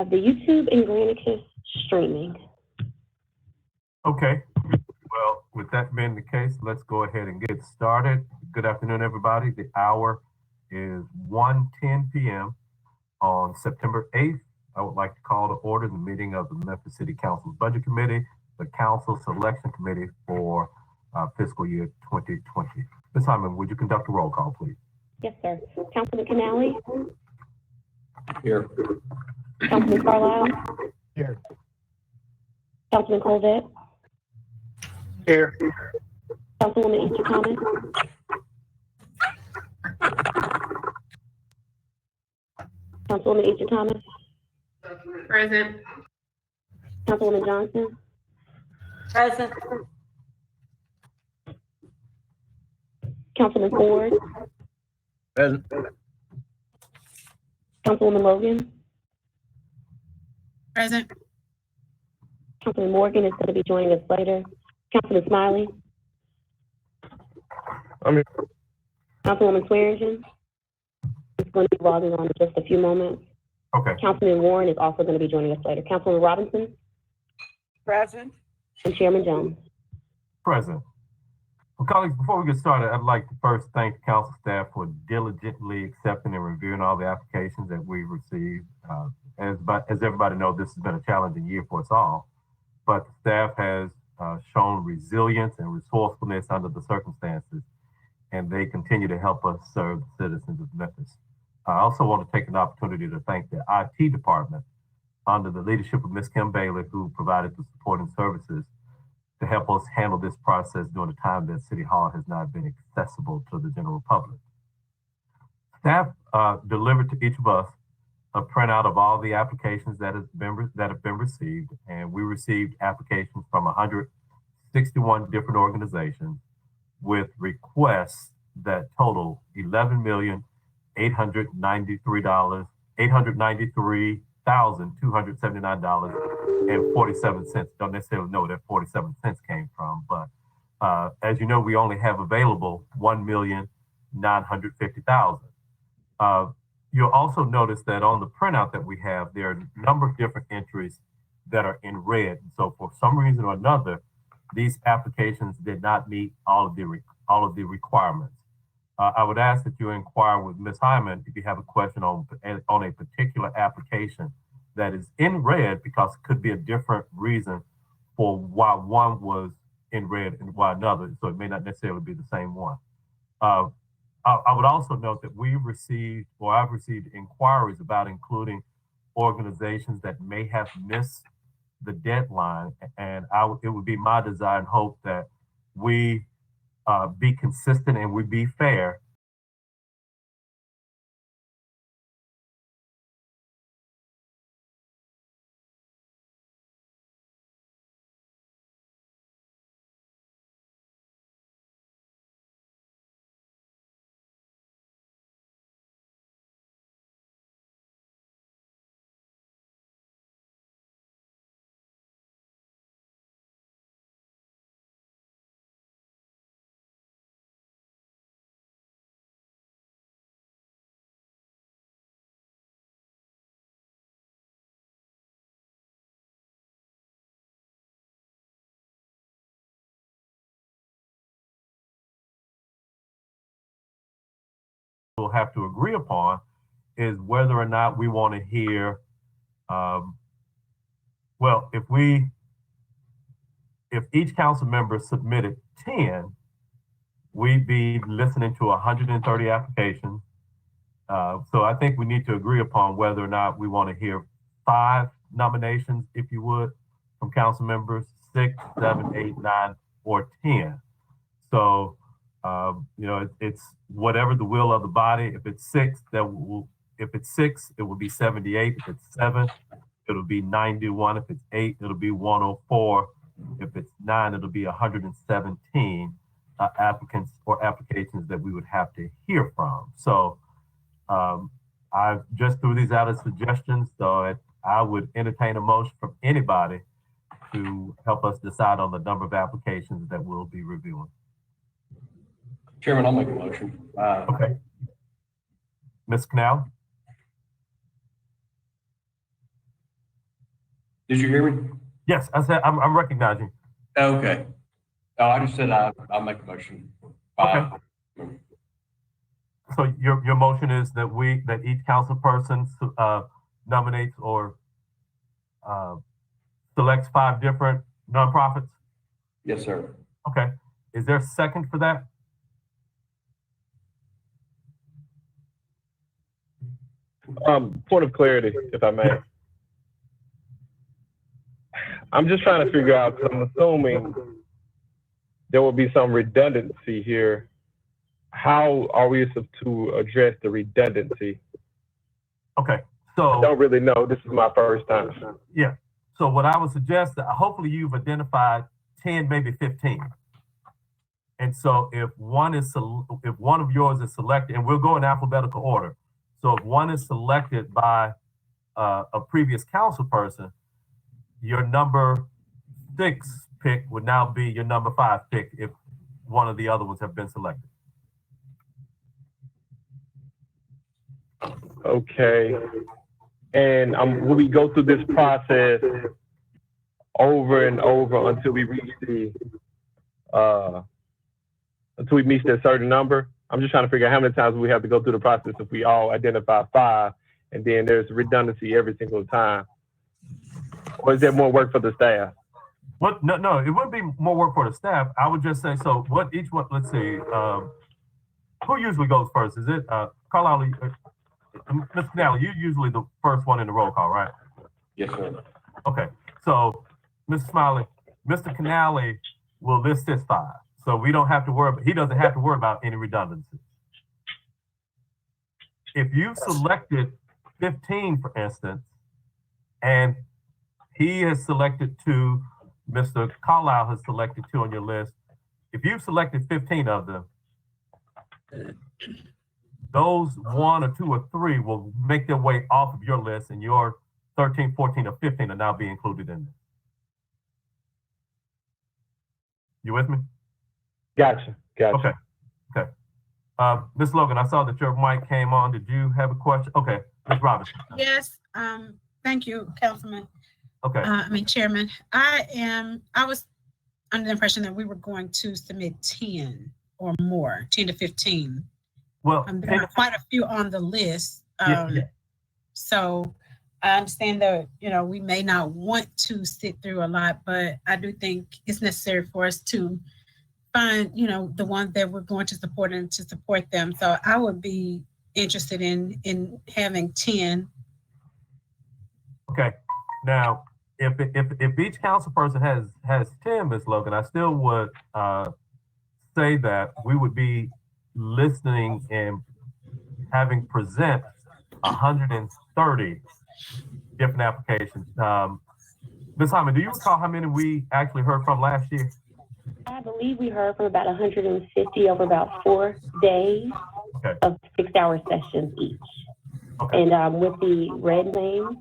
The YouTube and Granicus streaming. Okay. Well, with that being the case, let's go ahead and get started. Good afternoon, everybody. The hour is 1:10 p.m. on September 8th. I would like to call to order the meeting of the Memphis City Council's Budget Committee, the Council Selection Committee for fiscal year 2020. Ms. Hyman, would you conduct a roll call, please? Yes, sir. Councilman Canale? Here. Councilman Carlisle? Here. Councilman Colvette? Here. Councilwoman Easter Thomas? Councilwoman Easter Thomas? Present. Councilwoman Johnson? Present. Councilman Ford? Present. Councilwoman Logan? Present. Councilman Morgan is going to be joining us later. Councilman Smiley? I'm here. Councilwoman Swearingen is going to be logging on in just a few moments. Okay. Councilman Warren is also going to be joining us later. Councilwoman Robinson? Present. And Chairman Jones. Present. Well, colleagues, before we get started, I'd like to first thank the council staff for diligently accepting and reviewing all the applications that we've received. As everybody knows, this has been a challenging year for us all, but the staff has shown resilience and resourcefulness under the circumstances, and they continue to help us serve the citizens of Memphis. I also want to take an opportunity to thank the IT department under the leadership of Ms. Kim Bailey, who provided the supporting services to help us handle this process during a time that City Hall has not been accessible to the general public. Staff delivered to each of us a printout of all the applications that have been received, and we received applications from 161 different organizations with requests that total $11,893,279.47. Don't necessarily know where that 47 cents came from, but as you know, we only have available 1,950,000. You'll also notice that on the printout that we have, there are a number of different entries that are in red. So for some reason or another, these applications did not meet all of the requirements. I would ask that you inquire with Ms. Hyman if you have a question on a particular application that is in red, because it could be a different reason for why one was in red and why another. So it may not necessarily be the same one. I would also note that I've received inquiries about including organizations that may have missed the deadline, and it would be my desire and hope that we be consistent and we be fair. We'll have to agree upon is whether or not we want to hear, if each council member submitted 10, we'd be listening to 130 applications. So I think we need to agree upon whether or not we want to hear 5 nominations, if you would, from council members, 6, 7, 8, 9, or 10. So it's whatever the will of the body. If it's 6, it will be 78. If it's 7, it'll be 91. If it's 8, it'll be 104. If it's 9, it'll be 117 applicants or applications that we would have to hear from. So I just threw these out as suggestions, so I would entertain a motion from anybody to help us decide on the number of applications that we'll be reviewing. Chairman, I'll make a motion. Okay. Ms. Canal? Did you hear me? Yes, I said I'm recognizing. Okay. Oh, I just said I'll make a motion. Okay. So your motion is that each council person nominates or selects 5 different nonprofits? Yes, sir. Okay. Is there a second for that? Point of clarity, if I may. Yeah. I'm just trying to figure out, 'cause I'm assuming there will be some redundancy here. How are we supposed to address the redundancy? Okay. I So don't really know. This is my first time. yeah. So what I would suggest, hopefully you've identified 10, maybe 15. And so if one of yours is selected, and we'll go in alphabetical order. So if one is selected by a previous council person, your number 6 pick would now be your number 5 pick if one of the other ones have been selected. Okay. And will we go through this process over and over until we reach until we meet that certain number? I'm just trying to figure out how many times we have to go through the process if we all identify 5, and then there's redundancy every single time. Or is there more work for the staff? What? No, it wouldn't be more work for the staff. I would just say, so what each one, let's see, who usually goes first? Is it Carlisle? Mr. Canale, you're usually the first one in the roll call, right? Yes, sir. Okay, so Mr. Smiley, Mr. Canale will list his 5. So we don't have to worry, he doesn't have to worry about any redundancy. If you selected 15, for instance, and he has selected 2, Mr. Carlisle has selected 2 on your list. If you've selected 15 of them, those 1 or 2 or 3 will make their way off of your list, and your 13, 14, or 15 are now being included in it. You with me? Gotcha. Okay. Ms. Logan, I saw that your mic came on. Did you have a question? Okay, Ms. Robinson. Yes, thank you, Councilman. Okay. Chairman. I was under the impression that we were going to submit 10 or more, 10 to 15. Well, there are quite a few on the list. Yeah. So I understand that, we may not want to sit through a lot, but I do think it's necessary for us to find, the ones that we're going to support and to support them. So I would be interested in having 10. Okay. Now, if each council person has 10, Ms. Logan, I still would say that we would be listening and having present 130 different applications. Ms. Hyman, do you recall how many we actually heard from last year? I believe we heard from about 150 over about 4 days of 6-hour sessions each. Okay. And with the red names,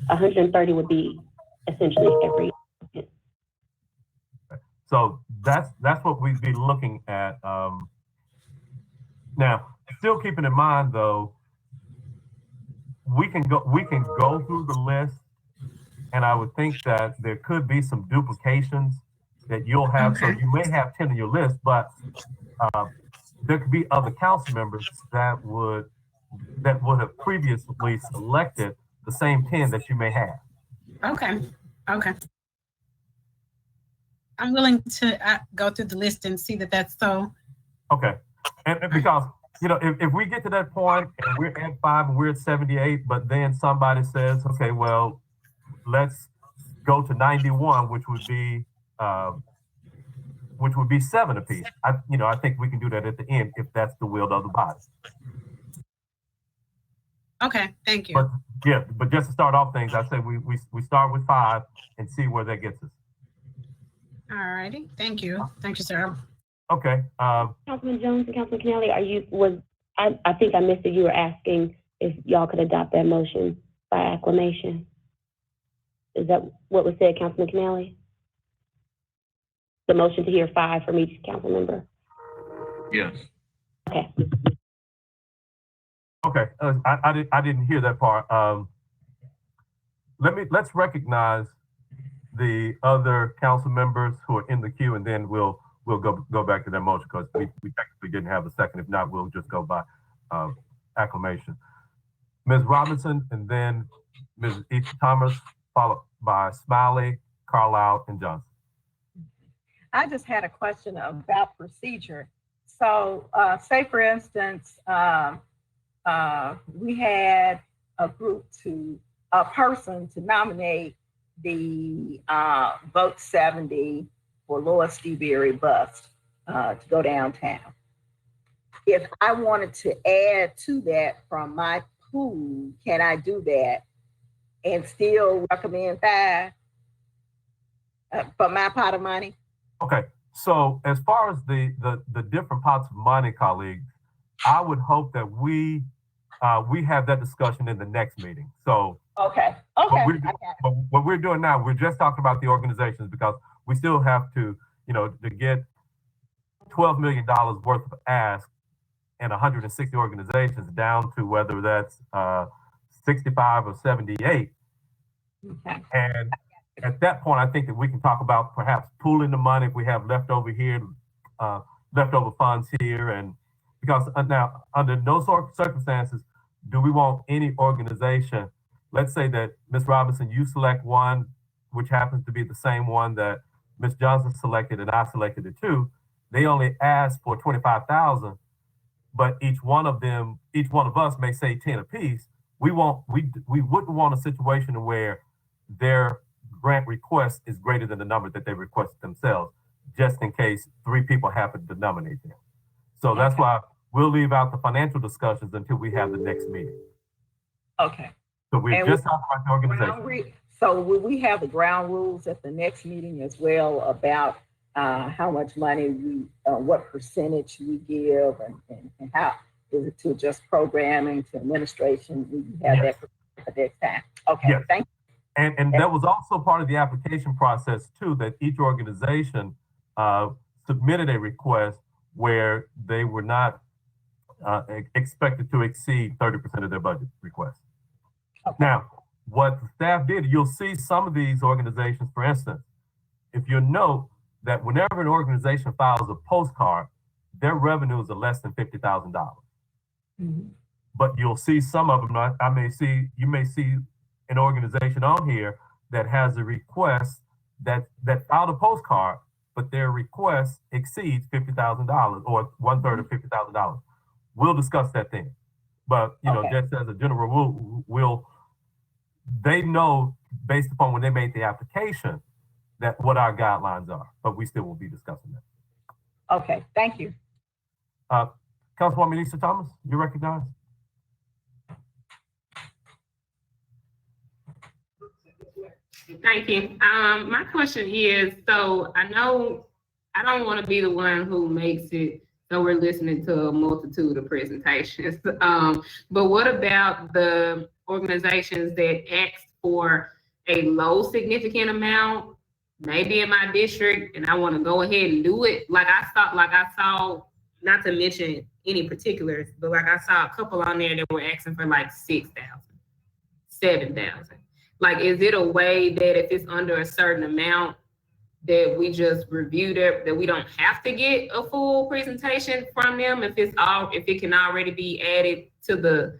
130 would be essentially every. So that's what we'd be looking at. Now, still keeping in mind though, we can go through the list, and I would think that there could be some duplications that you'll have. Okay. So you may have 10 on your list, but there could be other council members that would have previously selected the same 10 that you may have. Okay. I'm willing to go through the list and see that that's so. Okay. And because, if we get to that point and we're at 5 and we're at 78, but then somebody says, okay, well, let's go to 91, which would be 7 apiece. I think we can do that at the end if that's the will of the body. Okay, thank you. But just to start off things, I say we start with 5 and see where that gets us. All righty, thank you, sir. Okay. Councilman Jones and Councilman Canale, I think I missed it. You were asking if y'all could adopt that motion by acclamation. Is that what was said, Councilman Canale? The motion to hear 5 from each council member? Yes. Okay. Okay. I didn't hear that part. Let's recognize the other council members who are in the queue, and then we'll go back to that motion because we technically didn't have a second. If not, we'll just go by acclamation. Ms. Robinson, and then Ms. East Thomas, followed by Smiley, Carlisle, and Johnson. I just had a question about procedure. So, say for instance, we had a person to nominate the Vote 70 for Lois DeBerry bus to go downtown. If I wanted to add to that from my pool, can I do that and still recommend 5 for my pot of money? Okay, so as far as the different pots of money, colleagues, I would hope that we have that discussion in the next meeting. So Okay. what we're doing now, we're just talking about the organizations because we still have to, to get $12 million worth of ask and 160 organizations down to whether that's 65 or 78. Okay. And at that point, I think that we can talk about perhaps pooling the money if we have leftover here, leftover funds here. And because now, under no circumstances, do we want any organization, let's say that Ms. Robinson, you select one, which happens to be the same one that Ms. Johnson selected and I selected it too. They only asked for 25,000, but each one of us may say 10 apiece. We wouldn't want a situation where their grant request is greater than the number that they requested themselves, just in case 3 people happen to nominate them. So that's why we'll leave out the financial discussions until we have the next meeting. Okay. So we're just talking about the organization. So will we have the ground rules at the next meeting as well about how much money what percentage we give and how is it to just programming, to administration? We have that for the next time. Okay, yes. Thank you. And that was also part of the application process too, that each organization submitted a request where they were not expected to exceed 30% of their budget request. Okay. Now, what the staff did, you'll see some of these organizations, for instance, if you note that whenever an organization files a postcard, their revenues are less than $50,000. Mm-hmm. But you'll see some of them, you may see an organization on here that has a request that filed a postcard, but their request exceeds $50,000 or 1/3 of $50,000. We'll discuss that then. But just as a general rule, they know based upon when they made the application that what our guidelines are, but we still will be discussing that. Okay, thank you. Councilwoman Lisa Thomas, you recognize? Thank you. My question is, so I know I don't want to be the one who makes it so we're listening to a multitude of presentations. But what about the organizations that asked for a low significant amount, maybe in my district, and I want to go ahead and do it? Like I saw, not to mention any particulars, but like I saw a couple on there that were asking for like 6,000, 7,000. Like, is it a way that if it's under a certain amount that we just review that we don't have to get a full presentation from them if it can already be added to the,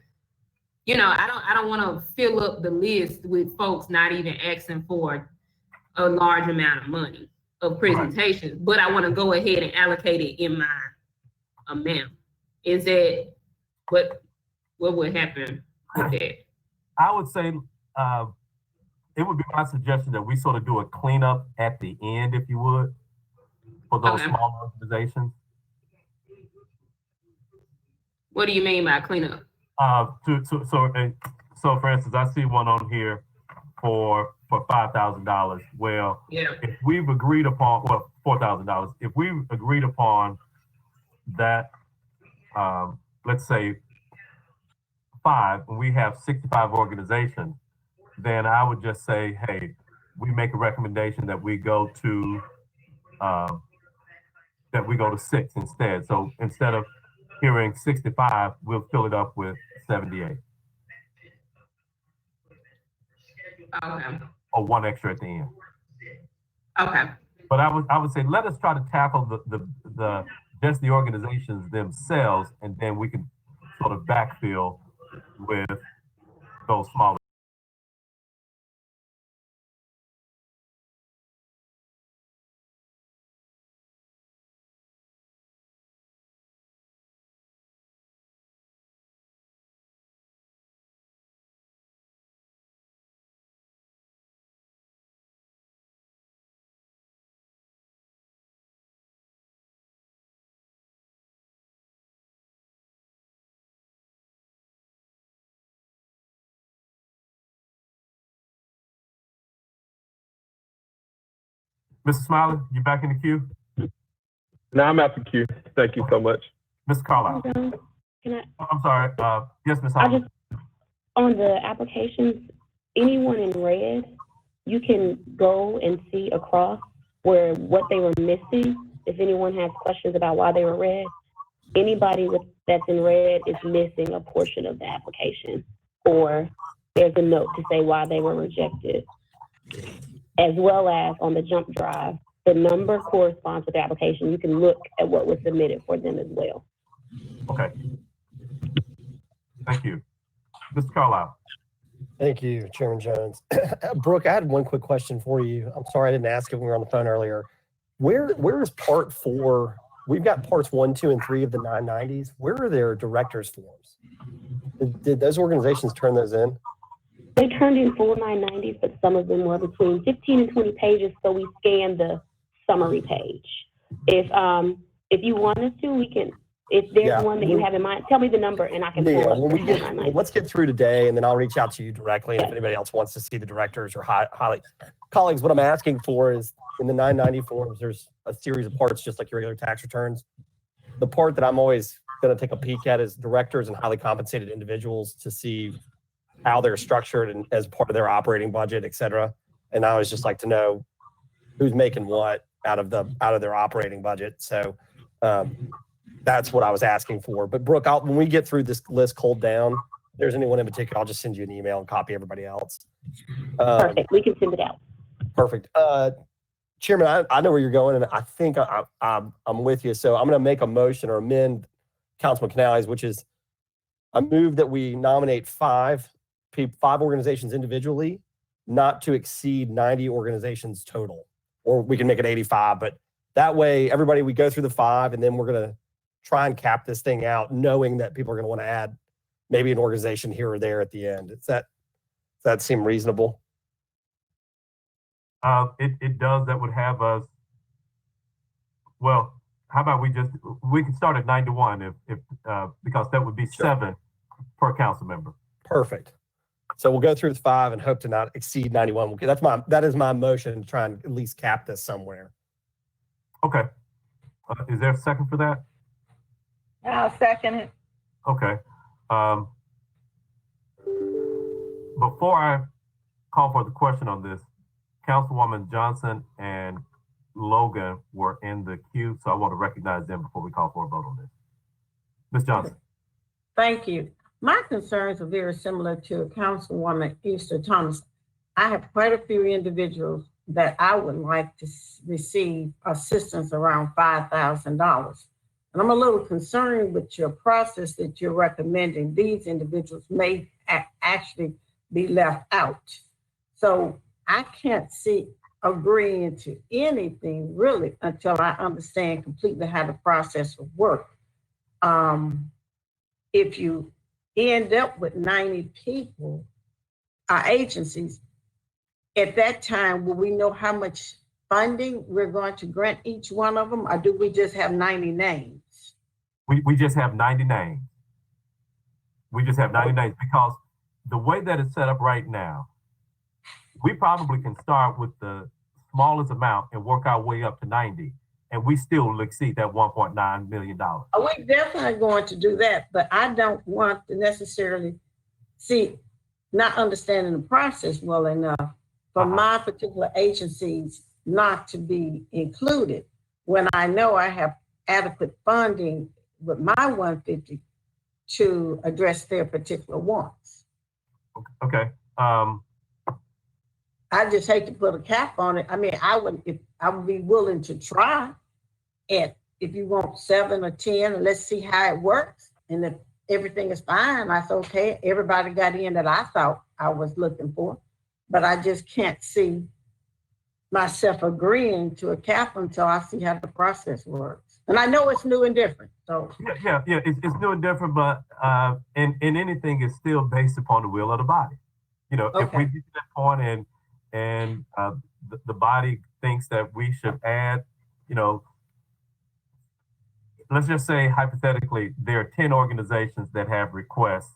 I don't want to fill up the list with folks not even asking for a large amount of money of presentations, but I want to go ahead and allocate it in my amount. Is that what would happen with that? I would say it would be my suggestion that we sort of do a cleanup at the end, if you would, for those small organizations. What do you mean by cleanup? So for instance, I see one on here for $5,000. Well, if we've agreed upon, $4,000. If we've agreed upon that, let's say 5, and we have 65 organizations, then I would just say, hey, we make a recommendation that we go to 6 instead. So instead of hearing 65, we'll fill it up with 78. Okay. Or 1 extra at the end. Okay. But I would say, let us try to tackle the just the organizations themselves, and then we can sort of backfill with those smaller. Mr. Smiley, you back in the queue? Now I'm out the queue. Thank you so much. Mr. Carlisle. Can I, I'm sorry. Yes, Ms. I Holland. just, on the applications, anyone in red, you can go and see across where what they were missing. If anyone has questions about why they were red, anybody that's in red is missing a portion of the application, or there's a note to say why they were rejected. As well as on the jump drive, the number corresponds with the application. You can look at what was submitted for them as well. Okay. Thank you. Mr. Carlisle. Thank you, Chairman Jones. Brooke, I had one quick question for you. I'm sorry I didn't ask it when we were on the phone earlier. Where is part 4? We've got parts 1, 2, and 3 of the 990s. Where are their directors' forms? Did those organizations turn those in? They turned in full 990s, but some of them were between 15 and 20 pages, so we scanned the summary page. If you want us to, we can. If there's one that you have in mind, tell me the number and I can pull up the 990s. Let's get through today, and then I'll reach out to you directly. And if anybody else wants to see the directors or colleagues, what I'm asking for is in the 990 forms, there's a series of parts just like your regular tax returns. The part that I'm always going to take a peek at is directors and highly compensated individuals to see how they're structured and as part of their operating budget, et cetera. And I always just like to know who's making what out of their operating budget. So that's what I was asking for. But Brooke, when we get through this list cold down, if there's anyone in particular, I'll just send you an email and copy everybody else. Perfect. We can send it out. Perfect. Chairman, I know where you're going, and I think I'm with you. So I'm going to make a motion or amend Councilman Canales, which is I move that we nominate 5 organizations individually, not to exceed 90 organizations total, or we can make it 85. But that way, everybody, we go through the 5, and then we're going to try and cap this thing out, knowing that people are going to want to add maybe an organization here or there at the end. Does that seem reasonable? It does. That would have us. Well, how about we can start at 91 if because that would be 7 per council member. Perfect. So we'll go through the 5 and hope to not exceed 91. Okay, that is my motion to try and at least cap this somewhere. Okay. Is there a second for that? I'll second it. Okay. Before I call for the question on this, Councilwoman Johnson and Logan were in the queue, so I want to recognize them before we call for a vote on this. Ms. Johnson. Thank you. My concerns are very similar to Councilwoman Easter Thomas. I have quite a few individuals that I would like to receive assistance around $5,000. And I'm a little concerned with your process that you're recommending. These individuals may actually be left out. So I can't see agreeing to anything really until I understand completely how the process will work. If you end up with 90 people, agencies, at that time, will we know how much funding we're going to grant each one of them, or do we just have 90 names? We just have 90 names. We just have 90 names because the way that it's set up right now, we probably can start with the smallest amount and work our way up to 90, and we still will exceed that $1.9 million. We're definitely going to do that, but I don't want to necessarily see, not understanding the process well enough for my particular agencies not to be included when I know I have adequate funding with my 150 to address their particular wants. Okay. I just hate to put a cap on it. I mean, I would be willing to try. And if you want 7 or 10, and let's see how it works. And if everything is fine, that's okay. Everybody got in that I thought I was looking for, but I just can't see myself agreeing to a cap until I see how the process works. And I know it's new and different, so. Yeah, it's new and different, but in anything, it's still based upon the will of the body. You know, if we get to that point and the body thinks that we should add, you know, let's just say hypothetically, there are 10 organizations that have requests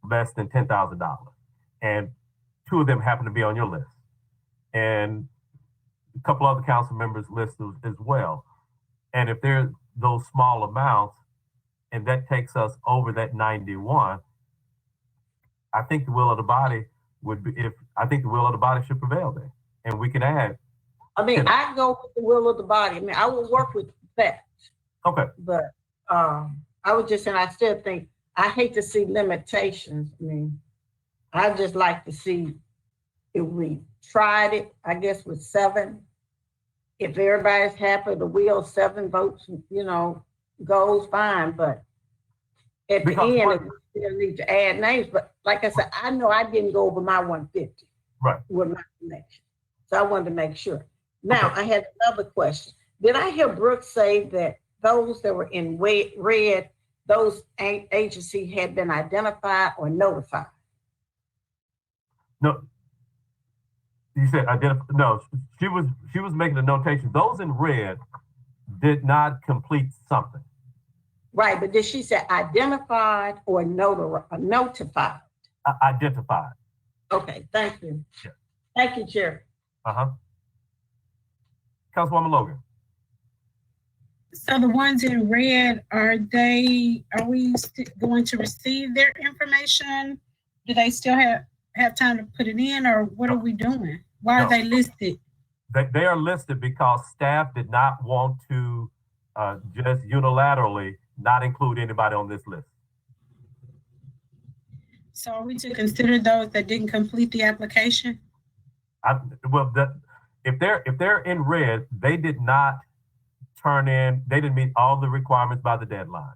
less than $10,000, and 2 of them happen to be on your list, and a couple other council members listed as well. And if there's those small amounts, and that takes us over that 91, I think the will of the body would be, I think the will of the body should prevail there, and we can add. I mean, I go with the will of the body. I mean, I will work with that. Okay. But I was just saying, I still think, I hate to see limitations. I mean, I just like to see if we tried it, I guess with 7. If everybody's happy, the will 7 votes, you know, goes fine. But at the end, we still need to add names. But like I said, I know I didn't go over my 150 with my connection. So I wanted to make sure. Now, I had another question. Did I hear Brooks say that those that were in red, those agencies had been identified or notified? No, you said identify. No, she was making a notation. Those in red did not complete something. Right, but did she say identified or notified? Identified. Okay, thank you. Yeah. Thank you, Chair. Councilwoman Logan. So the ones in red, are we going to receive their information? Do they still have time to put it in, or what are we doing? Why are they listed? They are listed because staff did not want to just unilaterally not include anybody on this list. So are we to consider those that didn't complete the application? If they're in red, they did not turn in, they didn't meet all the requirements by the deadline.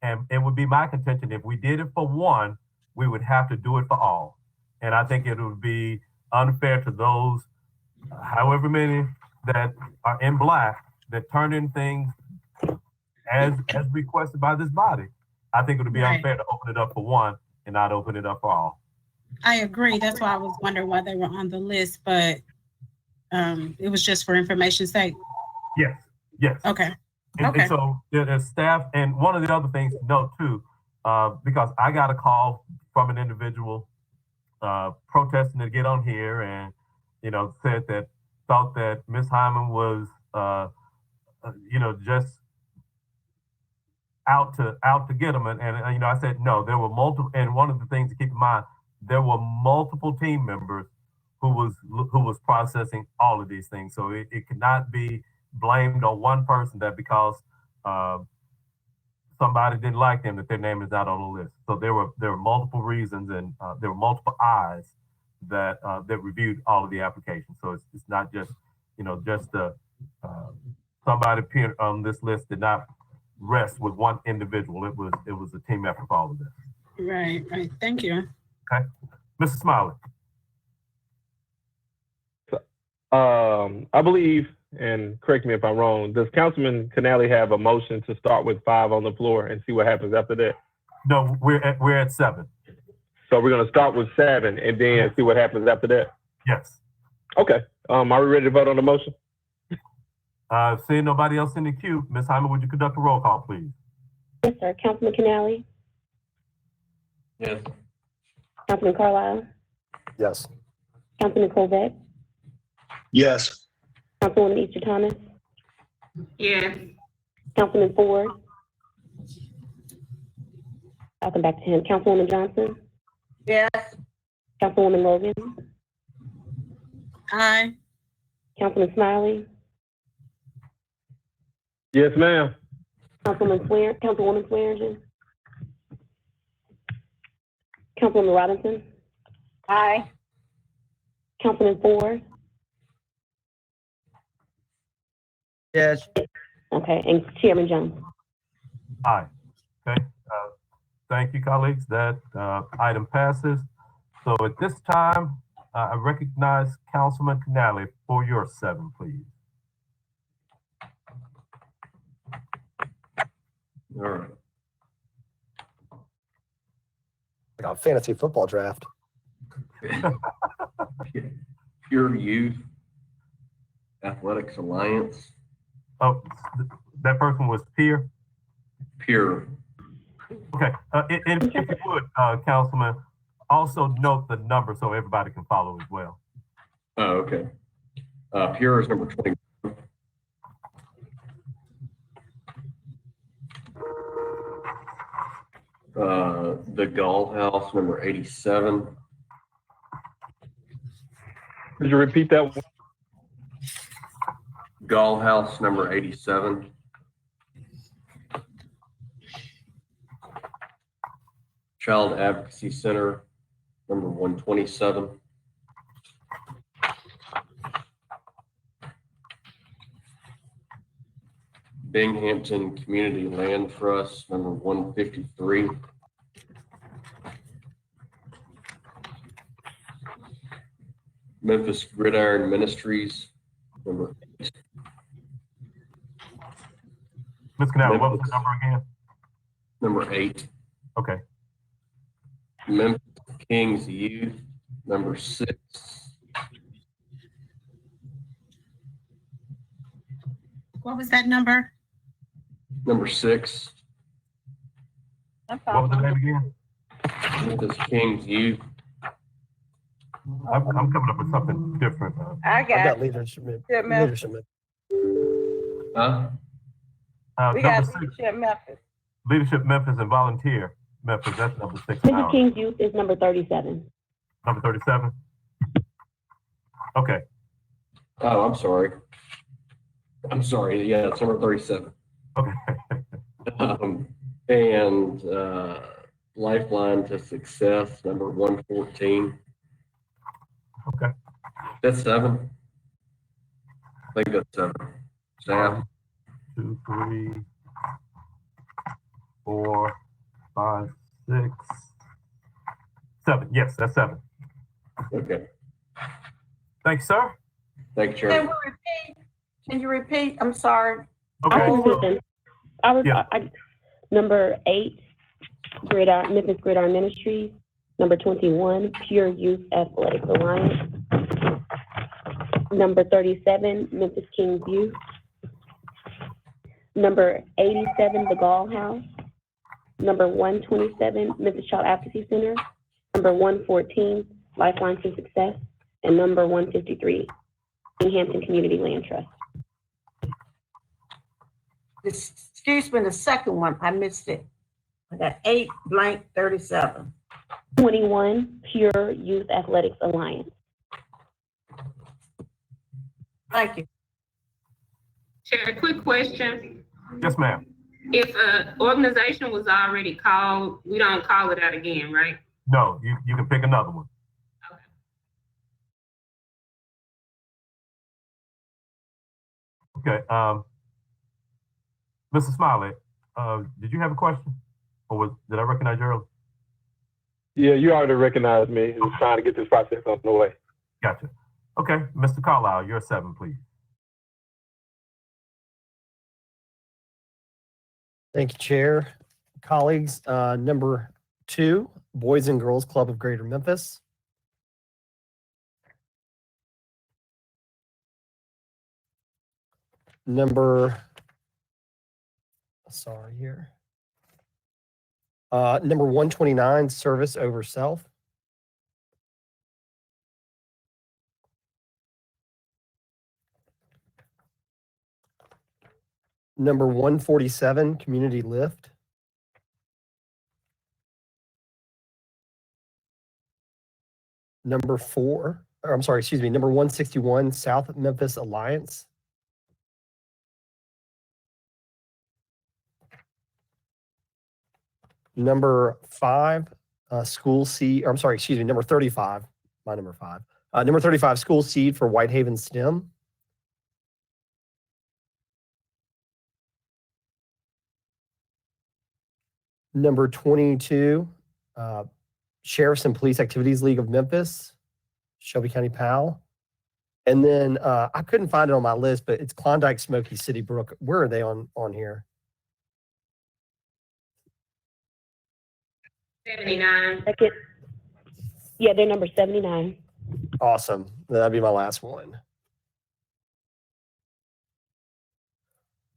And it would be my contention, if we did it for one, we would have to do it for all. And I think it would be unfair to those, however many that are in black, that turn in things as requested by this body. I think it would be unfair to open it up for one and not open it up for all. I agree. That's why I was wondering why they were on the list, but it was just for information's sake. Yes. Okay. And so there's staff, and one of the other things to note too, because I got a call from an individual protesting to get on here, and thought that Ms. Hyman was just out to get them, and I said no. There were multiple, and one of the things to keep in mind, there were multiple team members who was processing all of these things. So it cannot be blamed on one person that because somebody didn't like them that their name is not on the list. So there were multiple reasons, and there were multiple eyes that reviewed all of the applications. So it's not just somebody appeared on this list did not rest with one individual. It was a team effort for all of this. Right. Thank you. Okay, Mr. Smiley. I believe, and correct me if I'm wrong, does Councilman Canale have a motion to start with 5 on the floor and see what happens after that? No, we're at 7. So we're gonna start with 7 and then see what happens after that? Yes. Okay, are we ready to vote on the motion? Seeing nobody else in the queue, Ms. Hyman, would you conduct a roll call, please? Yes, sir. Councilman Canale? Yes. Councilman Carlisle? Yes. Councilman Colvette? Yes. Councilwoman Easter Thomas? Yes. Councilman Ford? I'll come back to him. Councilwoman Johnson? Yes. Councilwoman Logan? Aye. Councilman Smiley? Yes, ma'am. Councilwoman Swearingen? Councilwoman Robinson? Aye. Councilman Ford? Yes. Okay, and Chairman Jones? Aye. Okay. Thank you, colleagues. That item passes. So at this time, I recognize Councilman Canale for your 7, please. All right. Like a fantasy football draft. Pure Youth Athletics Alliance, Oh, that person was Pierre. Pure. Okay. If you would, Councilman, also note the number so everybody can follow as well. Oh, okay. Pure is number 20. The Gall House, number 87. Could you repeat that one? Gall House, number 87. Child Advocacy Center, number 127. Binghamton Community Land Trust, number 153. Memphis Gridiron Ministries, number 8. Ms. Canale, what was the number again? Number 8. Okay. Memphis Kings Youth, number 6. What was that number? Number 6. What was the name again? Memphis Kings Youth. I'm coming up with something different. I I've got got leadership. Leadership. Huh? Number we got 6, Leadership Memphis. Leadership Memphis and Volunteer Memphis. That's number 6. Memphis King's Youth is number 37. Number 37. Okay. Oh, I'm sorry. Yeah, it's number 37. Okay. And Lifeline to Success, number 114. Okay. That's 7. I think that's 7. Staff. 2, 3, 4, 5, 6, 7. Yes, that's 7. Okay. Thank you, sir. Thank you, Can Chairman. we repeat? Can you repeat? I'm sorry. Okay. Number 8, Memphis Gridiron Ministries. Number 21, Pure Youth Athletics Alliance. Number 37, Memphis King's Youth. Number 87, the Gall House. Number 127, Memphis Child Advocacy Center. Number 114, Lifeline to Success. And number 153, Binghamton Community Land Trust. Excuse me, the second one, I missed it. I got 8-37. 21, Pure Youth Athletics Alliance. Thank you. Chair, a quick question. Yes, ma'am. If an organization was already called, we don't call it out again, right? No, you can pick another one. Okay. Mr. Smiley, did you have a question? Or did I recognize you earlier? Yeah, you already recognized me. I was trying to get this process on the way. Gotcha. Okay, Mr. Carlisle, you're 7, please. Thank you, Chair. Colleagues, number 2, Boys and Girls Club of Greater Memphis. Number 129, Service Over Self. Number 147, Community Lift. Number 161, South Memphis Alliance. Number 5, number 35, my number 5, Number 35, school seed for Whitehaven STEM. Number 22, Sheriffs and Police Activities League of Memphis, Shelby County PAL. And then I couldn't find it on my list, but it's Klondike Smoky City Brook. Where are they on here? 79. Second. Yeah, they're number 79. Awesome. That'd be my last one.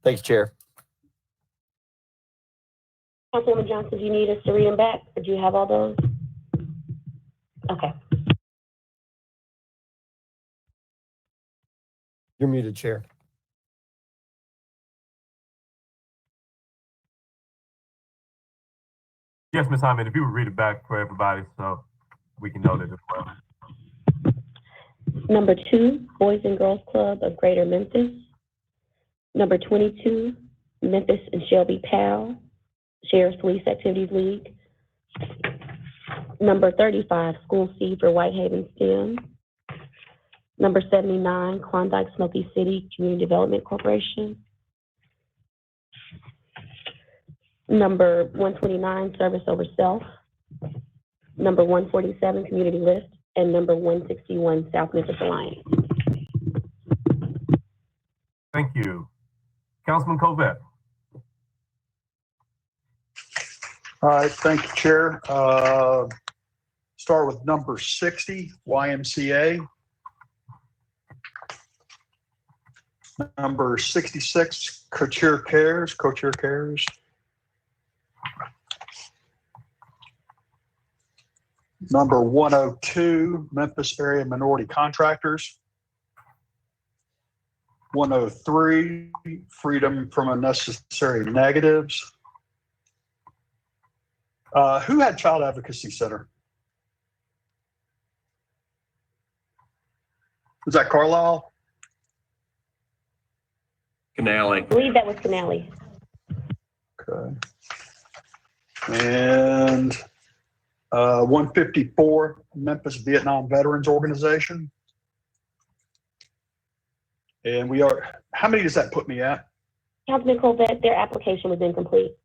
Thanks, Chair. Councilwoman Johnson, do you need us to read them back, or do you have all those? Okay. You're muted, Chair. Yes, Ms. Hyman, if you would read it back for everybody so we can know that as well. Number 2, Boys and Girls Club of Greater Memphis. Number 22, Memphis and Shelby PAL, Sheriff's Police Activities League. Number 35, School Seed for Whitehaven STEM. Number 79, Klondike Smoky City Community Development Corporation. Number 129, Service Over Self. Number 147, Community Lift. And number 161, South Memphis Alliance. Thank you. Councilman Covette. All right, thank you, Chair. Start with number 60, YMCA. Number 66, Co-Chair Cares. Number 102, Memphis Area Minority Contractors. 103, Freedom from Unnecessary Negatives. Who had Child Advocacy Center? Was that Carlisle? Canale. I believe that was Canale. Okay. And 154, Memphis Vietnam Veterans Organization. And we are, how many does that put me at? Councilman Covette, their application was incomplete.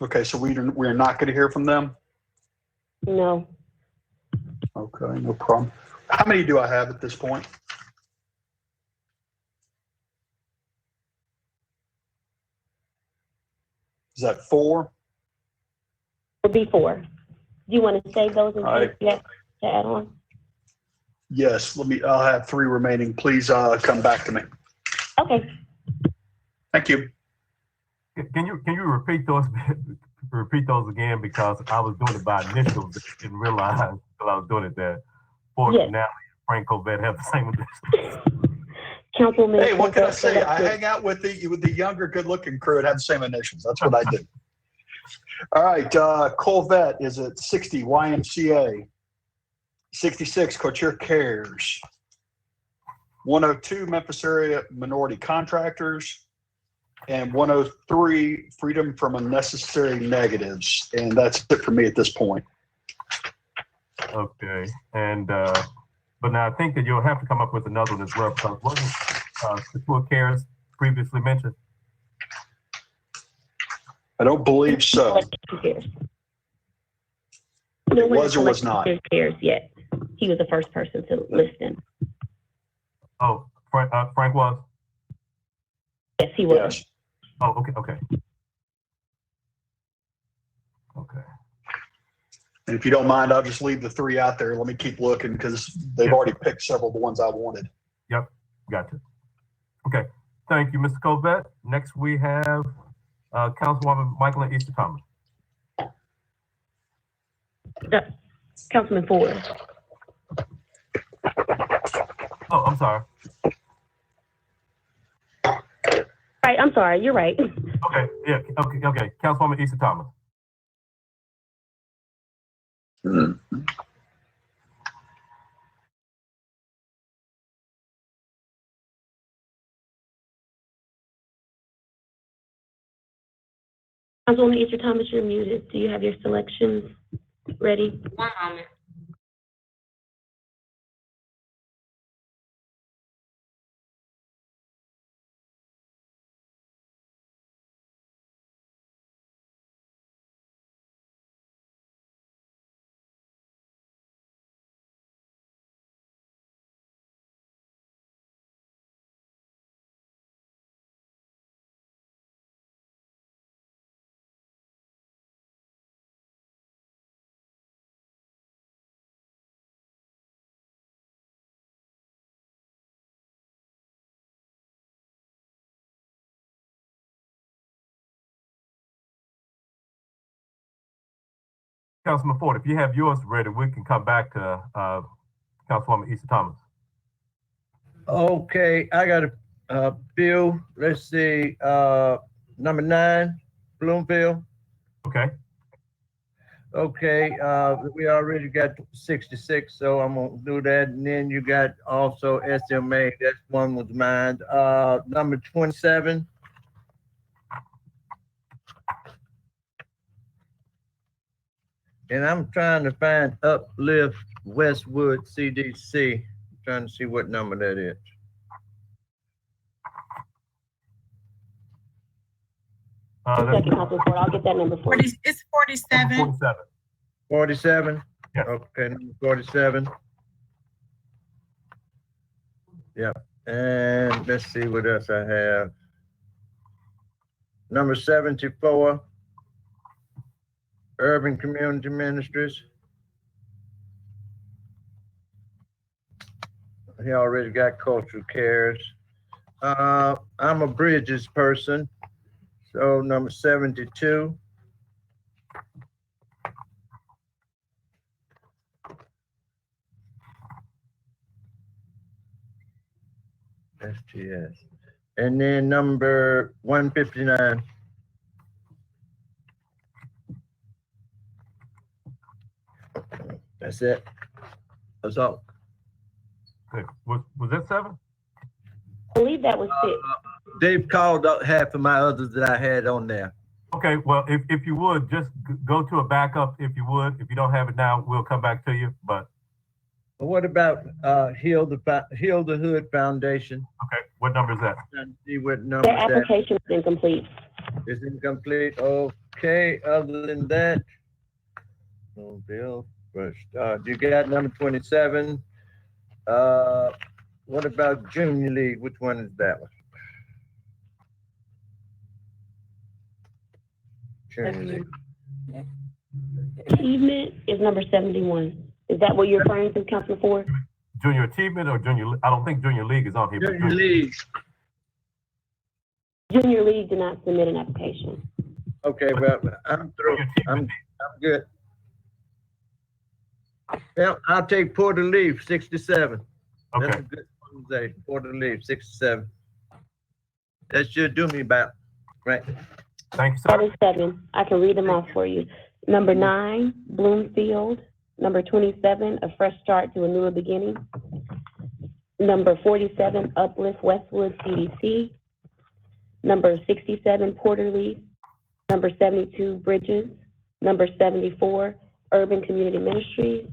Okay, so we're not going to hear from them? No. Okay, no problem. How many do I have at this point? Is that 4? It'll be 4. Do you want to save those in case you have to add on? Yes, I'll have 3 remaining. Please come back to me. Okay. Thank you. Can you repeat those again, because I was doing it by initials, didn't realize until I was doing it that Fort Yes. Canale and Frank Covette have the same initials. Councilman. Hey, what can I Covette say? I selected- hang out with the younger, good-looking crew that have the same initials. That's what I do. All right, Colvette is at 60, YMCA. 66, Co-Chair Cares. 102, Memphis Area Minority Contractors. And 103, Freedom from Unnecessary Negatives. And that's it for me at this point. Okay, and but now I think that you'll have to come up with another one as well, because wasn't Secure Cares previously mentioned? I don't believe so. Cares. It No one was has or was selected not. Cares yet. He was the first person to list him. Oh, Frank was? Yes, he was. Yes. Oh, okay. And if you don't mind, I'll just leave the 3 out there. Let me keep looking because they've already picked several of the ones I wanted. Yep, gotcha. Okay, thank you, Mr. Covette. Next we have Councilwoman Michael and Easter Thomas. Councilman Ford. Oh, I'm sorry. Right, I'm sorry, you're right. Okay, yeah, okay. Councilwoman Easter Thomas. Councilwoman Easter Thomas, you're muted. Do you have your selections ready? One moment. Councilman Ford, if you have yours ready, we can come back to Councilwoman Easter Thomas. Okay, I got a few. Let's see. Number 9, Bloomfield. Okay. Okay, we already got 66, so I'm gonna do that. And then you got also SMA. That's one was mine. Number 27. And I'm trying to find Uplift Westwood CDC. I'm trying to see what number that is. Second, Councilman Ford, I'll get that number for you. It's 47. 47. 47? Yes. Okay, number 47. Yeah, and let's see what else I have. Number 74, Urban Community Ministries. He already got Cultural Cares. I'm a Bridges person, so number 72. STS. And then number 159. That's it. That's all. Good. Was that 7? I believe that was 6. They've called up half of my others that I had on there. Okay, well, if you would, just go to a backup if you would. If you don't have it now, we'll come back to you, but. What about Heal the Hood Foundation? Okay, what number is that? Trying to see what number Their that application is incomplete. is incomplete. Okay, other than that, oh, Bill, first, you got number 27. What about Junior League? Which one is that one? Junior League. Achievement is number 71. Is that what you're referring to, Councilman Ford? Junior Achievement or Junior? I don't think Junior League is on here. Junior League. Junior League did not submit an application. Okay, well, I'm through. I'm good. Yeah, I'll take Porter Leaf, 67. Okay. That's a good organization. Porter Leaf, 67. That should do me about right. Thank you, That sir. is 7. I can read them off for you. Number 9, Bloomfield. Number 27, A Fresh Start to a Newer Beginning. Number 47, Uplift Westwood CDC. Number 67, Porter Leaf. Number 72, Bridges. Number 74, Urban Community Ministries.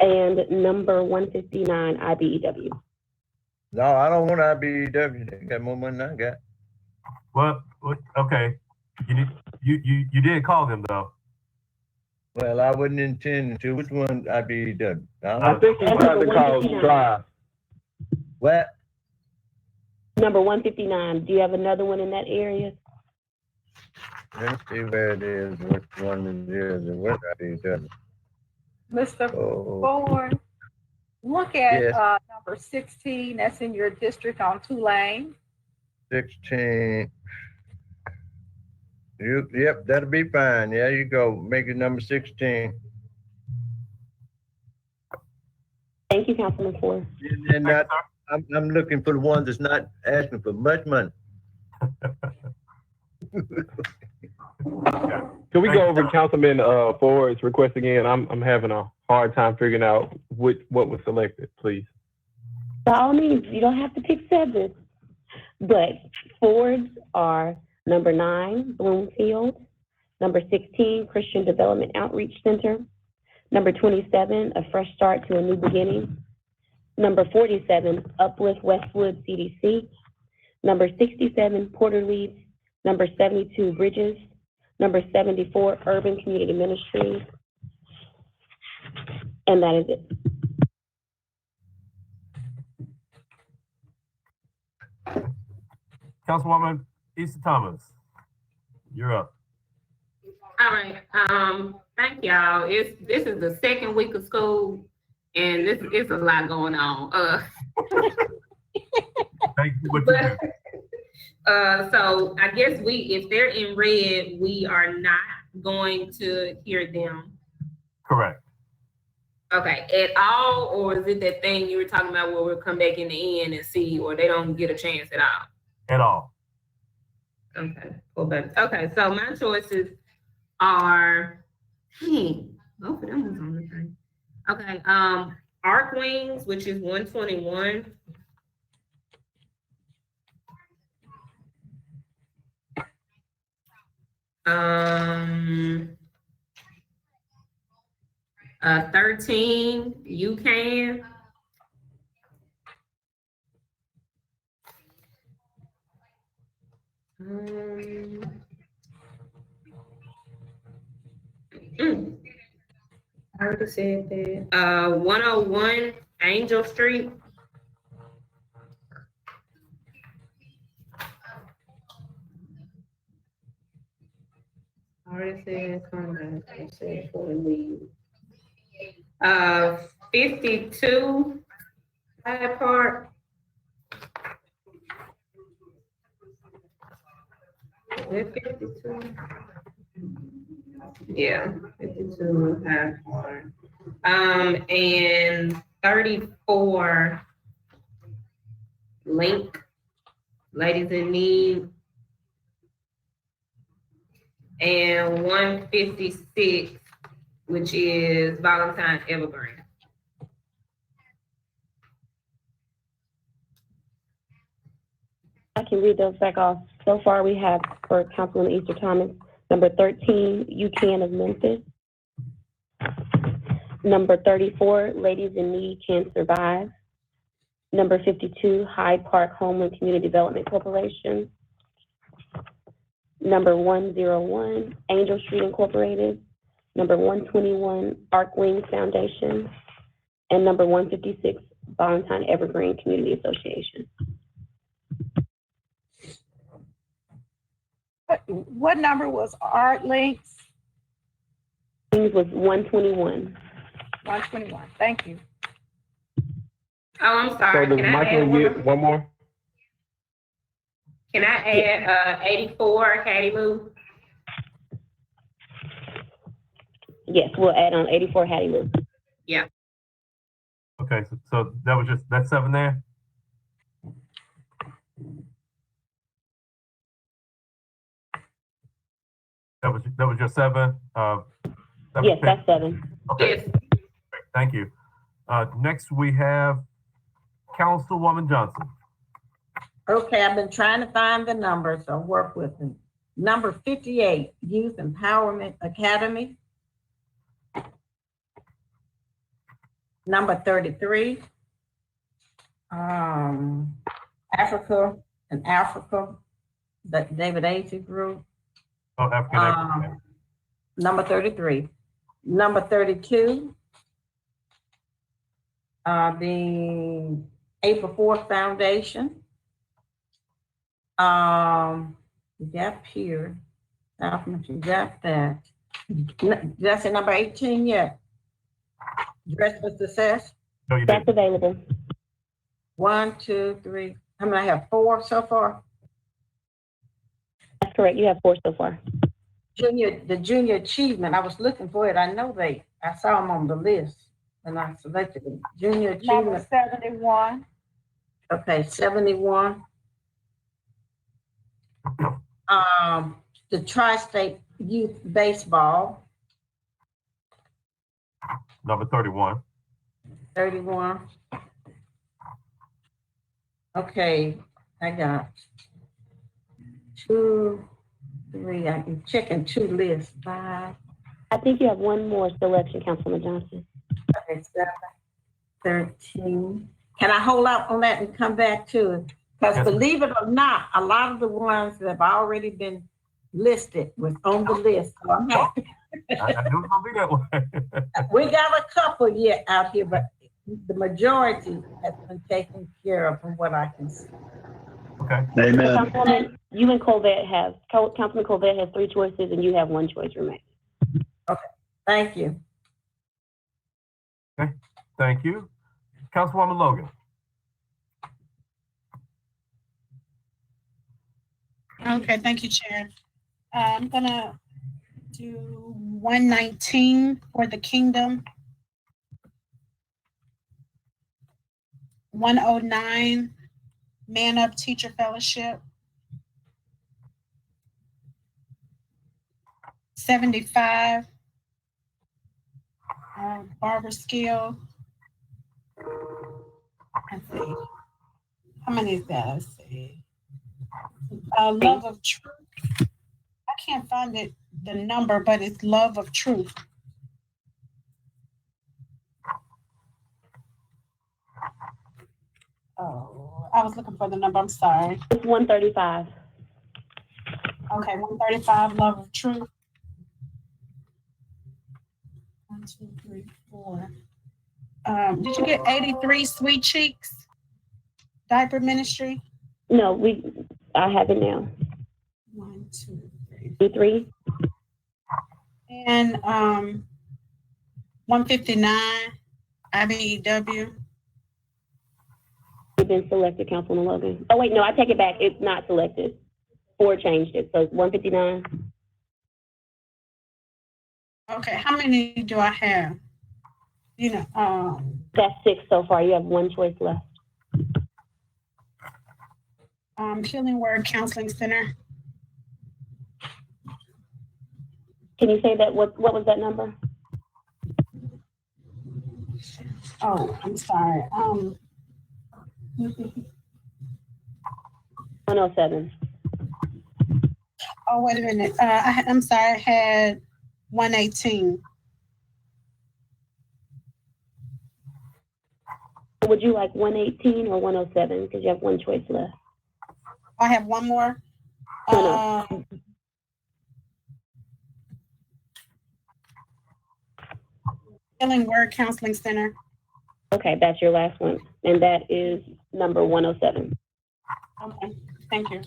And number 159, IBEW. No, I don't want IBEW. They got more money than I got. Well, okay. You did call them though. Well, I wasn't intending to. Which one IBEW? I think you have to call Strive. What? Number 159. Do you have another one in that area? Let's see where it is, which one it is, and what IBEW. Mr. Oh, Ford, look at Yes. Number 16, that's in your district on Tulane. 16. Yep, that'll be fine. Yeah, you go. Make it number 16. Thank you, Councilman Ford. And not, I'm looking for the ones that's not asking for much money. Can we go over Councilman Ford's request again? I'm having a hard time figuring out what was selected, please. By all means, you don't have to pick 7. But Fords are number 9, Bloomfield. Number 16, Christian Development Outreach Center. Number 27, A Fresh Start to a New Beginning. Number 47, Uplift Westwood CDC. Number 67, Porter Leaf. Number 72, Bridges. Number 74, Urban Community Ministries. And that is it. Councilwoman Easter Thomas, you're up. All right. Thank y'all. This is the second week of school, and this is a lot going on. Thank you. What you do. So I guess if they're in red, we are not going to hear them? Correct. Okay, at all, or is it that thing you were talking about where we'll come back in the end and see, or they don't get a chance at all? At all. Okay, cool, baby. Okay, so my choices are, both of them was on the thing. Okay, Arc Wings, which is 121. Um, 13, You Can. I already said that. 101 Angel Street. I already said Conrad. I said for leave. 52 Hyde Park. Is it 52? Yeah, 52 Hyde Park. And 34 Link, Ladies in Need. And 156, which is Valentine Evergreen. I can read those back off. So far, we have for Councilman Easter Thomas, number 13, You Can of Memphis. Number 34, Ladies in Need Can Survive. Number 52, Hyde Park Homeland Community Development Corporation. Number 101, Angel Street Incorporated. Number 121, Arc Wings Foundation. And number 156, Valentine Evergreen Community Association. What number was Art Links? It was 121. 121. Thank you. Oh, I'm sorry. So does Can I Michael add get one more? Can I add 84 Hattie Lou? Yes, we'll add on 84 Hattie Lou. Yeah. Okay, so that was just, that's 7 there? That was your 7? Yes, that's 7. Okay, Yes. thank you. Next we have Councilwoman Johnson. Okay, I've been trying to find the numbers, so work with them. Number 58, Youth Empowerment Academy. Number 33, Africa, the David Asey Group. Oh, African American. Number 33. Number 32, the April 4th Foundation. You got here, you got that. Did I say number 18 yet? Dress for Success? No, you That's didn't. available. 1, 2, 3. How many I have? 4 so far? That's correct. You have 4 so far. The junior achievement, I was looking for it. I saw them on the list and I selected it. Junior Number achievement. 71. Okay, 71. The Tri-State Youth Baseball, Number 31. 31. Okay, I got 2, 3, I'm checking 2 lists, 5, I think you have one more selection, Councilwoman Johnson. okay, 7, 13. Can I hold out on that and come back to it? Because Yes. believe it or not, a lot of the ones that have already been listed was on the list. So I'm happy. I knew it was gonna be that way. We got a couple yet out here, but the majority has been taken care of from what I can see. Okay, So, Amen. Councilwoman, you and Colvette Councilman Colvette has 3 choices and you have 1 choice remaining. Thank you. thank you. Councilwoman Logan. Okay, thank you, Chair. I'm gonna do 119 for the Kingdom. 109, Man Up Teacher Fellowship. 75, Barber Skill. Let's see. How many is that? Let's see. Love of Truth. I can't find it, the number, but it's Love of Truth. Oh, I was looking for the number. I'm sorry. It's 135. Okay, 135, Love of Truth. 1, 2, 3, 4. Did you get 83, Sweet Cheeks? Diaper Ministry? No, I have it now. 1, 2, 3. 3. And 159, IBEW. It's been selected, Councilman Logan. Oh, wait, no, I take it back. It's not selected. Ford changed it, so it's 159. Okay, how many do I have? You know, That's 6 so far. You have 1 choice left. Healing Word Counseling Center. Can you say that? What was that number? Oh, I'm sorry. 107. Oh, wait a minute. I'm sorry, I had 118. Would you like 118 or 107? Because you have 1 choice left. I have one more. No. Healing Word Counseling Center. Okay, that's your last one. And that is number 107. Okay, thank you.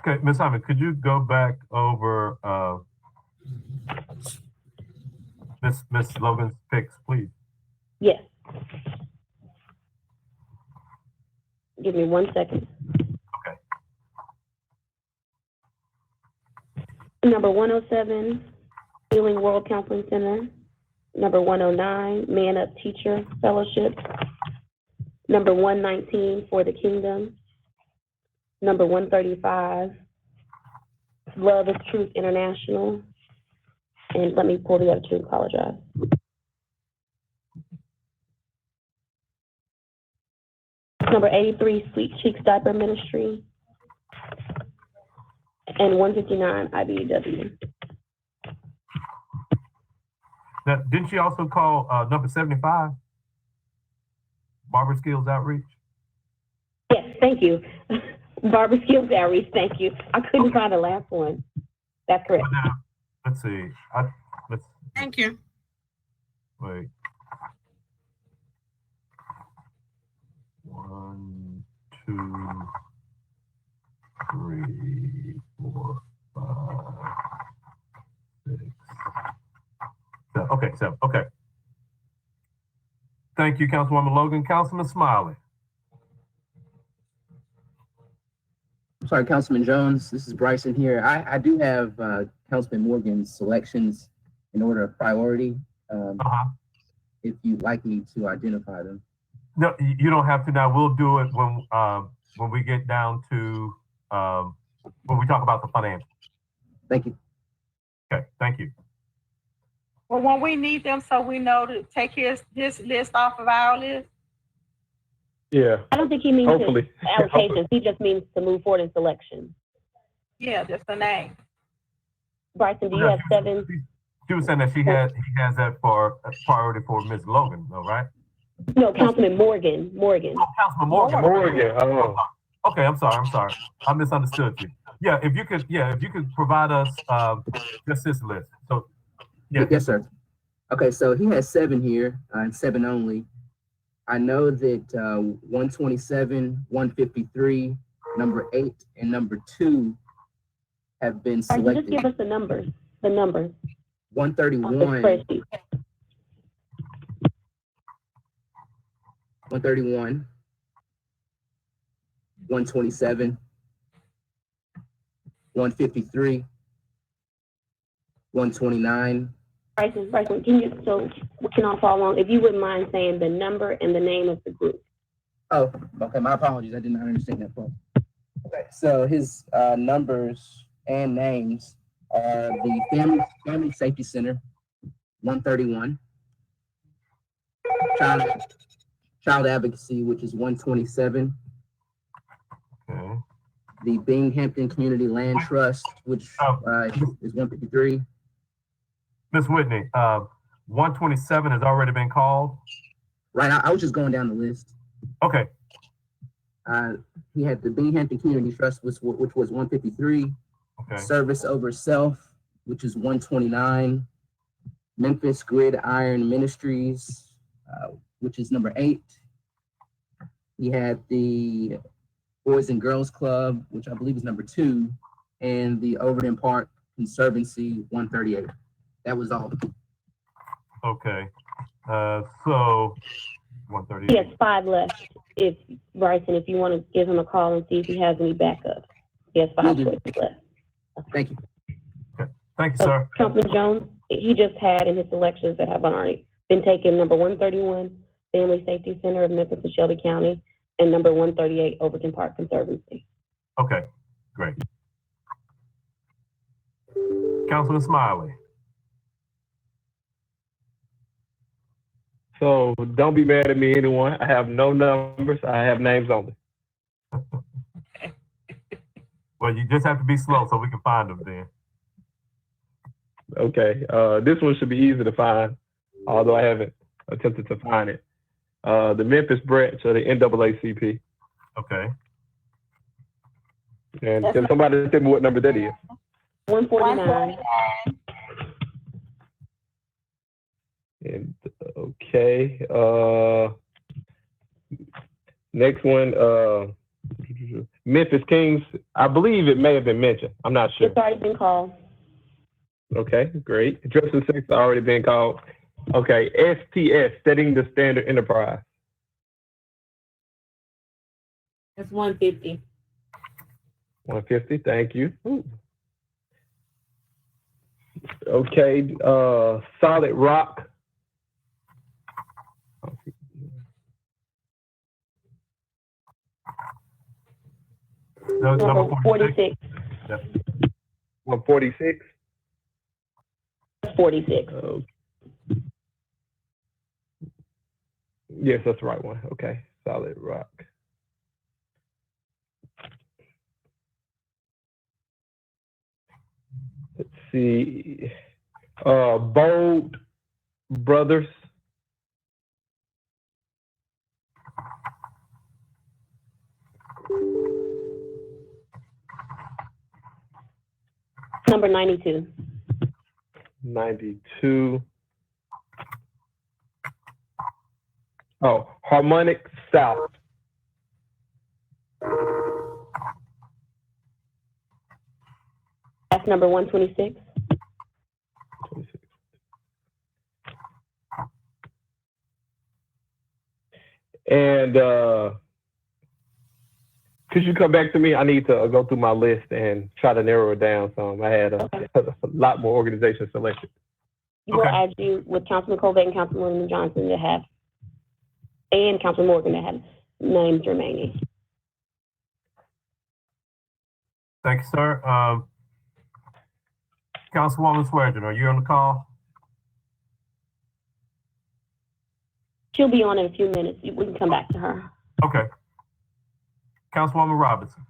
Okay, Ms. Hyman, could you go back over Ms. Logan's picks, please? Yes. Give me 1 second. Okay. Number 107, Healing World Counseling Center. Number 109, Man Up Teacher Fellowship. Number 119, For the Kingdom. Number 135, Love is Truth International. And let me pull the other two, apologize. Number 83, Sweet Cheeks Diaper Ministry. And 159, IBEW. Now, didn't she also call number 75? Barber Skills Outreach? Yes, thank you. Barber Skills Outreach, thank you. I couldn't find the last one. That's correct. Now, let's see. Thank you. Wait. 1, 2, 3, 4, 5, 6. Okay. Thank you, Councilwoman Logan. Councilman Smiley. I'm sorry, Councilman Jones. This is Bryson here. I do have Councilman Morgan's selections in order of priority. If you'd like me to identify them. No, you don't have to now. We'll do it when we get down to when we talk about the financials. Thank you. Okay, thank you. Well, when we need them, so we know to take his list off of our list. Yeah. I don't think he means Hopefully. allocations. He just means to move forward in selection. Yeah, just the name. Bryson, do you have 7? She was saying that he has that for priority for Ms. Logan, though, right? No, Councilman Morgan. Oh, Councilman Morgan. Morgan. Oh. Okay, I'm sorry. I misunderstood you. Yeah, if you could provide us just this list. So yeah. Yes, sir. Okay, so he has 7 here, and 7 only. I know that 127, 153, number 8, and number 2 have been All right, selected. just give us the numbers. The numbers. 131. 131. 127. 153, 129. Bryson, can you, so we can all follow along, if you wouldn't mind saying the number and the name of the group. Oh, okay. My apologies. I did not understand that part. Okay, so his numbers and names are the Family Safety Center, 131. Child Advocacy, which is 127. Okay. The Binghamton Community Land Trust, which is 153. Ms. Whitney, 127 has already been called. Right, I was just going down the list. Okay. He had the Binghamton Community Trust, which was 153. Okay. Service Over Self, which is 129. Memphis Grid Iron Ministries, which is number 8. He had the Boys and Girls Club, which I believe is number 2, and the Overton Park Conservancy, 138. That was all. Okay. So 138. He has 5 left. If Bryson, if you want to give him a call and see if he has any backup. He has 5 choices left. Thank you. Okay. Thank you, sir. Councilman Jones, he just had in his selections that have already been taken, number 131, Family Safety Center of Memphis and Shelby County, and number 138, Overton Park Conservancy. Okay, great. Councilman Smiley. So don't be mad at me, anyone. I have no numbers. I have names only. Well, you just have to be slow so we can find them then. Okay. This one should be easy to find, although I haven't attempted to find it. The Memphis branch of the NAACP. Okay. And can somebody tell me what number that is? 149. And okay. Next one, Memphis Kings. I believe it may have been mentioned. I'm not sure. It's already been called. Okay, great. Justice Six already been called. Okay, STS, Setting the Standard Enterprise. It's 150. 150, thank you. Ooh. Okay, Solid Rock. Number 46. 146. 46. Yes, that's the right one. Okay, Solid Rock. Let's see. Bold Brothers. Number 92. 92. Oh, Harmonic South. That's number 126. 26. And could you come back to me? I need to go through my list and try to narrow it down some. I had a lot more organizations selected. We'll add you with Councilman Colvett and Councilwoman Johnson to have, and Councilman Morgan to have names remaining. Thank you, sir. Councilwoman Swearengin, are you on the call? She'll be on in a few minutes. We can come back to her. Okay. Councilwoman Robinson.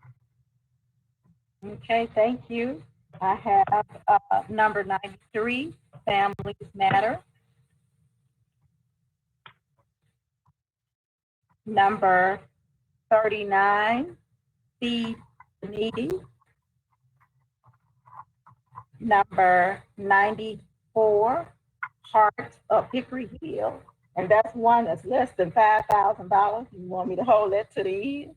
Okay, thank you. I have number 93, Families Matter. Number 39, Feed the Needy. Number 94, Heart of Hickory Hill. And that's one that's less than $5,000. You want me to hold that to the end?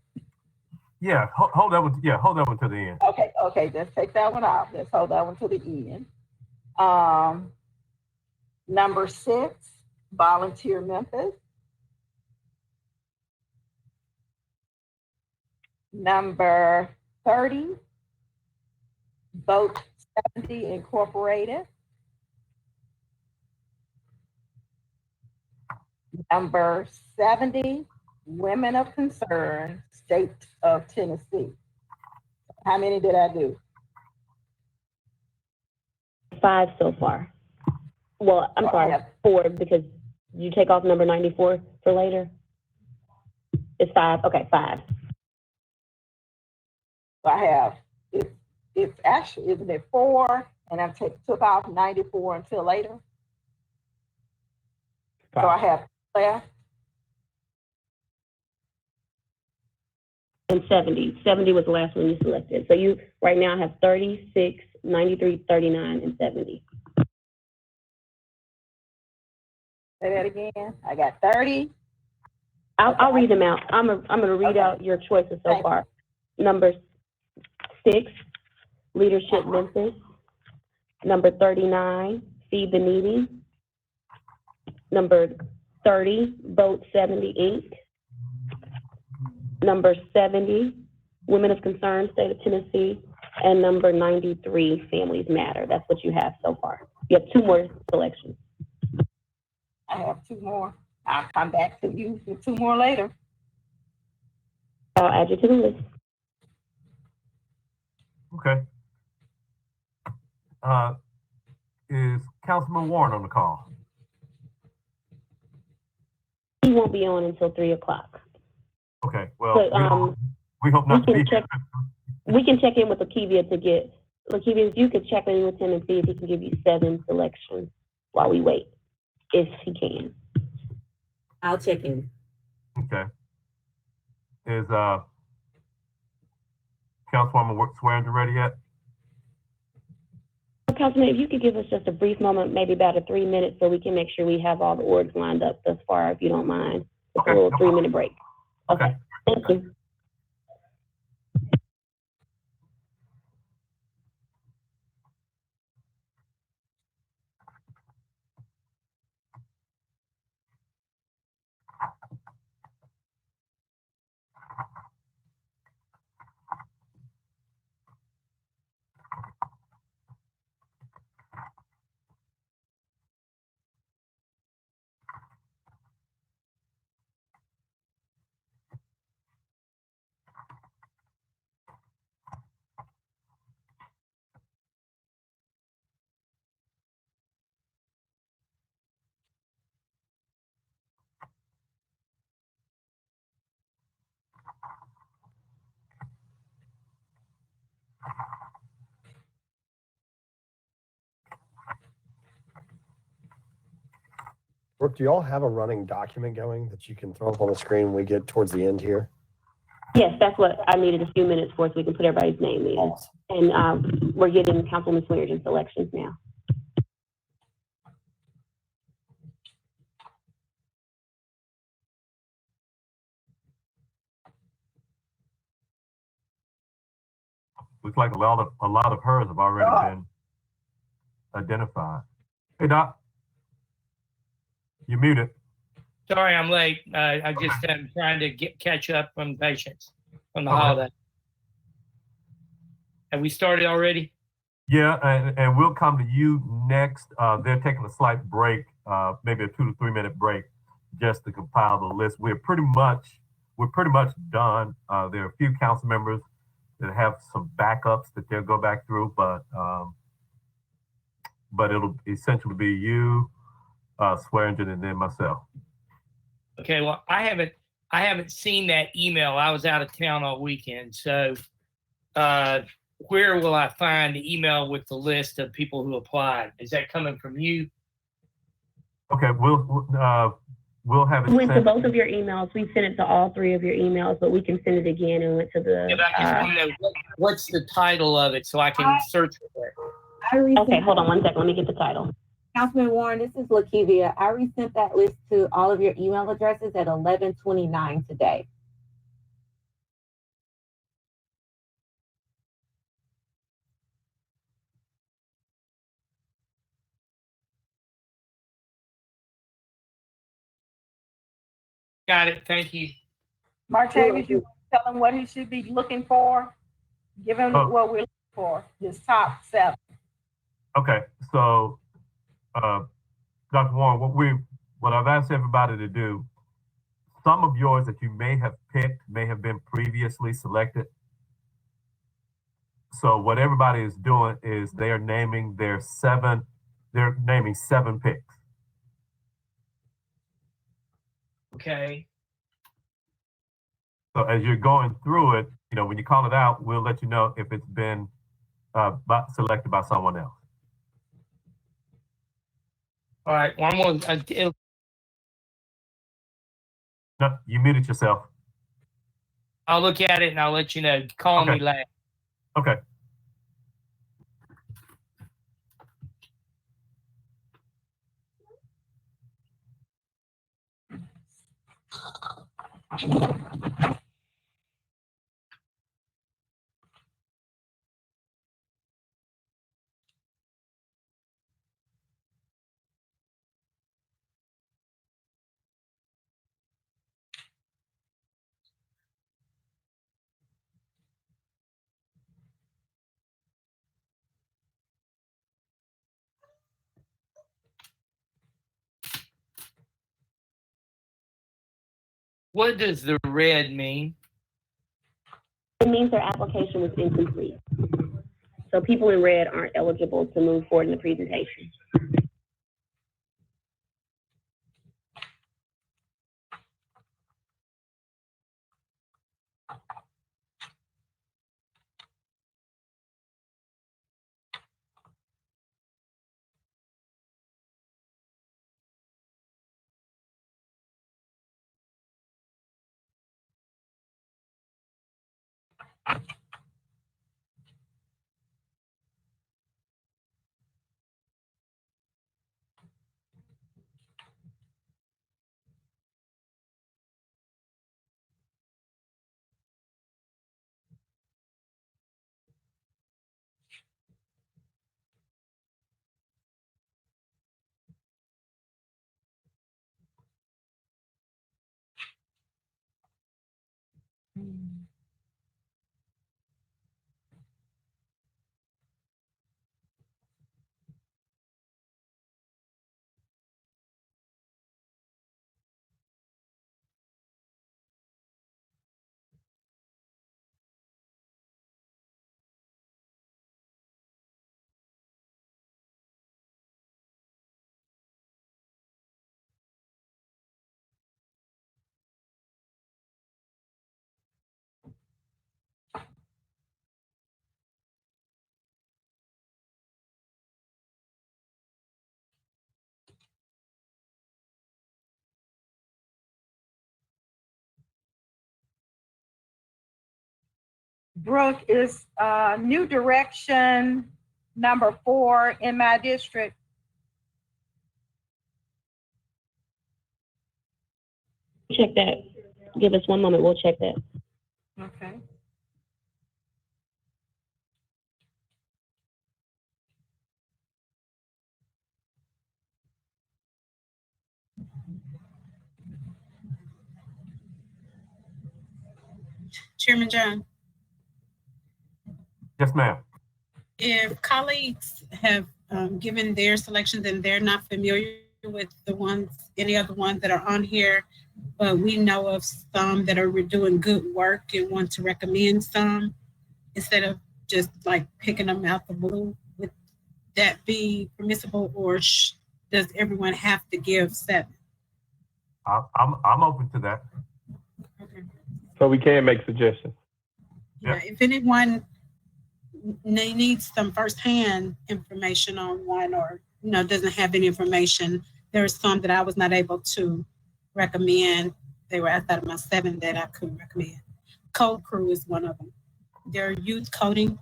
Yeah, hold that one. Yeah, hold that one to the end. Okay, let's take that one off. Let's hold that one to the end. Number 6, Volunteer Memphis. Number 30, Vote 70 Incorporated. Number 70, Women of Concern, State of Tennessee. How many did I do? 5 so far. Well, I'm Oh, I sorry, have- 4 because you take off number 94 for later. It's 5. Okay, 5. So I have, it's actually, isn't it 4? And I took off 94 until later. So I have left. And 70. 70 was the last one you selected. So you right now have 36, 93, 39, and 70. Say that again. I got 30. I'll read them out. I'm gonna read out your choices so Thank far. Number 6, Leadership Memphis. Number 39, Feed the Needy. Number 30, Vote 70 Inc. Number 70, Women of Concern, State of Tennessee. And number 93, Families Matter. That's what you have so far. You have 2 more selections. I have 2 more. I'll come back to you with 2 more later. I'll add you to the list. Okay. Is Councilman Warren on the call? He won't be on until 3 o'clock. Okay, well, But, we hope not to be here. We can check in with Lakivia to get, Lakivia, if you could check in with him and see if he can give you 7 selections while we wait, if he can. I'll check in. Okay. Is Councilwoman Swearingen ready yet? Councilman, if you could give us just a brief moment, maybe about a 3 minutes, so we can make sure we have all the orgs lined up thus far, if you don't mind. Just Okay, a little no 3-minute break. Okay. Thank you. Brooke, do y'all have a running document going that you can throw up on the screen when we get towards the end here? Yes, that's what I needed a few minutes for, so we can put everybody's name in. And we're getting Councilman Swearingen selections now. Looks like a lot of hers have already been identified. Hey, Doc. You're muted. Sorry, I'm late. I just am trying to catch up from patients from the Okay. holiday. Have we started already? Yeah, and we'll come to you next. They're taking a slight break, maybe a 2 to 3 minute break, just to compile the list. We're pretty much done. There are a few council members that have some backups that they'll go back through, but it'll essentially be you, Swearingen, and then myself. Okay, well, I haven't seen that email. I was out of town all weekend. So where will I find the email with the list of people who applied? Is that coming from you? Okay, we'll have it We went to sent. both of your emails. We sent it to all 3 of your emails, but we can send it again and went to the. Yeah, but I just want to know what's the title of it so I can search for it. Okay, hold on 1 second. Let me get the title. Councilman Warren, this is Lakivia. I resent that list to all of your email addresses at 11:29 today. Got it. Thank you. Martavis, you tell him what he should be looking for? Give him what we're looking for his top 7. Okay, so, Dr. Warren, what I've asked everybody to do, some of yours that you may have picked may have been previously selected. So what everybody is doing is they're naming 7 picks. Okay. So as you're going through it, when you call it out, we'll let you know if it's been selected by someone else. All right. One more. No, you muted yourself. I'll look at it and I'll let you know. Call me later. Okay. What does the red mean? It means their application was incomplete. So people in red aren't eligible to move forward in the presentation. Brooke, is New Direction number 4 in my district? Check that. Give us one moment. We'll check that. Okay. Chairman John, Yes, ma'am. if colleagues have given their selections and they're not familiar with any other ones that are on here, but we know of some that are doing good work and want to recommend some, instead of just like picking them out the blue, would that be permissible, or does everyone have to give 7? I'm open to that. Okay. So we can make suggestions. Yeah, if anyone needs some firsthand information on one, or doesn't have any information, there's some that I was not able to recommend. They were outside of my 7 that I couldn't recommend. Code Crew is one of them. They're youth coding.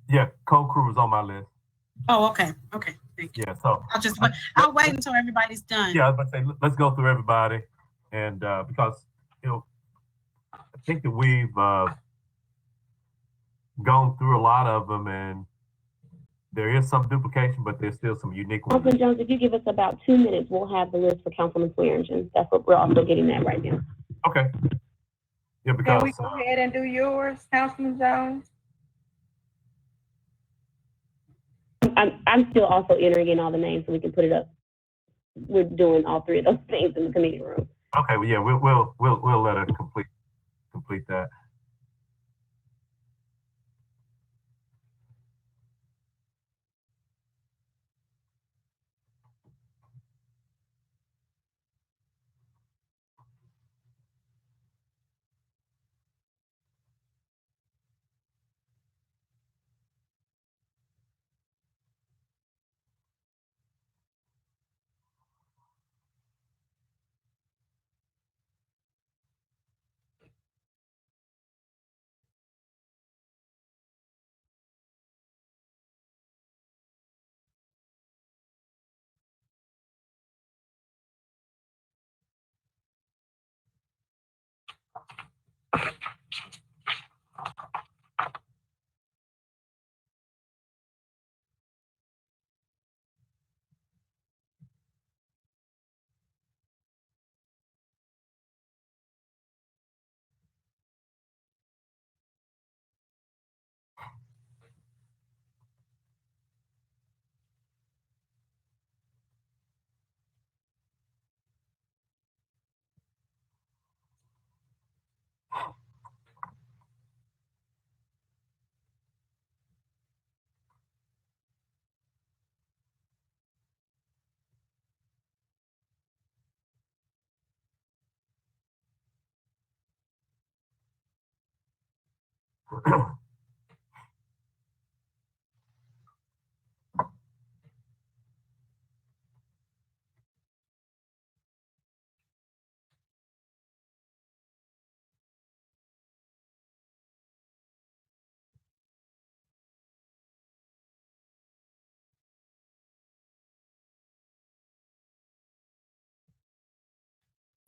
Yeah, Code Crew is on my list. Oh, okay. Okay, thank you. Yeah, so I'll wait until everybody's done. yeah, I was about to say, let's go through everybody, and because I think that we've gone through a lot of them, and there is some duplication, but there's still some unique ones. Councilman Jones, if you give us about 2 minutes, we'll have the list for Councilman Swearingen. That's what we're also getting at right now. Okay. Yeah, because Can we go ahead and do yours, Councilman Jones? I'm still also entering in all the names so we can put it up. We're doing all three of those things in the committee room. Okay, well, yeah, we'll let her complete that.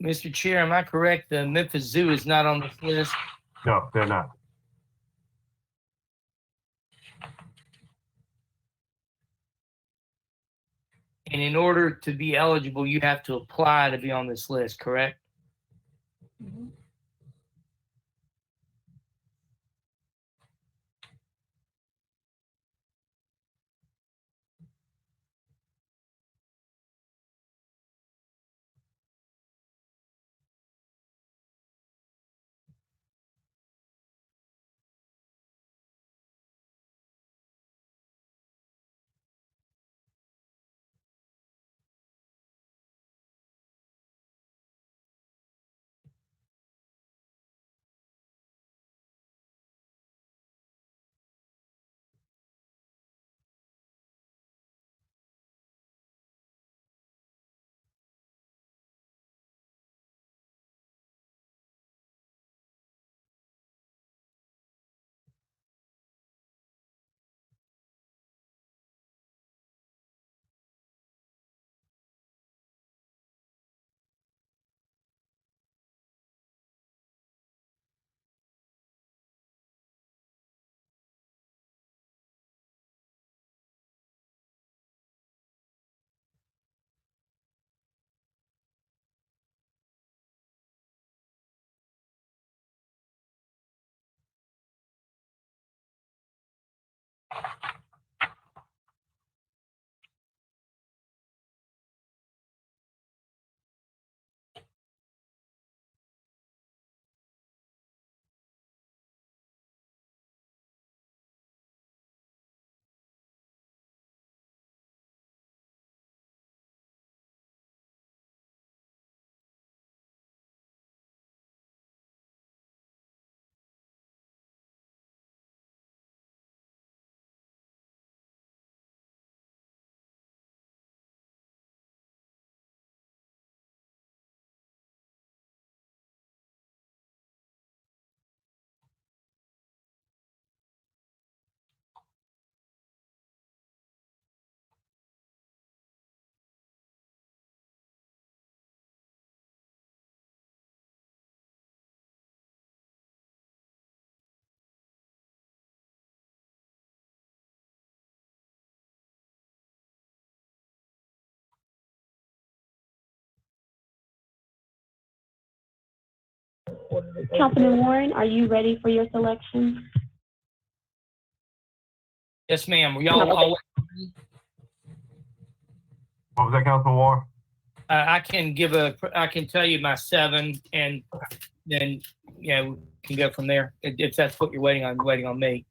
Mr. Chair, am I correct? The Memphis Zoo is not on this list? No, they're not. And in order to be eligible, you have to apply to be on this list, correct? Mhm. Councilman Warren, are you ready for your selection? Yes, ma'am. Y'all, What was that, Councilman Warren? I can tell you my 7, and then, we can go from there. If that's what you're waiting on me.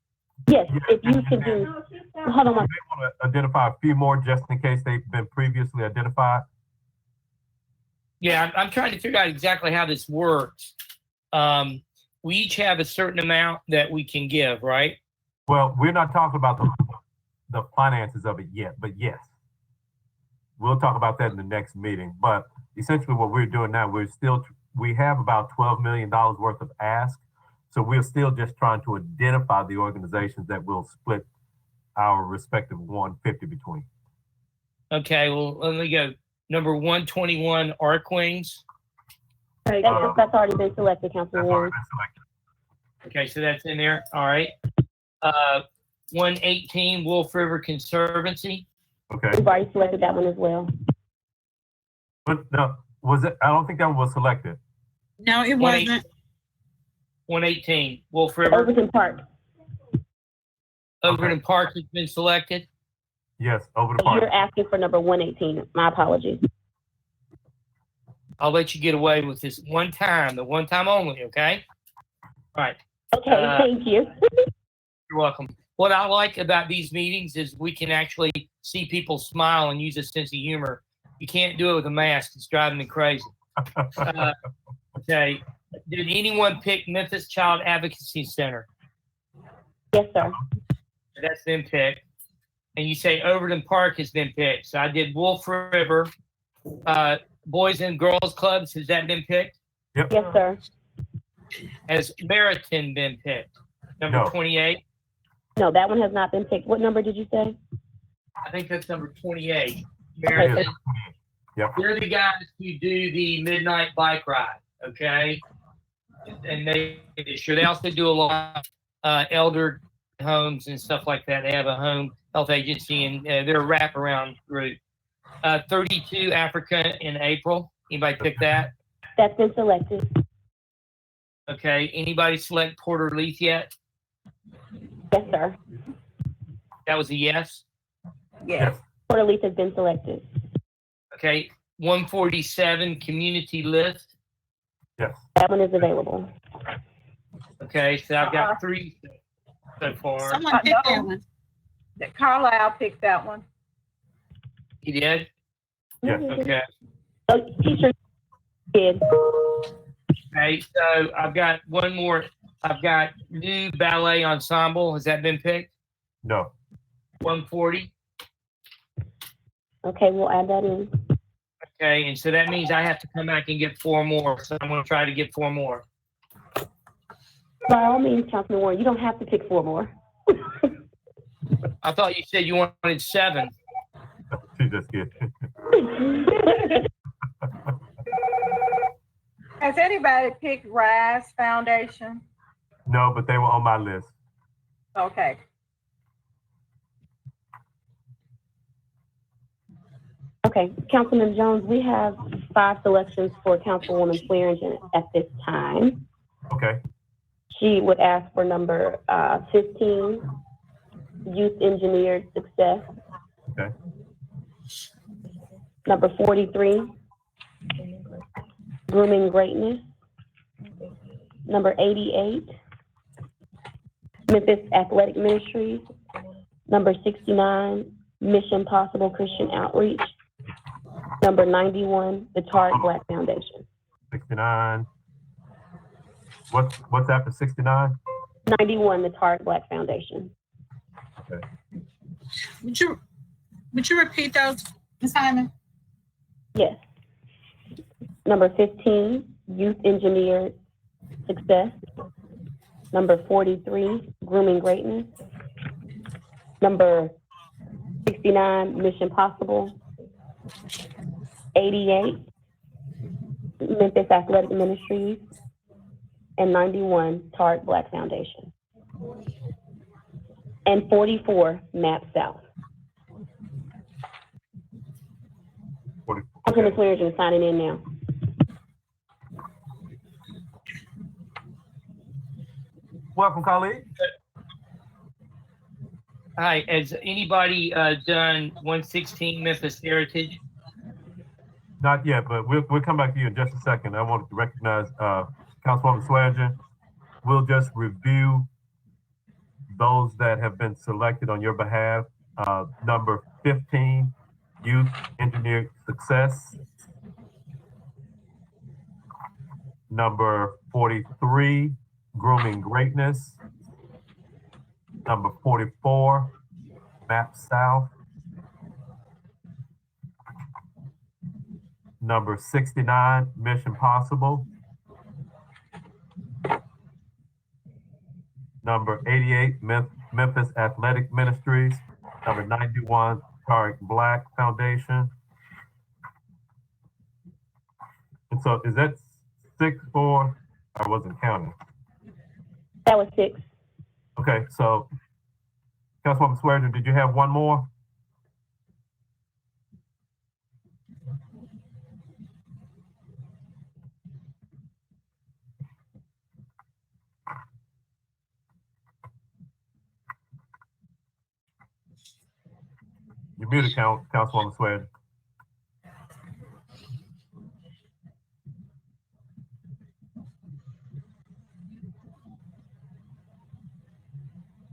Yes, if you could do, hold on You one. may want to identify a few more just in case they've been previously identified. Yeah, I'm trying to figure out exactly how this works. We each have a certain amount that we can give, right? Well, we're not talking about the finances of it yet, but yes. We'll talk about that in the next meeting. But essentially what we're doing now, we have about $12 million worth of ask. So we're still just trying to identify the organizations that will split our respective 150 between. Okay, well, let me go. Number 121, Arc Wings. That's already been selected, Councilman Warren. Okay, so that's in there. All right. 118, Wolf River Conservancy. Okay. We've already selected that one as well. But no, was it? I don't think that one was selected. No, it wasn't. 118, Wolf River. Overton Park. Overton Park has been selected. Yes, Overton Park. You're asking for number 118. My apologies. I'll let you get away with this one time, the one time only, okay? All right. Okay, thank you. You're welcome. What I like about these meetings is we can actually see people smile and use a sense of humor. You can't do it with a mask. It's driving me crazy. Okay. Did anyone pick Memphis Child Advocacy Center? Yes, sir. That's been picked. And you say Overton Park has been picked. So I did Wolf River, Boys and Girls Clubs. Has that been picked? Yep. Yes, sir. Has Meriton been picked? Number 28? No, that one has not been picked. What number did you say? I think that's number 28. Meriton. Yep. They're the guys who do the midnight bike ride, okay? And they also do a lot of elder homes and stuff like that. They have a home health agency, and they're a wraparound group. 32 Africa in April. Anybody pick that? That's been selected. Okay. Anybody select Porter Leith yet? Yes, sir. That was a yes. Yes. Porter Leith has been selected. Okay. 147 Community List. Yes. That one is available. Okay. So I've got 3 so far. Someone picked that one. Carlisle picked that one. You did? Yes. Okay. Oh, teacher did. Okay. So I've got one more. I've got new ballet ensemble. Has that been picked? No. 140. Okay, we'll add that in. Okay, and so that means I have to come back and get 4 more. So I'm going to try to get 4 more. By all means, Councilman Warren, you don't have to pick 4 more. I thought you said you wanted 7. She just kidding. Has anybody picked Rise Foundation? No, but they were on my list. Okay. Okay, Councilman Jones, we have 5 selections for Councilwoman Swearingen at this time. Okay. She would ask for number 15, Youth Engineered Success. Okay. Number 43, Grooming Greatness. Number 88, Memphis Athletic Ministries. Number 69, Mission Possible Christian Outreach. Number 91, the Target Black Foundation. 69. What's after 69? 91, the Target Black Foundation. Okay. Would you repeat those, Ms. Hyman? Yes. Number 15, Youth Engineered Success. Number 43, Grooming Greatness. Number 69, Mission Possible. 88, Memphis Athletic Ministries. And 91, Target Black Foundation. And 44, MAP South. Councilman Swearingen is signing in now. Welcome, colleague. Hi, has anybody done 116 Memphis Heritage? Not yet, but we'll come back to you in just a second. I want to recognize Councilwoman Swearinger. We'll just review those that have been selected on your behalf. Number 15, Youth Engineer Success. Number 43, Grooming Greatness. Number 44, Map South. Number 69, Mission Possible. Number 88, Memphis Athletic Ministries. Number 91, Tariq Black Foundation. And so is that 6, 4? I wasn't counting. That was 6. Okay, so Councilwoman Swearinger, did you have one more? You're muted, Councilwoman Swearinger.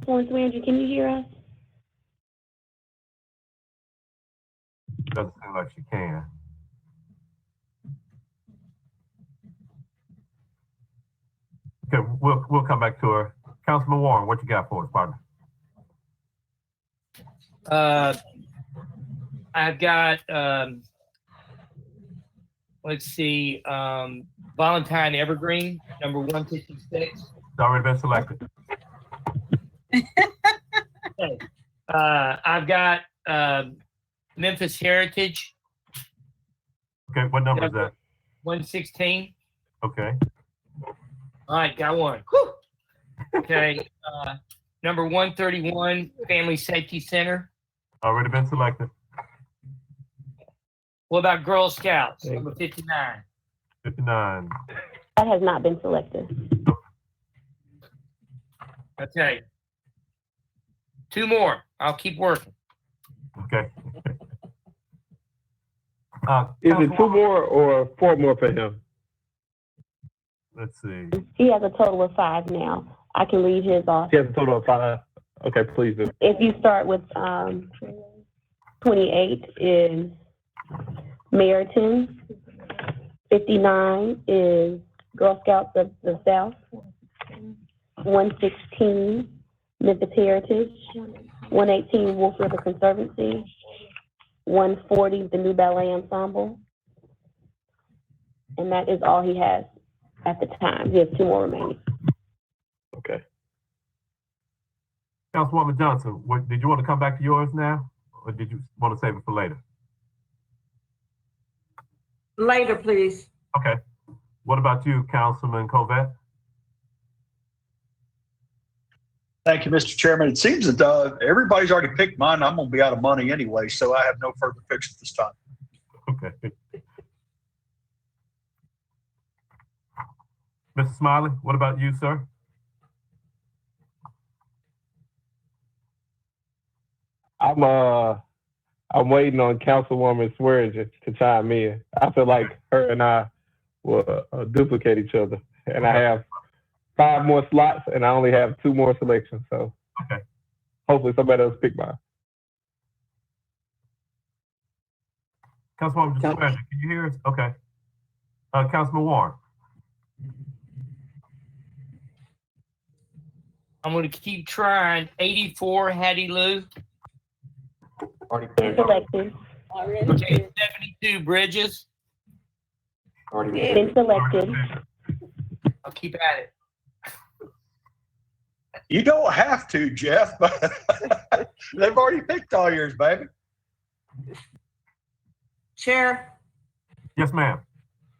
Councilwoman Swearinger, can you hear us? Doesn't seem like she can. Okay, we'll come back to her. Councilman Warren, what you got for us, partner? I've got, let's see, Valentine Evergreen, number 156. It's already been selected. Okay. I've got Memphis Heritage. Okay, what number is that? 116. Okay. All right, got one. Whew. Okay. Number 131, Family Safety Center. Already been selected. What about Girl Scouts, number 59? 59. That has not been selected. Okay. 2 more. I'll keep working. Okay. Is it 2 more or 4 more for him? Let's see. He has a total of 5 now. I can read his off. He has a total of 5. Okay, please do. If you start with 28 is Meriton. 59 is Girl Scouts of the South. 116, Memphis Heritage. 118, Wolf River Conservancy. 140, the New Ballet Ensemble. And that is all he has at the time. He has 2 more remaining. Okay. Councilwoman Johnson, did you want to come back to yours now? Or did you want to save it for later? Later, please. Okay. What about you, Councilman Covette? Thank you, Mr. Chairman. It seems that everybody's already picked mine. I'm going to be out of money anyway, so I have no further picks at this time. Okay. Mr. Smiley, what about you, sir? I'm waiting on Councilwoman Swearinger to chime in. I feel like her and I will duplicate each other, and I have 5 more slots, and I only have 2 more selections. So okay. Hopefully somebody else pick mine. Councilwoman Swearinger, can you hear us? Okay. Councilman Warren. I'm going to keep trying. 84, Hattie Lou. Been selected. Okay, 72, Bridges. Been selected. I'll keep at it. You don't have to, Jeff, but they've already picked all yours, baby. Chair Yes, ma'am.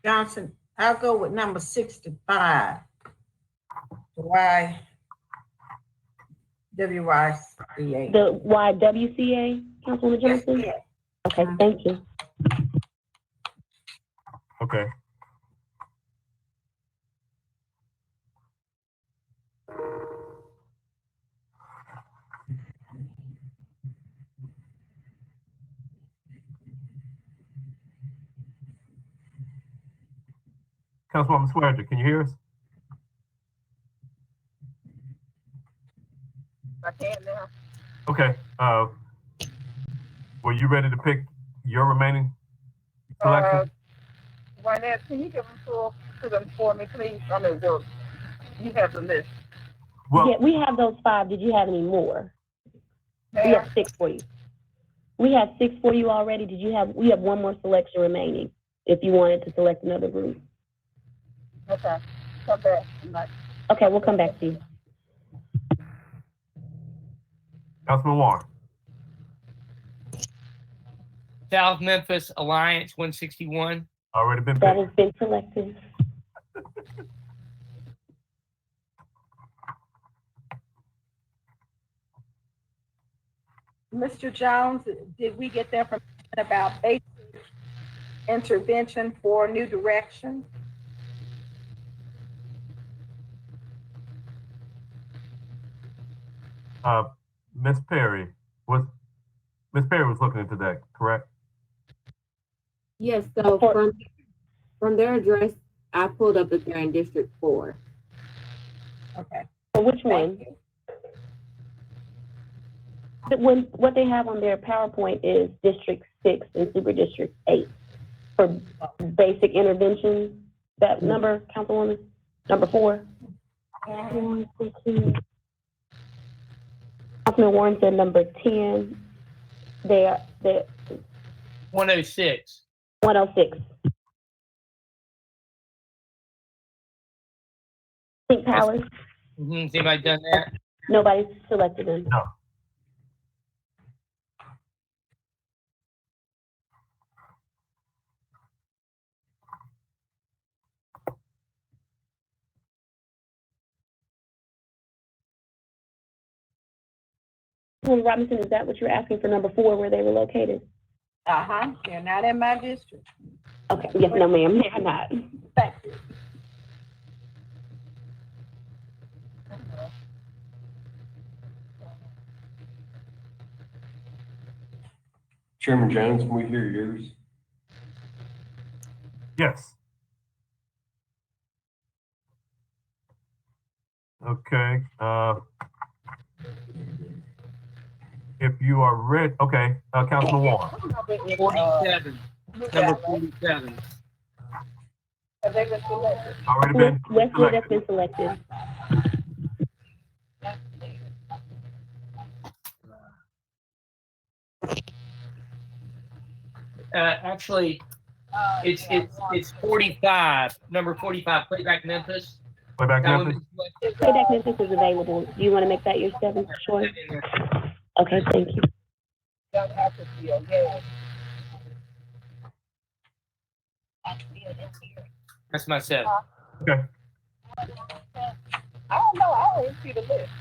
Johnson, I'll go with number 65. WYCA. The YWCA, Councilwoman Johnson? Yes. Okay, thank you. Okay. Councilwoman Swearinger, can you hear us? I can now. Okay, were you ready to pick your remaining selection? Wynette, can you give them for me, please? I'm at work. You have the list. Well, Yeah, we have those 5. Did you have any more? We Mayor? have 6 for you. We have 6 for you already. We have one more selection remaining if you wanted to select another group. Okay, come back. Okay, we'll come back to you. Councilman Warren. South Memphis Alliance 161. Already been That picked. has been selected. Mr. Jones, did we get that from about basic intervention for new direction? Ms. Perry was looking into that, correct? Yes, so from their address, I pulled up that they're in District 4. Okay. For which one? What they have on their PowerPoint is District 6 and Super District 8 for basic interventions. That number, Councilwoman, number 4. Councilman Warren said number 10. They're 106. 106. Pink Palace. Has anybody done that? Nobody's selected them. No. Robinson, is that what you're asking for number 4, where they were located? Uh-huh, they're not in my district. Okay, yes, no, ma'am, they're not. Thank you. Chairman Jones, can we hear yours? Yes. Okay, if you are ready, okay, Councilman Warren. 47. Number 47. Have they been selected? Already been Westwood has selected. been selected. Actually, it's 45. Number 45. Playback Memphis. Playback That would Memphis. be selected. Playback Memphis is available. Do you want to make that your 7th choice? Okay, thank you. Don't have to be okay. That's my 7. Okay. I don't know, I didn't see the list.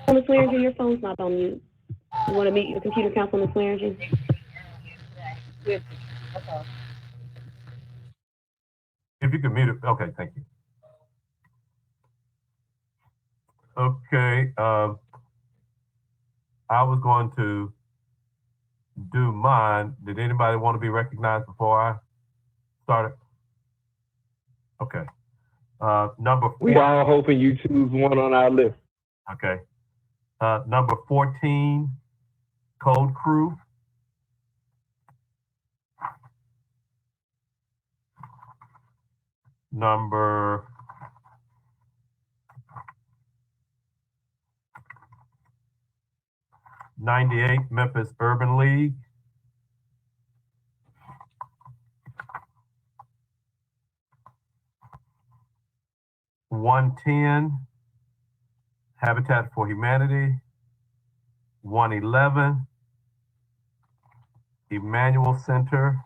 Councilman Swearinger, your phone's not on mute. You want to mute your computer, Councilman Swearinger? Okay. If you could mute it, okay, thank you. Okay, I was going to do mine. Did anybody want to be recognized before I started? Okay. Number 4. We all hoping you choose one on our list. Okay. Number 14, Code Crew. Number 98, Memphis Urban League. $110, Habitat for Humanity. $111, Emmanuel Center.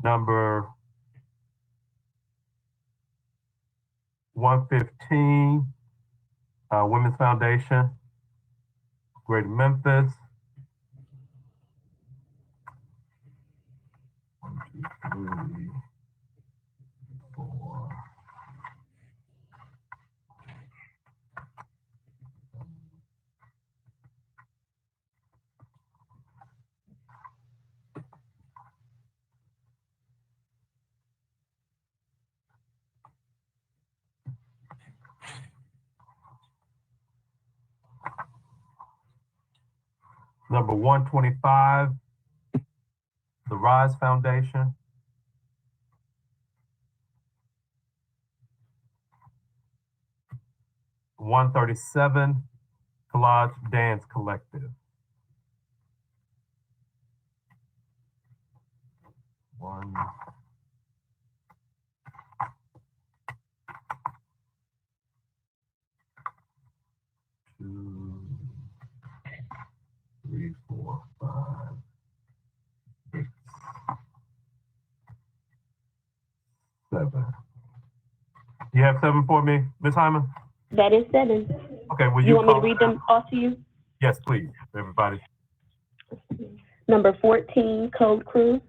Number 115, Women's Foundation, Greater Memphis. 1, 2, 3, 4, Number 125, the Rise Foundation. 137, Collage Dance Collective. 1, 2, 3, 4, 5, 6, 7. You have 7 for me, Ms. Hyman? That is 7. Okay, will You you want me to call read it them out? off to you? Yes, please, everybody. Number 14, Code Crew.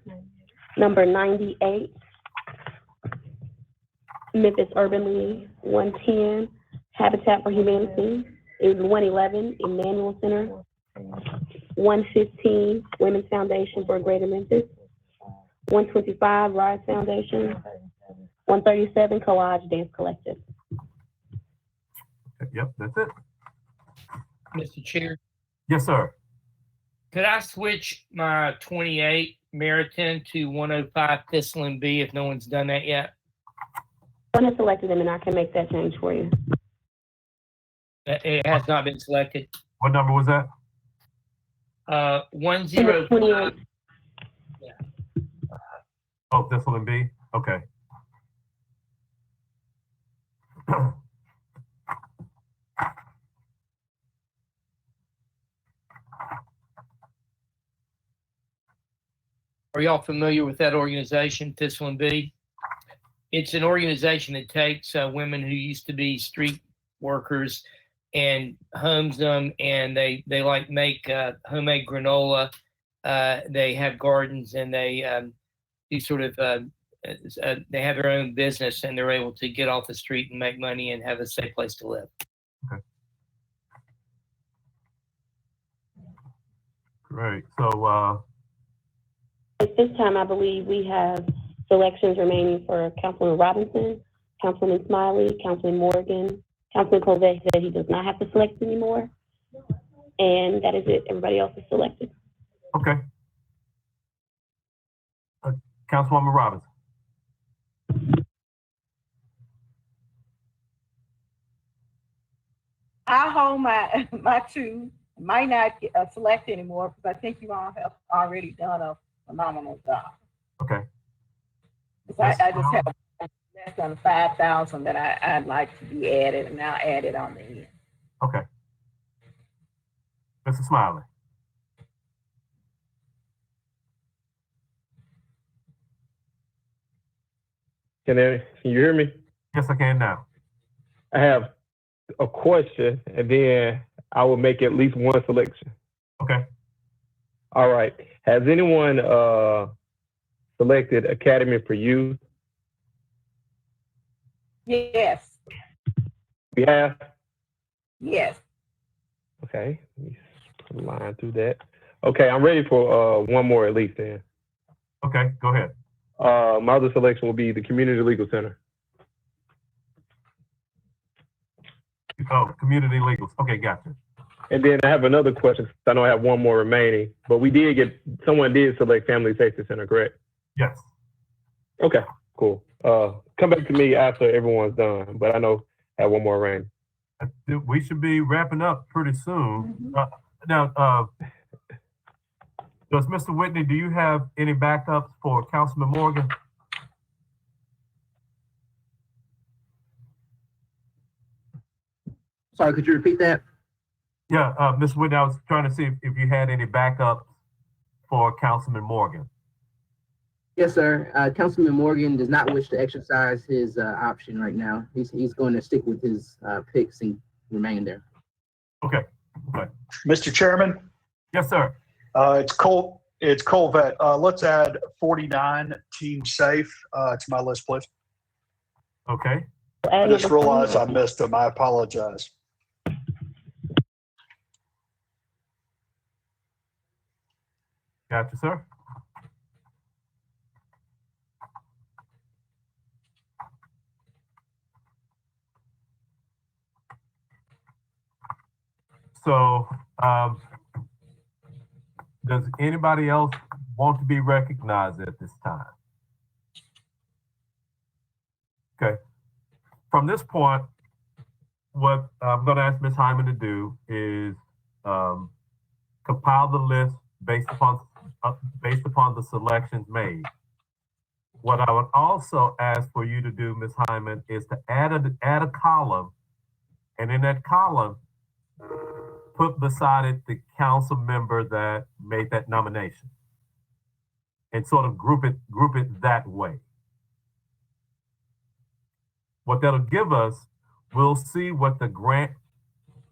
Number 98, Memphis Urban League. 110, Habitat for Humanity. It was 111, Emmanuel Center. 115, Women's Foundation for Greater Memphis. 125, Rise Foundation. 137, Collage Dance Collective. Yep, that's it. Mr. Chair, Yes, sir. could I switch my 28 Meriton to 105 Thistle and B if no one's done that yet? I have selected them and I can make that change for you. It has not been selected. What number was that? 105. 28. Oh, Thistle and B? Okay. Are y'all familiar with that organization, Thistle and B? It's an organization that takes women who used to be street workers and homes them, and they like make homemade granola. They have gardens, and they do sort of they have their own business, and they're able to get off the street and make money and have a safe place to live. Okay. Great. So At this time, I believe we have selections remaining for Councilman Robinson, Councilman Smiley, Councilman Morgan, Councilman Covey said he does not have to select anymore. And that is it. Everybody else is selected. okay. Councilwoman Robinson. I hold my 2. Might not select anymore because I think you all have already done a phenomenal job. Okay. I just have less than 5,000 that I'd like to be added, and I'll add it on the end. Okay. Mr. Smiley. Can you hear me? Yes, I can now. I have a question, and then I will make at least one selection. Okay. All right. Has anyone selected Academy for Youth? Yes. We have? Yes. Okay. Let me put a line through that. Okay, I'm ready for one more at least then. Okay, go ahead. My other selection will be the Community Legal Center. Oh, Community Legals. Okay, gotcha. And then I have another question, 'cause I know I have one more remaining, but someone did select Family Safety Center, correct? Yes. Okay, cool. Come back to me after everyone's done, but I know I have one more remaining. We should be wrapping up pretty soon. Now, does Mr. Whitney, do you have any backups for Councilman Morgan? Sorry, could you repeat that? Yeah, Mr. Whitney, I was trying to see if you had any backups for Councilman Morgan. Yes, sir. Councilman Morgan does not wish to exercise his option right now. He's going to stick with his picks and remain there. Okay. Okay. Mr. Chairman, Yes, sir. it's Colvet. Let's add 49 Team Safe to my list, please. Okay. I just realized I missed them. I apologize. Gotcha, sir. So, Does anybody else want to be recognized at this time? Okay. From this point, what I'm going to ask Ms. Hyman to do is compile the list based upon the selections made. What I would also ask for you to do, Ms. Hyman, is to add a column, and in that column, put beside it the council member that made that nomination, and sort of group it that way. What that'll give us, we'll see what the grant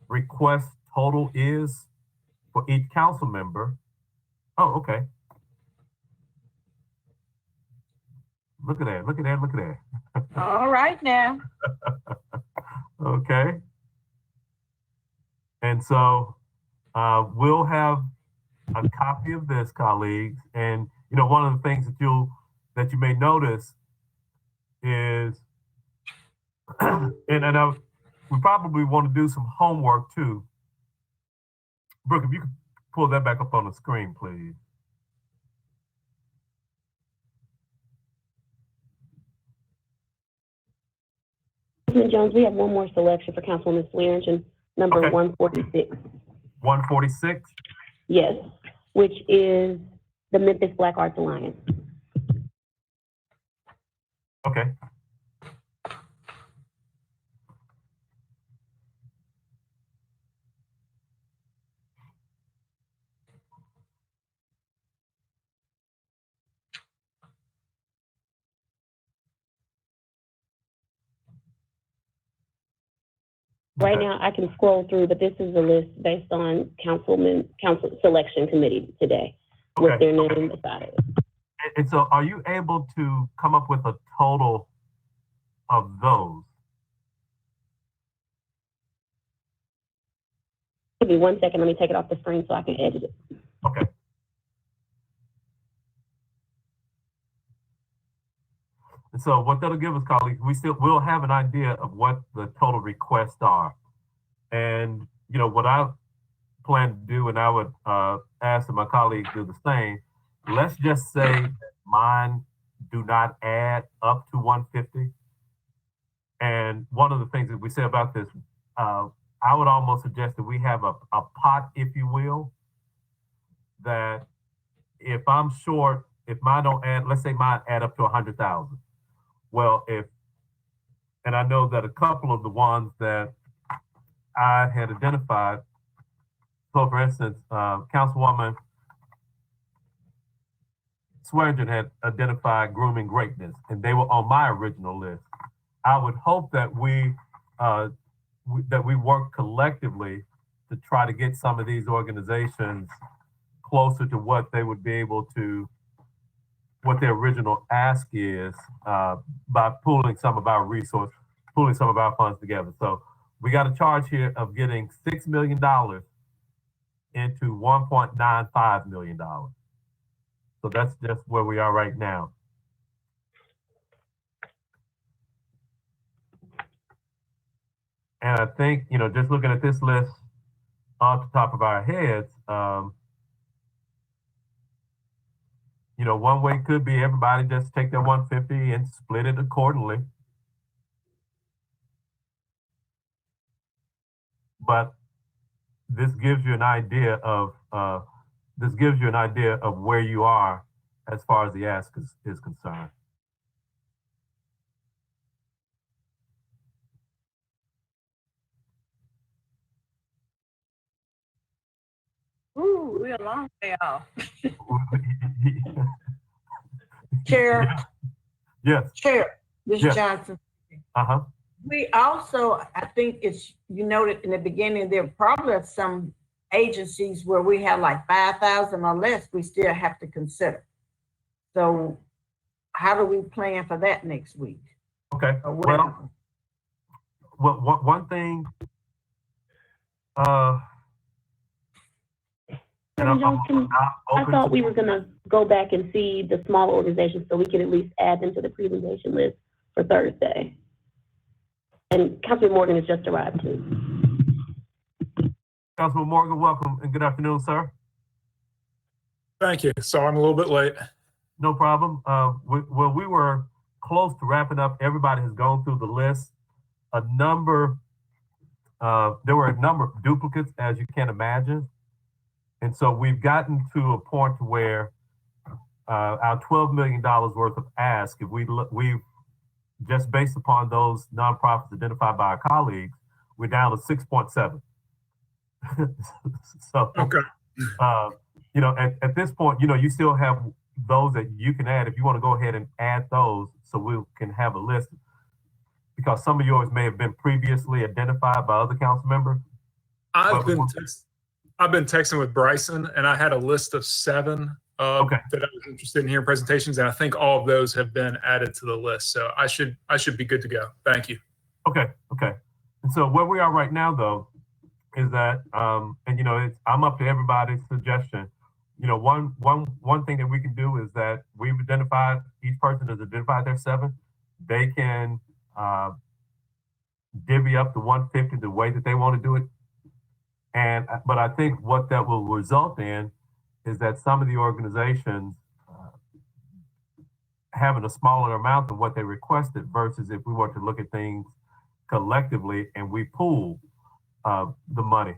request total is for each council member. Oh, okay. Look at that, look at that, look at that. All right now. Okay. And so we'll have a copy of this, colleagues. And you know, one of the things that you may notice is, we probably want to do some homework too. Brooke, if you could pull that back up on the screen, please. Councilman Jones, we have one more selection for Councilwoman Swearingen, number Okay. 146. 146? Yes, which is the Memphis Black Arts Alliance. Okay. Right now, I can scroll through, but this is a list based on council selection committee today with their name beside it. And so are you able to come up with a total of those? Give me 1 second, let me take it off the screen so I can edit it. Okay. And so what that'll give us, colleagues, we'll have an idea of what the total requests are. And, you know, what I plan to do, and I would ask that my colleagues do the same, let's just say that mine do not add up to 150. And one of the things that we say about this, I would almost suggest that we have a pot, if you will, that if I'm short, if mine don't add, let's say mine add up to 100,000. Well, and I know that a couple of the ones that I had identified, so for instance, Councilwoman Swearingen had identified grooming greatness, and they were on my original list. I would hope that we work collectively to try to get some of these organizations closer to what they would be able to, what their original ask is, by pooling some of our resources, pooling some of our funds together. So we got a charge here of getting $6 million into $1.95 million. So that's just where we are right now. And I think, you know, just looking at this list off the top of our heads, you know, one way could be everybody just take their 150 and split it accordingly. But this gives you an idea of where you are as far as the ask is concerned. Ooh, we're a long way off. Chair. Yes. Chair, Ms. Yes. Johnson. Uh-huh. We also, I think you noted in the beginning, there probably are some agencies where we have like 5,000 or less we still have to consider. So how do we plan for that next week? Okay, well, one thing, I thought we were gonna go back and see the small organizations so we can at least add them to the presentation list for Thursday. And Councilman Morgan has just arrived too. Councilman Morgan, welcome and good afternoon, sir. Thank you. Sorry, I'm a little bit late. No problem. We were close to wrapping up. Everybody has gone through the list. There were a number of duplicates, as you can imagine. And so we've gotten to a point where our $12 million worth of ask, if we've just based upon those nonprofits identified by our colleagues, we're down to 6.7. So, Okay. You know, at this point, you know, you still have those that you can add. If you want to go ahead and add those, so we can have a list, because some of yours may have been previously identified by other council members. I've been texting with Bryson, and I had a list of 7 that I was interested in hearing presentations, and I think all of those have been added to the list. So I should be good to go. Thank you. Okay. And so where we are right now, though, is that, and you know, I'm up to everybody's suggestion. You know, one thing that we can do is that we've identified, each person has identified their 7. They can divvy up the 150 the way that they want to do it. But I think what that will result in is that some of the organizations having a smaller amount than what they requested, versus if we were to look at things collectively and we pool the money.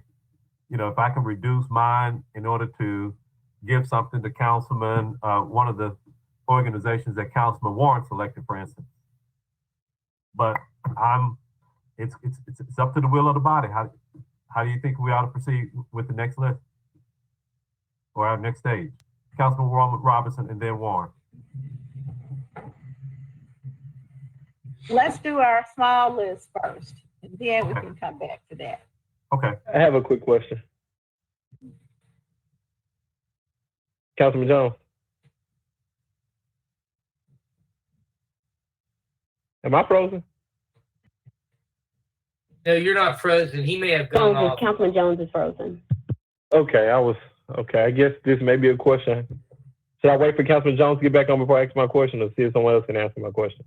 You know, if I can reduce mine in order to give something to Councilman, one of the organizations that Councilman Warren selected, for instance. But it's up to the will of the body. How do you think we ought to proceed with the next list or our next stage? Councilman Robinson and then Warren. Let's do our small list first, and then we can come back to that. Okay. I have a quick question. Councilman Jones. Am I frozen? No, you're not frozen. He may have gone off. Councilman Jones is frozen. Okay, I guess this may be a question. Should I wait for Councilman Jones to get back on before I ask my question, or see if someone else can answer my question?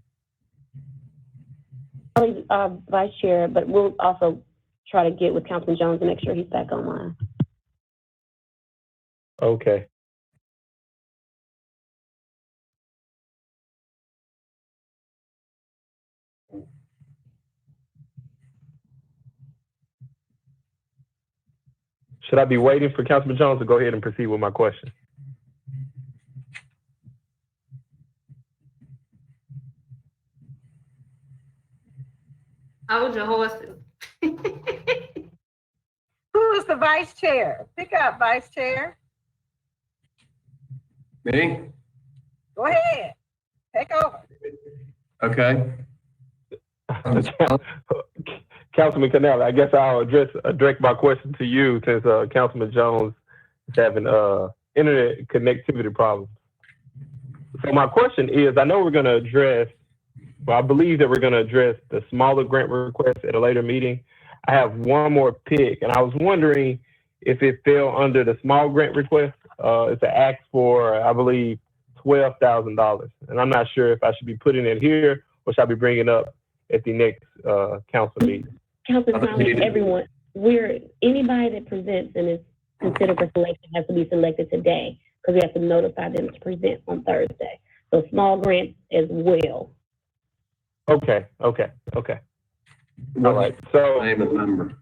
Vice Chair, but we'll also try to get with Councilman Jones and make sure he's back online. Okay. Should I be waiting for Councilman Jones to go ahead and proceed with my question? Hold your horses. Who is the vice chair? Pick up, vice chair. Me? Go ahead. Take over. Okay. Councilman Canale, I guess I'll direct my question to you, since Councilman Jones is having internet connectivity problems. So my question is, I know we're going to address, well, I believe that we're going to address the smaller grant requests at a later meeting. I have one more pick, and I was wondering if it fell under the small grant request. It's an ask for, I believe, $12,000. And I'm not sure if I should be putting it here or should I be bringing it up at the next council meeting. Councilman Conley, everyone, anybody that presents and is considered for selection has to be selected today, because we have to notify them to present on Thursday. So small grants as well. Okay. All right. So Name and number.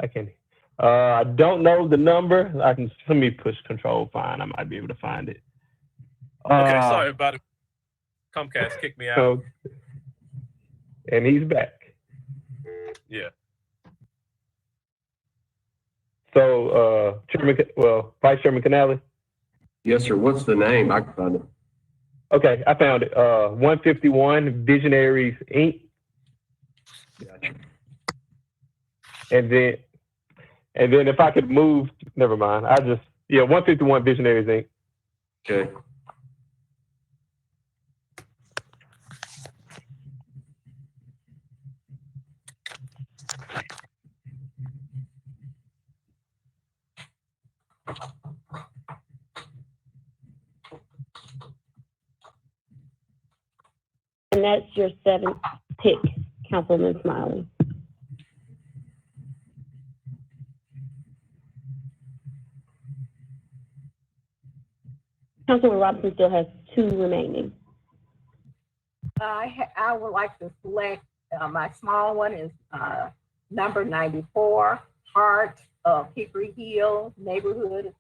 I can. I don't know the number. Let me push Control Find. I might be able to find it. Okay, sorry about it. Comcast kicked me out. And he's back. Yeah. So, Vice Chairman Canale. Yes, sir. What's the name? I can find it. Okay, I found it. 151 Visionaries Inc. Gotcha. And then if I could move, never mind. 151 Visionaries Inc. Okay. And that's your 7th pick, Councilman Smiley. Councilwoman Robinson still has 2 remaining. I would like to select, my small one is number 94, Heart of Hickory Hill Neighborhood.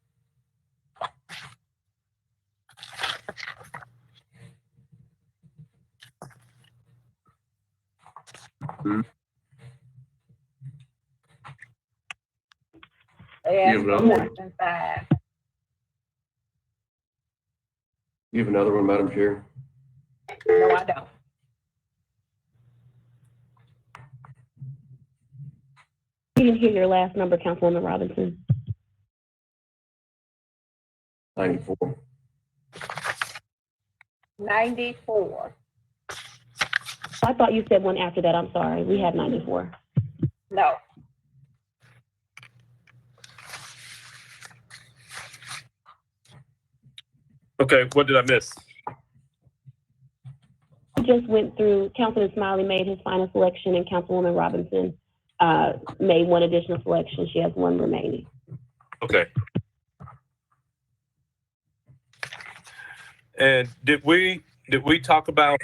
They asked for less than 5. You have another one, Madam Chair? No, I don't. We didn't hear your last number, Councilwoman Robinson. 94. 94. I thought you said one after that. I'm sorry. We have 94. No. Okay, what did I miss? We just went through, Councilman Smiley made his final selection and Councilwoman Robinson made one additional selection. She has 1 remaining. Okay. And did we talk about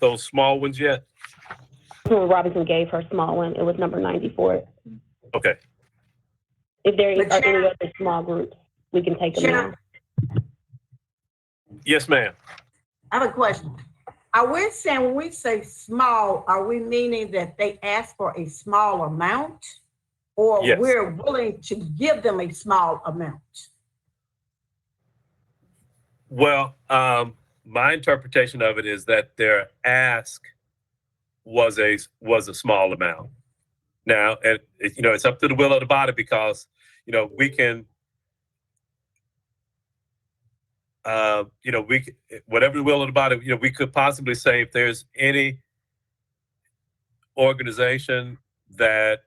those small ones yet? Councilwoman Robinson gave her small one. It was number 94. Okay. If there are any other small groups, we can take them now. Yes, ma'am. I have a question. Are we saying when we say small, are we meaning that they ask for a small amount? Or Yes. we're willing to give them a small amount? Well, my interpretation of it is that their ask was a small amount. Now, and it's up to the will of the body because we can, whatever the will of the body, we could possibly say if there's any organization that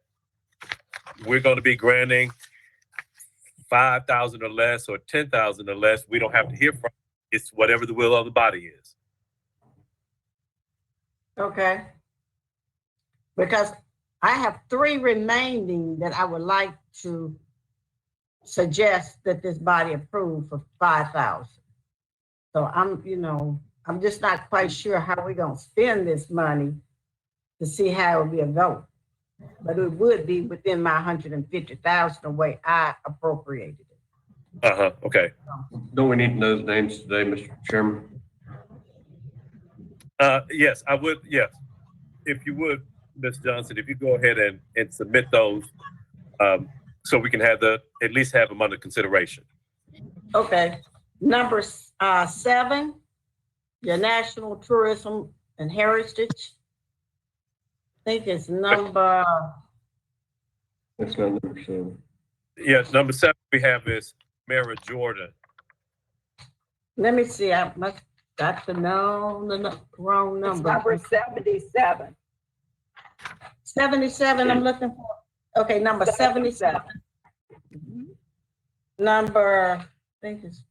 we're going to be granting 5,000 or less or 10,000 or less, we don't have to hear from. It's whatever the will of the body is. Okay. Because I have 3 remaining that I would like to suggest that this body approve for 5,000. So I'm just not quite sure how we're gonna spend this money to see how it will be a vote. But it would be within my 150,000 the way I appropriated it. Okay. Don't we need to know the names today, Mr. Chairman? Yes, I would. Yes. If you would, Ms. Johnson, if you go ahead and submit those, so we can at least have them under consideration. Okay. Number 7, your National Tourism and Heritage. I think it's number. That's not number 7. Yes, number 7 we have is Mara Jordan. Let me see. I must got to know the wrong number. It's number 77. 77. I'm looking for. Okay, number 77. Number, I think it's.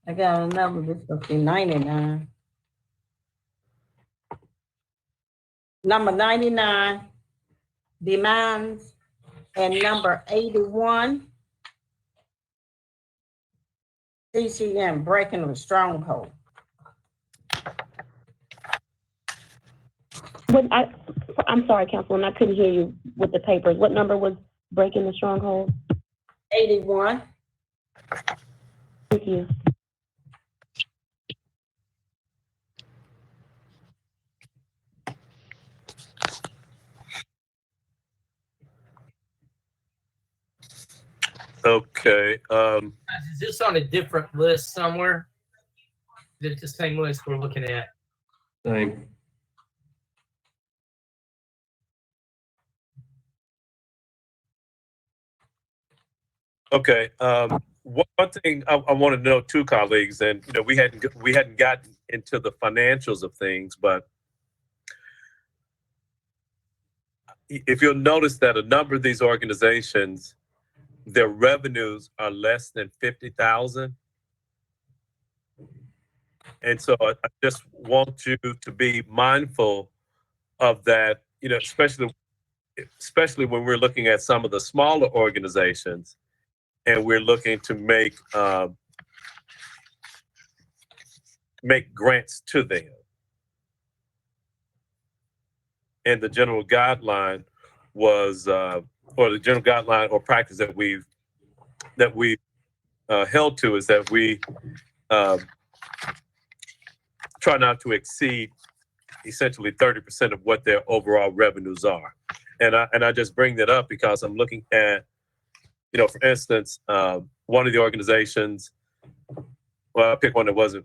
I got another, this must be 99. Number 99, demands, and number 81, CCM, breaking the stronghold. I'm sorry, Councilwoman, I couldn't hear you with the papers. What number was breaking the stronghold? 81. Thank you. Okay. Is this on a different list somewhere? Is it the same list we're looking at? Same. Okay. One thing I want to know too, colleagues, and we hadn't gotten into the financials of things, but if you'll notice that a number of these organizations, their revenues are less than 50,000. And so I just want you to be mindful of that, you know, especially when we're looking at some of the smaller organizations and we're looking to make grants to them. And the general guideline was, or the general guideline or practice that we held to is that we try not to exceed essentially 30% of what their overall revenues are. And I just bring that up because I'm looking at, you know, for instance, one of the organizations, well, I'll pick one that wasn't.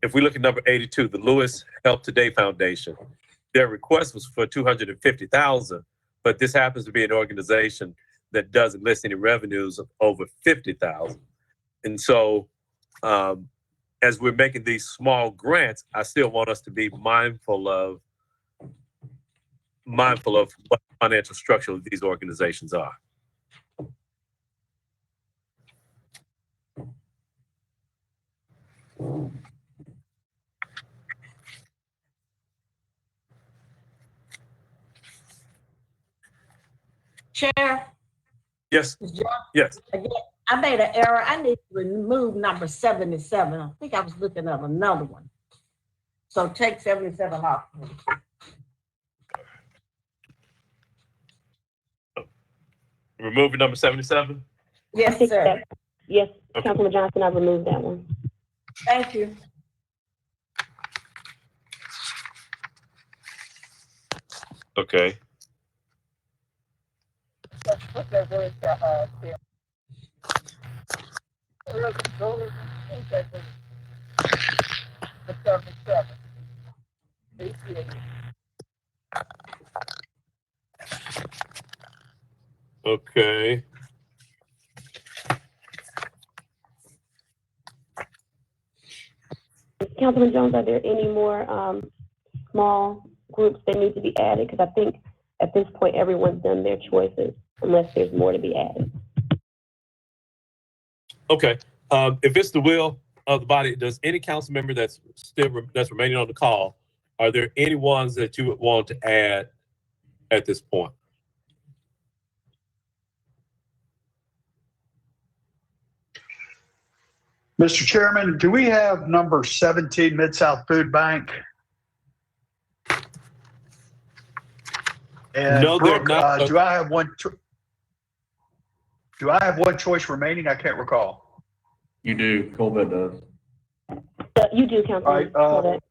If we look at number 82, the Lewis Help Today Foundation, their request was for $250,000, but this happens to be an organization that doesn't list any revenues of over $50,000. And so, as we're making these small grants, I still want us to be mindful of what the financial structure of these organizations are. Chair? Yes. Ms. Johnson? Yes. Again, I made an error. I need to remove number 77. I think I was looking at another one. So take 77 off. Removing number 77? Yes, sir. Yes, Councilman Johnson, I removed that one. Thank you. Okay. Okay. Councilman Jones, are there any more small groups that need to be added? Because I think at this point, everyone's done their choices, unless there's more to be added. Okay. If it's the will of the body, does any council member that's remaining on the call, are there any ones that you would want to add at this point? Mr. Chairman, do we have number 17 Mid-South Food Bank? And No, they're Brooke, not. do I have one choice remaining? I can't recall. You do, Colvett does. You do, Councilman. All right,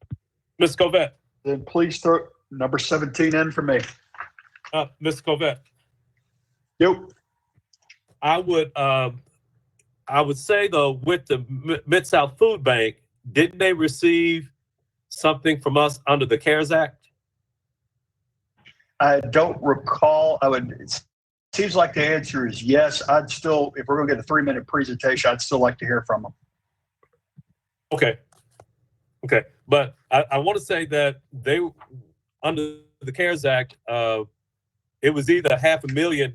Ms. Covette. Then please throw number 17 in for me. Ms. Covette. Yep. I would say though, with the Mid-South Food Bank, didn't they receive something from us under the CARES Act? I don't recall. It seems like the answer is yes. I'd still, if we're going to get a 3-minute presentation, I'd still like to hear from them. Okay. But I want to say that they, under the CARES Act, it was either $500,000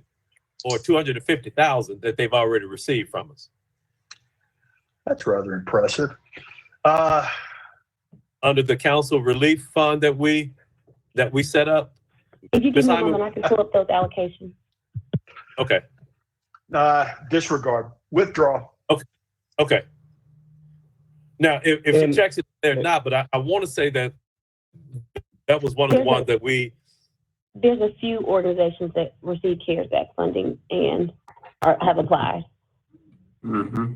or $250,000 that they've already received from us. That's rather impressive. Under the council relief fund that we set up. If you give me a moment, I can pull up those allocations. Okay. Disregard. Withdraw. Okay. Now, if she checks it, they're not, but I want to say that was one of the ones that we. There's a few organizations that receive CARES Act funding and have applied. Mm-hmm.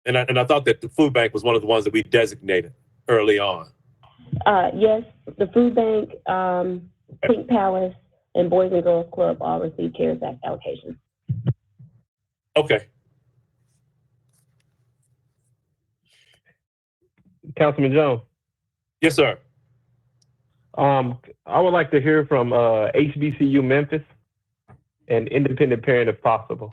And I thought that the food bank was one of the ones that we designated early on. Yes, the food bank, Pink Palace, and Boys and Girls Club all receive CARES Act allocations. Okay. Councilman Jones. Yes, sir. I would like to hear from HBCU Memphis and Independent Parent if possible.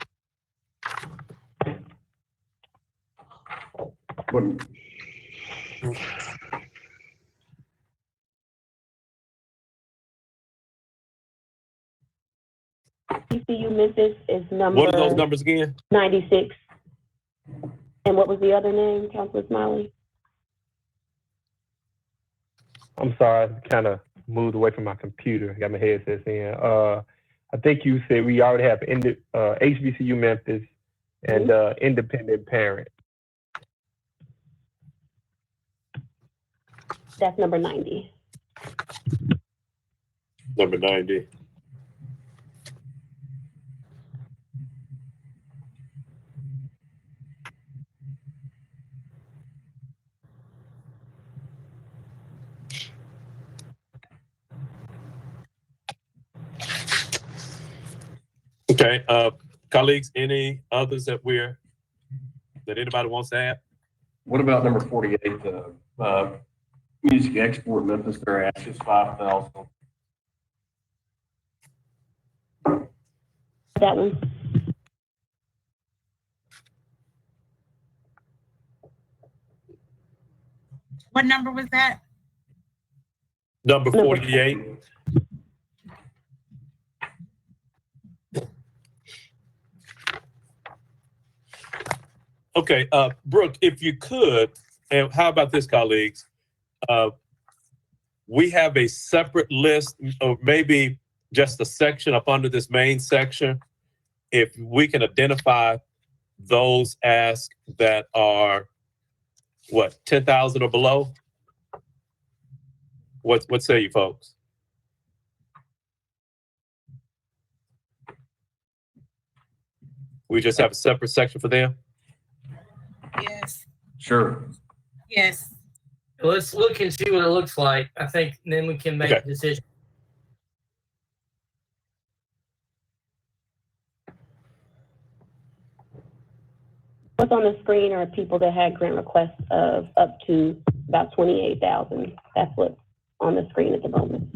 HBCU Memphis is number. What are those numbers again? 96. And what was the other name, Councilman Smiley? I'm sorry, kind of moved away from my computer. Got my headsets in. I think you said we already have HBCU Memphis and independent parent. That's number 90. Number 90. Okay, colleagues, any others that anybody wants to add? What about number 48, music export Memphis, their ask is 5,000. That one. What number was that? Number 48. Okay, Brooke, if you could, and how about this, colleagues? We have a separate list, or maybe just a section up under this main section. If we can identify those asks that are, what, 10,000 or below? What say you folks? We just have a separate section for them? Yes. Sure. Yes. Let's look and see what it looks like. I think then we can make a decision. What's on the screen are people that had grant requests of up to about 28,000. That's what's on the screen at the moment.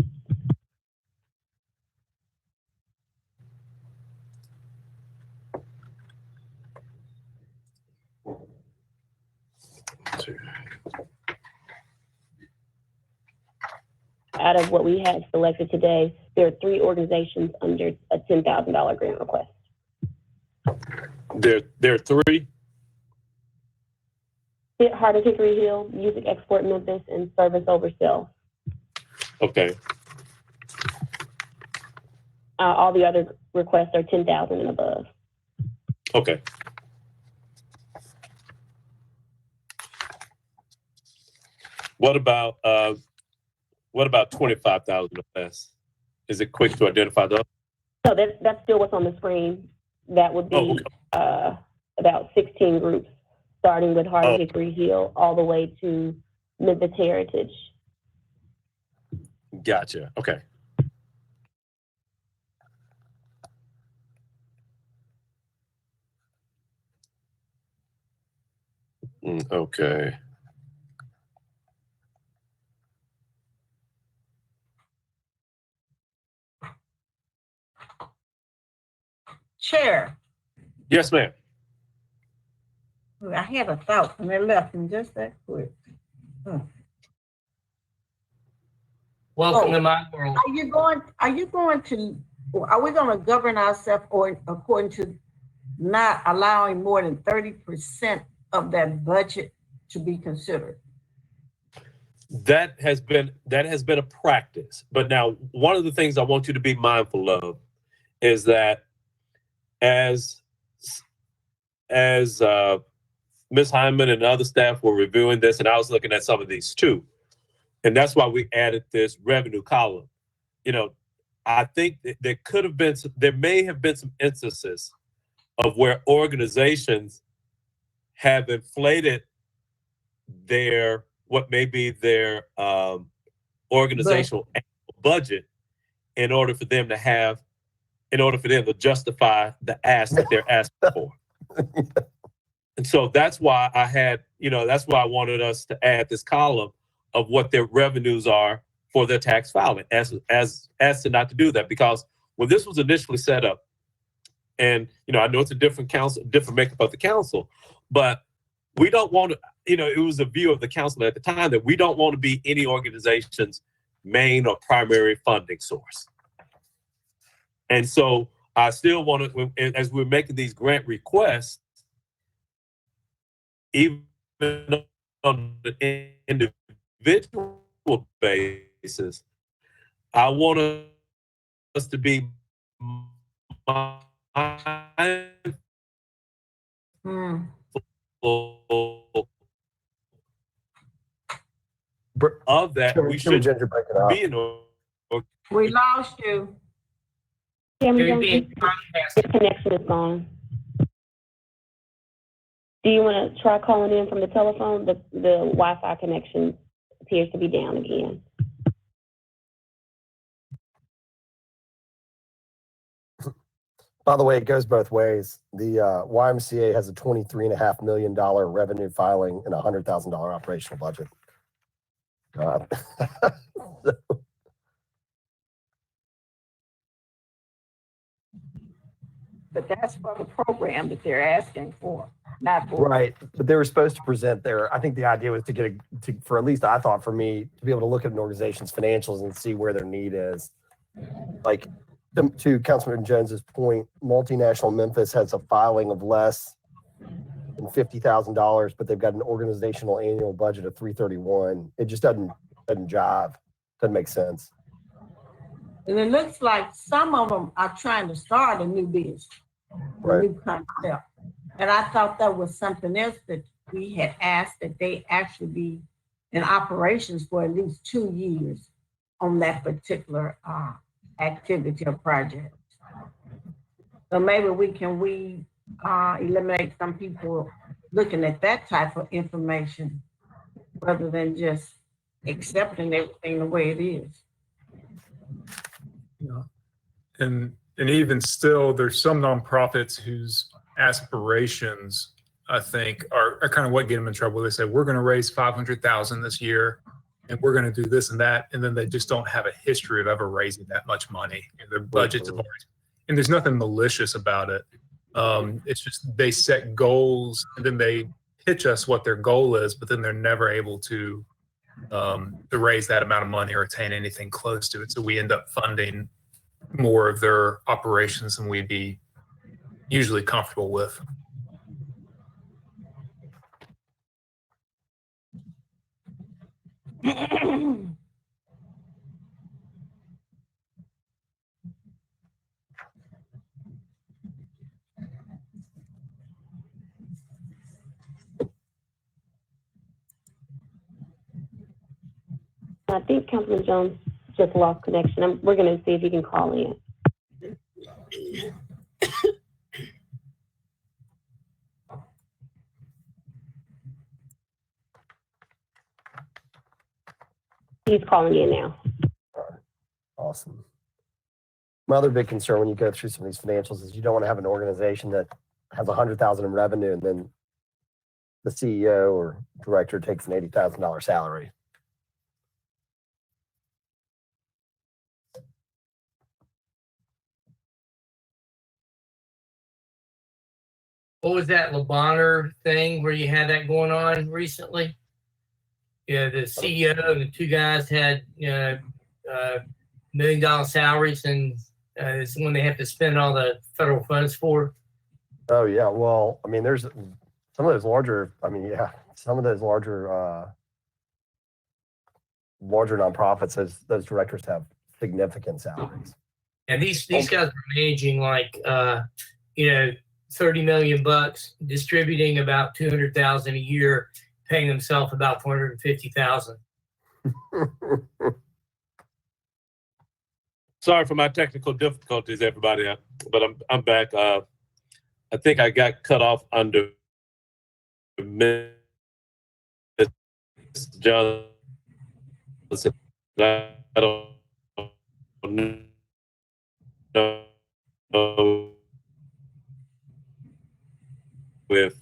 Out of what we had selected today, there are 3 organizations under a $10,000 grant request. There are 3? Heart of Hickory Hill, Music Export Memphis, and Service Over Self. Okay. All the other requests are 10,000 and above. Okay. What about 25,000 or less? Is it quick to identify those? So that's still what's on the screen. That would be about 16 groups, starting with Heart of Hickory Hill all the way to Memphis Heritage. Gotcha. Okay. Okay. Chair, Yes, ma'am. I had a thought and it left me just that quick. Welcome to my world. Are we going to govern ourselves or according to not allowing more than 30% of that budget to be considered? That has been a practice. But now one of the things I want you to be mindful of is that as Ms. Hyman and other staff were reviewing this, and I was looking at some of these too, and that's why we added this revenue column. You know, I think there may have been some instances of where organizations have inflated what may be their organizational budget in order for them to justify the ask that they're asking for. And so that's why that's why I wanted us to add this column of what their revenues are for their tax filing as to not to do that. Because when this was initially set up, and I know it's a different council, different makeup of the council, but we don't want to, it was a view of the council at the time that we don't want to be any organization's main or primary funding source. And so I still want to, as we're making these grant requests, even on the individual basis, I want us to be mindful of that. We should be in We lost you. Chairman Jones, your connection is gone. Do you want to try calling in from the telephone? The Wi-Fi connection appears to be down again. By the way, it goes both ways. The YMCA has a $23.5 million revenue filing and a $100,000 operational budget. But that's for the program that they're asking for, not for. Right, but they were supposed to present their. I think the idea was to get for at least I thought for me to be able to look at an organization's financials and see where their need is. Like to Councilman Jones's point, multinational Memphis has a filing of less than $50,000, but they've got an organizational annual budget of $331. It just doesn't jive. Doesn't make sense. And it looks like some of them are trying to start a new business, a new concept. And I thought that was something else that we had asked that they actually be in operations for at least 2 years on that particular activity or project. So maybe we can eliminate some people looking at that type of information rather than just accepting everything the way it is. Yeah. And even still, there's some nonprofits whose aspirations, I think, are kind of what get them in trouble. They say, we're going to raise $500,000 this year, and we're going to do this and that. And then they just don't have a history of ever raising that much money. And their budgets have always, and there's nothing malicious about it. It's just they set goals and then they pitch us what their goal is, but then they're never able to raise that amount of money or attain anything close to it. So we end up funding more of their operations than we'd be usually comfortable with. I think Councilman Jones just lost connection. We're going to see if he can call in. He's calling in now. Awesome. My other big concern when you go through some of these financials is you don't want to have an organization that has $100,000 in revenue and then the CEO or director takes an $80,000 salary. What was that LeBonner thing where you had that going on recently? Yeah, the CEO and the two guys had $1 million salaries, and it's when they have to spend all the federal funds for. Oh yeah, well, I mean, there's some of those larger. I mean, yeah, some of those larger nonprofits. Those directors have significant salaries. And these guys are managing like 30 million bucks, distributing about 200,000 a year, paying themselves about 450,000. Sorry for my technical difficulties, everybody, but I'm back. I think I got cut off under Ms. Johnson. I don't know with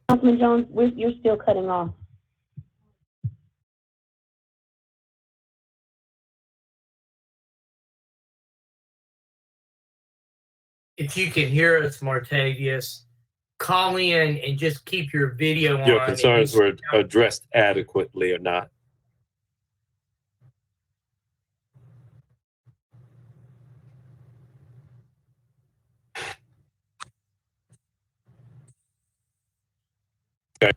Councilman Jones, you're still cutting off. If you can hear us, Martavius, call in and just keep your video on. Your concerns were addressed adequately or not. Okay.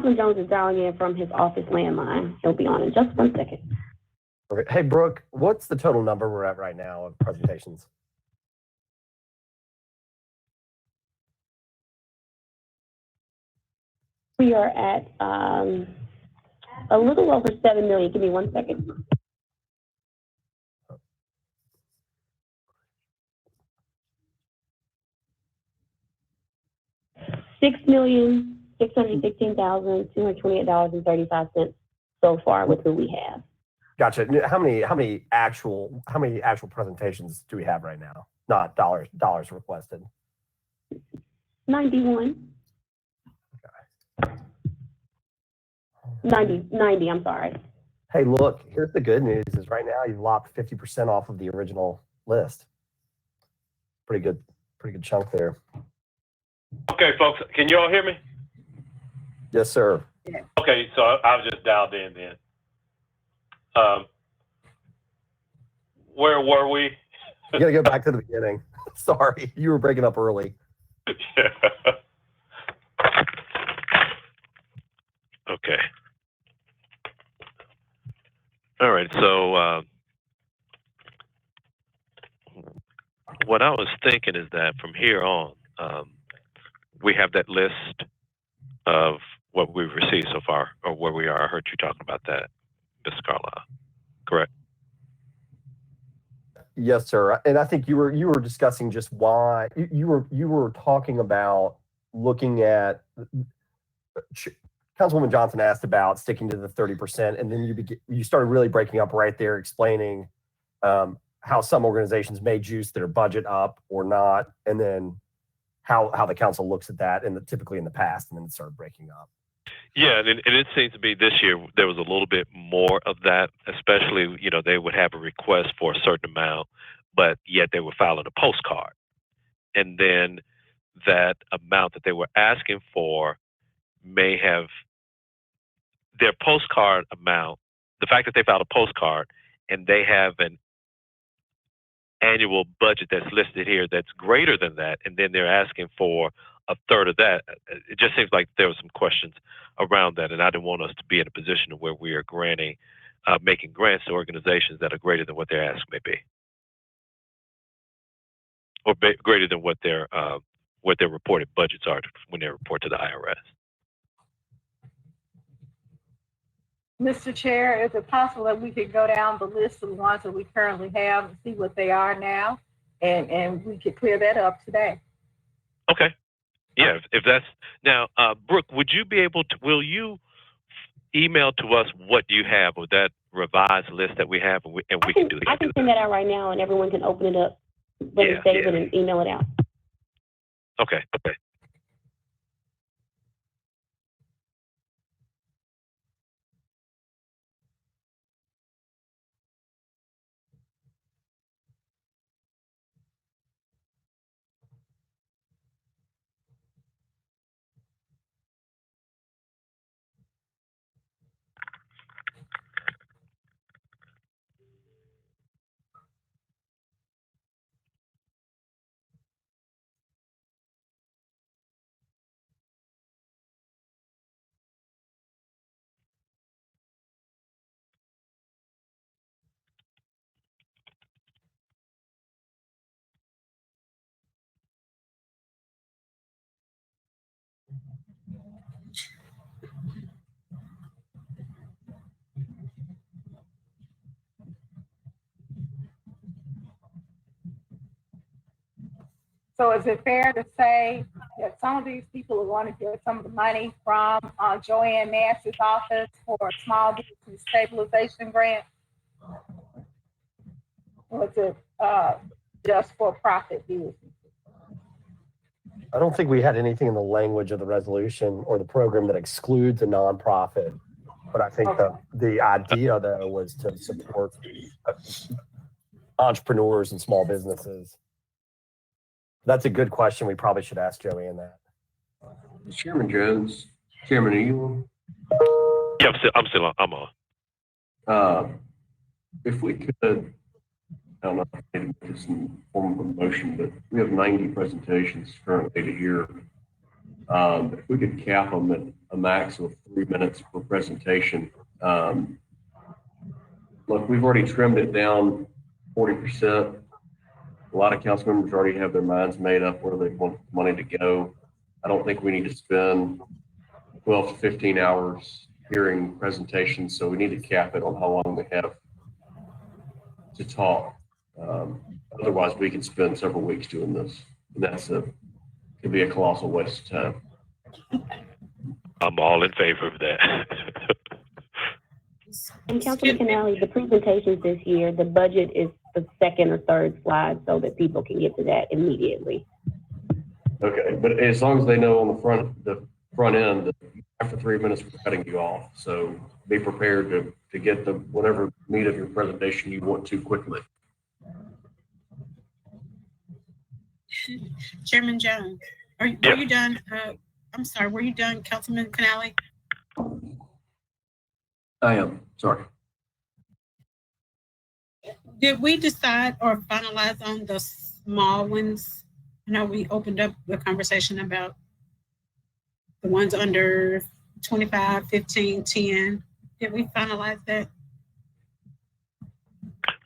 Councilman Jones is dialing in from his office landline. He'll be on in just 1 second. Okay. Hey, Brooke, what's the total number we're at right now of presentations? We are at a little over 7 million. Give me 1 second. $6,616,228.35 so far with who we have. Gotcha. How many actual presentations do we have right now? Not dollars requested. 91. 90, I'm sorry. Hey, look, here's the good news is right now you've lopped 50% off of the original list. Pretty good chunk there. Okay, folks, can you all hear me? Yes, sir. Okay, so I was just dialed in then. Where were we? You gotta go back to the beginning. Sorry, you were breaking up early. Okay. All right, so what I was thinking is that from here on, we have that list of what we've received so far, or where we are. I heard you talking about that, Mr. Carlisle, correct? Yes, sir. And I think you were discussing just why you were talking about looking at. Councilwoman Johnson asked about sticking to the 30%, and then you started really breaking up right there, explaining how some organizations may juice their budget up or not, and then how the council looks at that, and typically in the past, and then it started breaking up. Yeah, and it seems to be this year there was a little bit more of that, especially, they would have a request for a certain amount, but yet they were filing a postcard. And then that amount that they were asking for may have their postcard amount, the fact that they filed a postcard and they have an annual budget that's listed here that's greater than that, and then they're asking for a third of that. It just seems like there were some questions around that, and I didn't want us to be in a position where we are making grants to organizations that are greater than what their ask may be, or greater than what their reported budgets are when they report to the IRS. Mr. Chair, is it possible that we could go down the list of the ones that we currently have and see what they are now, and we could clear that up today? Okay. Yeah, if that's now, Brooke, will you email to us what you have with that revised list that we have, and we can do that? I can send that out right now, and everyone can open it up, save it, and email it out. Okay. So is it fair to say that some of these people are going to get some of the money from Joanne Nash's office for a small business stabilization grant? Or is it just for profit business? I don't think we had anything in the language of the resolution or the program that excludes a nonprofit, but I think the idea though was to support entrepreneurs and small businesses. That's a good question. We probably should ask Joanne that. Chairman Jones, Chairman, are you on? Yeah, I'm on. If we could, I don't know if I can make this in form of a motion, but we have 90 presentations currently to hear. If we could cap them at a max of 3 minutes per presentation. Look, we've already trimmed it down 40%. A lot of council members already have their minds made up where they want money to go. I don't think we need to spend 12 to 15 hours hearing presentations, so we need to cap it on how long we have to talk. Otherwise, we could spend several weeks doing this, and could be a colossal waste of time. I'm all in favor of that. And Councilman Canali, the presentations this year, the budget is the second or third slide so that people can get to that immediately. Okay, but as long as they know on the front end that after 3 minutes we're cutting you off, so be prepared to get the whatever meat of your presentation you want to quickly. Chairman Jones, were you done? I'm sorry, were you done, Councilman Canali? I am, sorry. Did we decide or finalize on the small ones? I know we opened up the conversation about the ones under 25, 15, 10. Did we finalize that?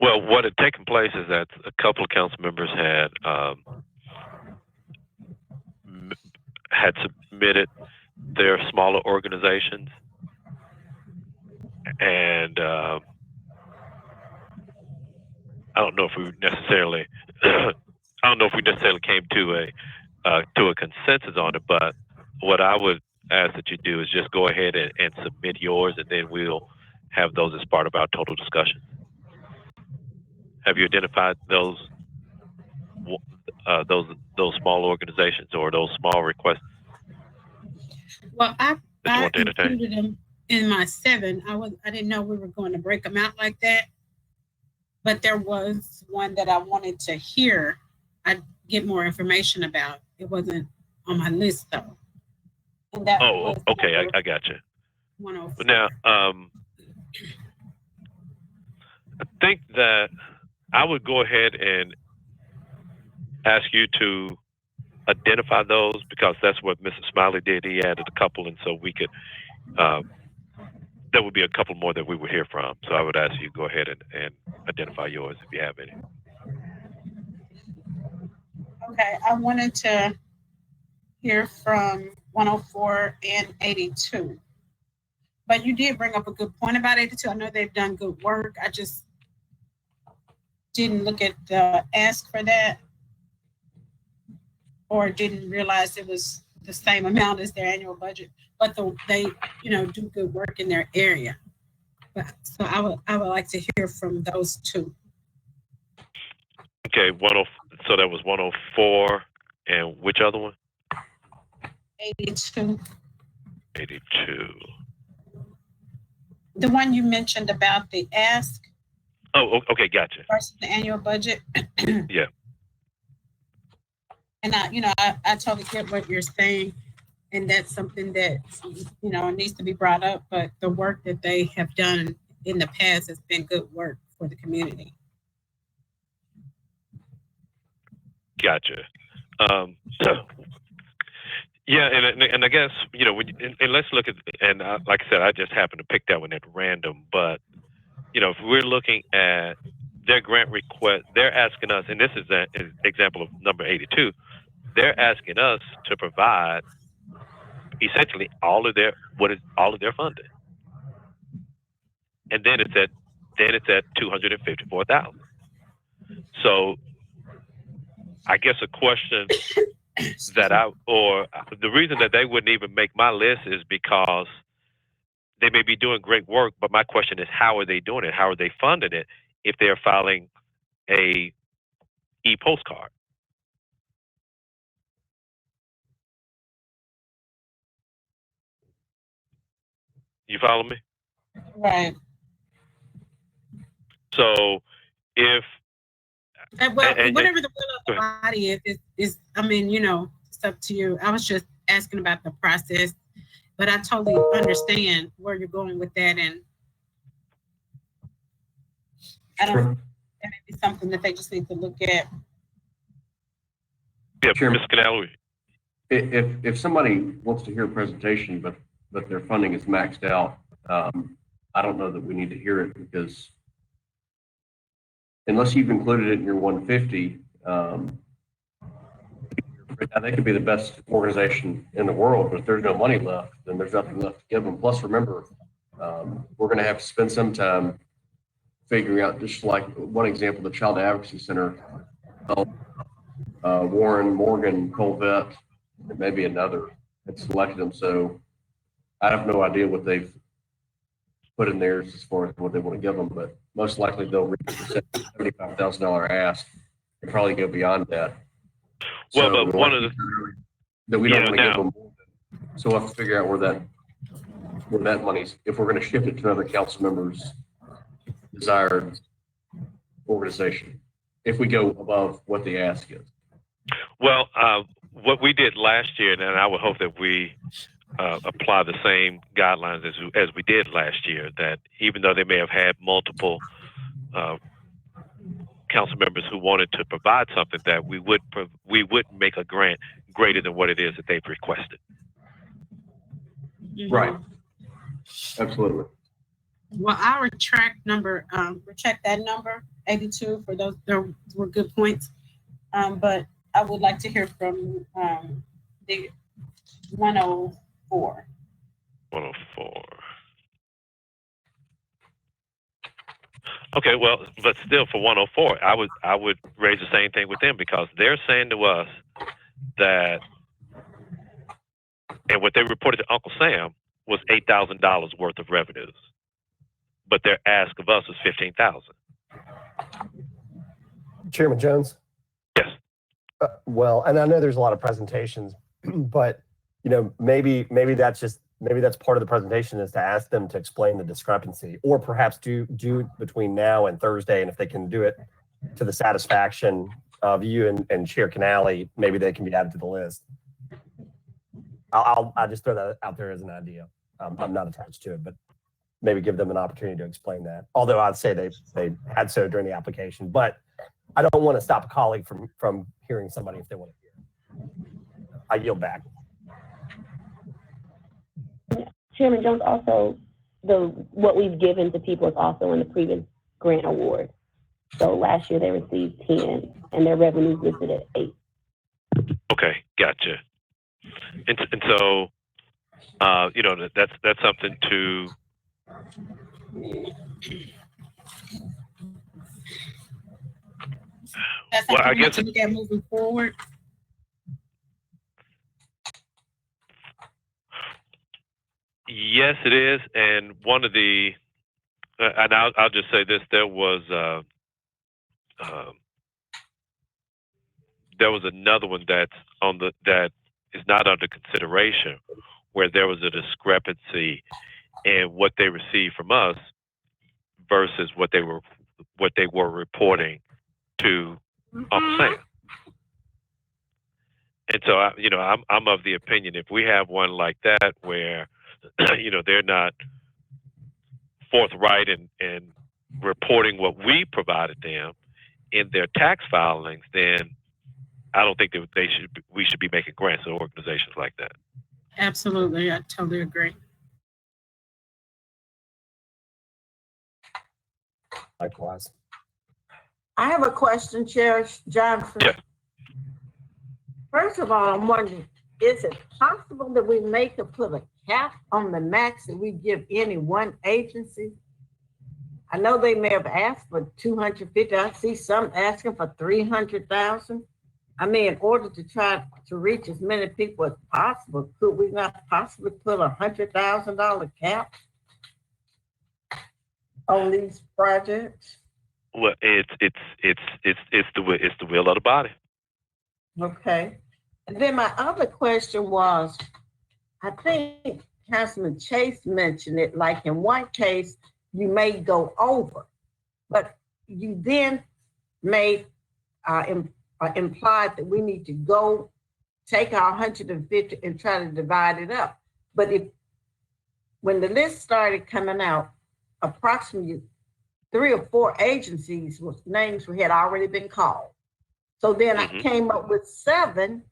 Well, what had taken place is that a couple of council members had submitted their smaller organizations, and I don't know if we necessarily came to a consensus on it, but what I would ask that you do is just go ahead and submit yours, and then we'll have those as part of our total discussion. Have you identified those small organizations or those small requests? Well, I included them in my 7. I didn't know we were going to break them out like that, but there was one that I wanted to hear. I'd get more information about. It wasn't on my list though. And that okay, I got you. 104. But now, I think that I would go ahead and ask you to identify those, because that's what Mr. Smiley did. He added a couple, and so we could, there would be a couple more that we would hear from. So I would ask you to go ahead and identify yours if you have any. Okay, I wanted to hear from 104 and 82. But you did bring up a good point about 82. I know they've done good work. I just didn't look at the ask for that, or didn't realize it was the same amount as their annual budget. But they, do good work in their area. So I would like to hear from those two. Okay, so that was 104, and which other one? 82. 82. The one you mentioned about the ask. Oh, okay, gotcha. Versus the annual budget. Yeah. And I totally get what you're saying, and that's something that needs to be brought up. But the work that they have done in the past has been good work for the community. Gotcha. Yeah, and I guess and let's look at, and like I said, I just happened to pick that one at random. But if we're looking at their grant request, they're asking us, and this is an example of number 82. They're asking us to provide essentially all of their funding, and then it's at $254,000. So I guess a question the reason that they wouldn't even make my list is because they may be doing great work, but my question is, how are they doing it? How are they funding it if they're filing a e-postcard? You follow me? Right. So if whatever the will of the body is it's up to you. I was just asking about the process, but I totally understand where you're going with that, and I don't. That may be something that they just need to look at. Yeah, Mr. Canali. If somebody wants to hear a presentation, but but their funding is maxed out. I don't know that we need to hear it because unless you've included it in your 150, they could be the best organization in the world, but if there's no money left, then there's nothing left to give them. Plus, remember, we're going to have to spend some time figuring out, just like one example, the Child Advocacy Center, Warren, Morgan, Colvette, and maybe another had selected them. So I have no idea what they've put in theirs as far as what they want to give them, but most likely they'll reach the $75,000 ask and probably go beyond that. Well, So but one of the that we don't Yeah, want to give now- them. So we'll have to figure out where that money's, if we're going to shift it to another council member's desired organization, if we go above what the ask is. Well, what we did last year, and I would hope that we apply the same guidelines as we did last year, that even though they may have had multiple council members who wanted to provide something, that we would make a grant greater than what it is that they've requested. Right. Absolutely. Well, I retract that number 82 for those. There were good points, but I would like to hear from the 104. 104. Okay, well, but still for 104, I would raise the same thing with them, because they're saying to us that, and what they reported to Uncle Sam was $8,000 worth of revenues, but their ask of us was $15,000. Chairman Jones? Yes. Well, and I know there's a lot of presentations, but maybe that's part of the presentation, is to ask them to explain the discrepancy, or perhaps do between now and Thursday. And if they can do it to the satisfaction of you and Chair Canale, maybe they can be added to the list. I'll just throw that out there as an idea. I'm not attached to it, but maybe give them an opportunity to explain that. Although I'd say they had so during the application, but I don't want to stop a colleague from hearing somebody if they want to hear. I yield back. Chairman Jones, also what we've given to people is also in the previous grant award. So last year they received 10 and their revenues listed at 8. Okay, gotcha. And so, that's something to. That's Well, something I we have guess to look at moving forward. Yes, it is. And one of the, and I'll just say this: there was another one that is not under consideration, where there was a discrepancy in what they received from us versus what they were reporting to Uncle Sam. And so I'm of the opinion, if we have one like that where they're not forthright in reporting what we provided them in their tax filings, then I don't think that we should be making grants to organizations like that. Absolutely, I totally agree. Likewise. I have a question, Chair Johnson. Yeah. First of all, I'm wondering, is it possible that we put a cap on the max that we give any one agency? I know they may have asked for 250. I see some asking for 300,000. I mean, in order to try to reach as many people as possible, could we not possibly put $100,000 cap on these projects? Well, it's the will of the body. Okay. And then my other question was, I think Councilman Chase mentioned it, like in one case, you may go over, but you then may implied that we need to go take our 150 and try to divide it up. But when the list started coming out, approximately 3 or 4 agencies with names had already been called. So then I came up with 7.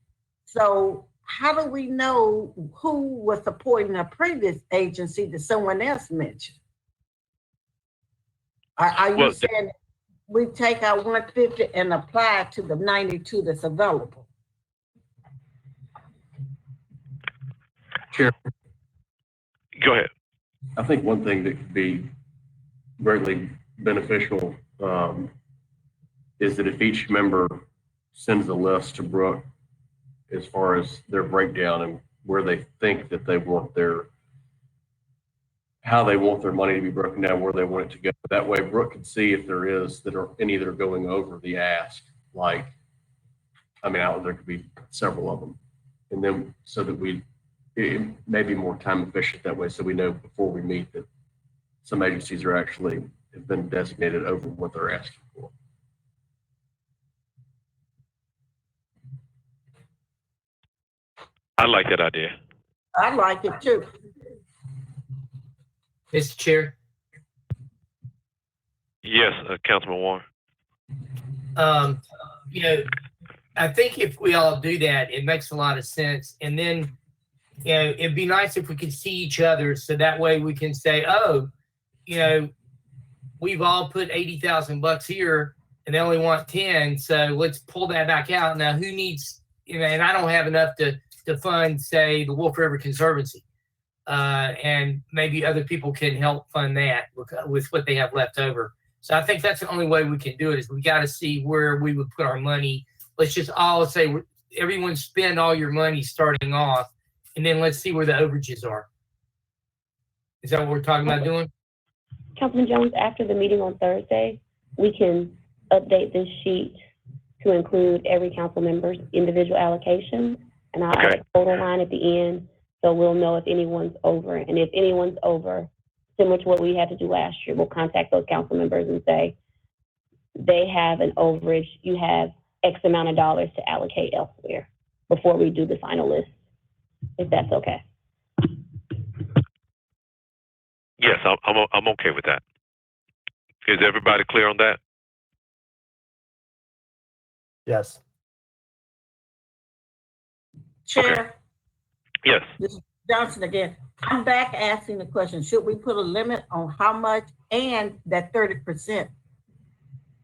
So how do we know who was supporting a previous agency that someone else mentioned? Are you Well, saying we take our 150 and apply it to the 92 that's available? Chair, Go ahead. I think one thing that could be greatly beneficial is that if each member sends a list to Brooke as far as their breakdown and where they think that they want how they want their money to be broken down, where they want it to go. That way Brooke can see if there is any that are going over the ask. Like, I mean, there could be several of them. And then so that it may be more time efficient that way. So we know before we meet that some agencies have been designated over what they're asking for. I like that idea. I like it too. Mr. Chair. Yes, Councilman Warren. You know, I think if we all do that, it makes a lot of sense. And then, you know, it'd be nice if we could see each other so that way we can say, oh, you know, we've all put $80,000 here and they only want 10. So let's pull that back out. Now, who needs, you know, and I don't have enough to fund, say, the Wolf River Conservancy. And maybe other people can help fund that with what they have left over. So I think that's the only way we can do it is we got to see where we would put our money. Let's just all say everyone spend all your money starting off, and then let's see where the overages are. Is that what we're talking about doing? Councilman Jones, after the meeting on Thursday, we can update this sheet to include every council member's individual allocations, and I'll add a total line at the end. So we'll know if anyone's over, and if anyone's over, similar to what we had to do last year, we'll contact those council members and say, they have an overage, you have X amount of dollars to allocate elsewhere before we do the final list, if that's okay. Yes, I'm okay with that. Is everybody clear on that? Yes. Chair. Okay. Yes. This is Johnson again. I'm back asking the question, should we put a limit on how much and that 30%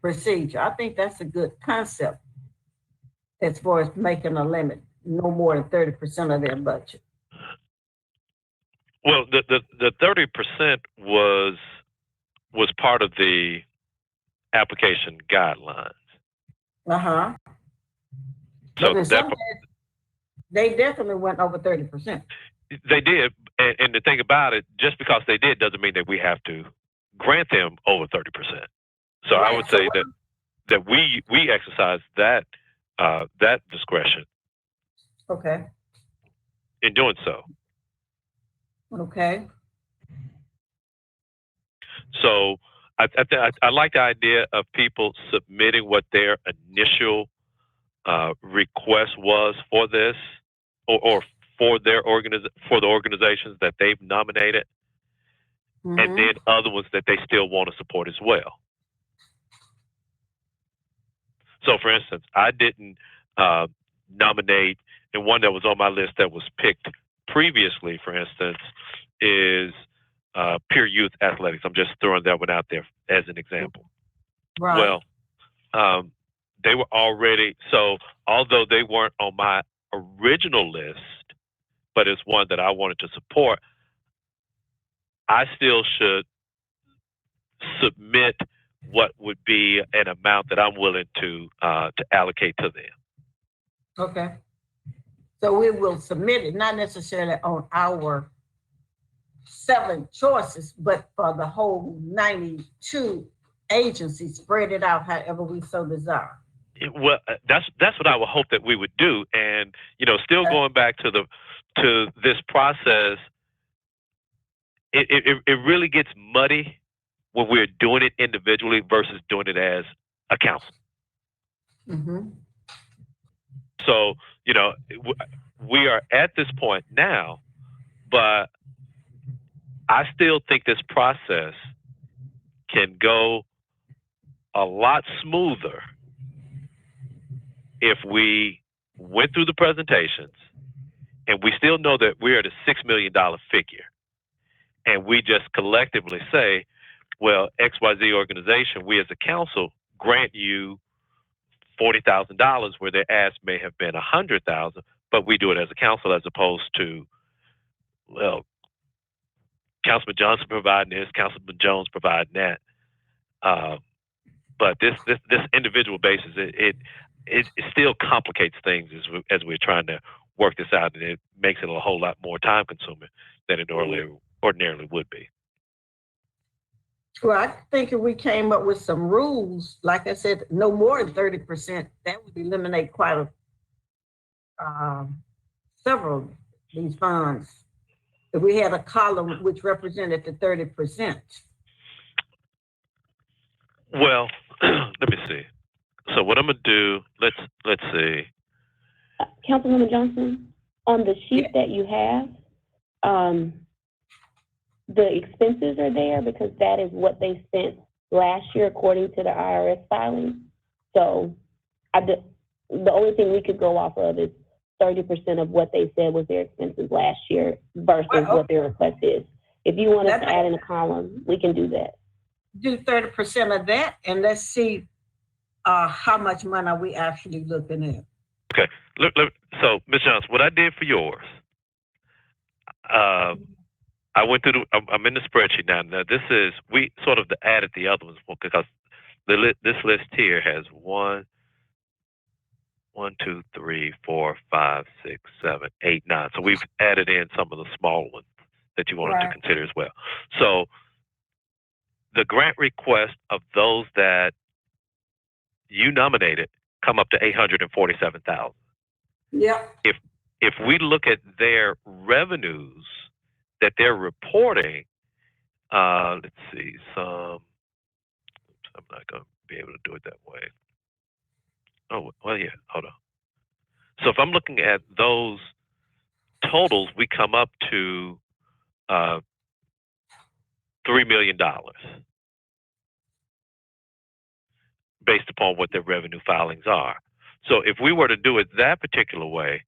procedure? I think that's a good concept as far as making a limit, no more than 30% of their budget. Well, the 30% was part of the application guidelines. Uh-huh. So they definitely went over 30%. They did, and the thing about it, just because they did doesn't mean that we have to grant them over 30%. So right. I would say that we exercise that discretion. Okay. In doing so. Okay. So I like the idea of people submitting what their initial request was for this, or for the organizations that they've nominated, mm-hmm. and then other ones that they still want to support as well. So, for instance, I didn't nominate, and one that was on my list that was picked previously, for instance, is Peer Youth Athletics. I'm just throwing that one out there as an example. Right. Well, they were already, so although they weren't on my original list, but it's one that I wanted to support, I still should submit what would be an amount that I'm willing to allocate to them. Okay. So we will submit it, not necessarily on our 7 choices, but for the whole 92 agencies, spread it out however we so desire. Well, that's what I would hope that we would do, and still going back to this process, it really gets muddy when we're doing it individually versus doing it as a council. Mm-hmm. So we are at this point now, but I still think this process can go a lot smoother if we went through the presentations and we still know that we're at a $6 million figure, and we just collectively say, well, XYZ organization, we as a council grant you $40,000 where their ask may have been $100,000, but we do it as a council as opposed to, well, Councilman Johnson providing this, Councilman Jones providing that. But this individual basis, it still complicates things as we're trying to work this out, and it makes it a whole lot more time consuming than it ordinarily would be. Well, I think if we came up with some rules, like I said, no more than 30%, that would eliminate quite several of these funds. If we had a column which represented the 30%. Well, let me see. So what I'm gonna do? Let's see. Councilwoman Johnson, on the sheet that you have, the expenses are there because that is what they spent last year according to the IRS filing. So the only thing we could go off of is 30% of what they said was their expenses last year versus what their request is. If you want us to add in a column, we can do that. Do 30% of that, and let's see how much money are we actually looking at. Okay. Look, so, Ms. Johnson, what I did for yours, I went through I'm in the spreadsheet now. Now, we sort of added the other ones because this list here has 1, 2, 3, 4, 5, 6, 7, 8, 9. So we've added in some of the small ones that you wanted to consider as well. So the grant request of those that you nominated come up to $847,000. Yeah. If we look at their revenues that they're reporting, let's see, I'm not going to be able to do it that way. Oh, well, yeah, hold on. So if I'm looking at those totals, we come up to $3 million based upon what their revenue filings are. So if we were to do it that particular way,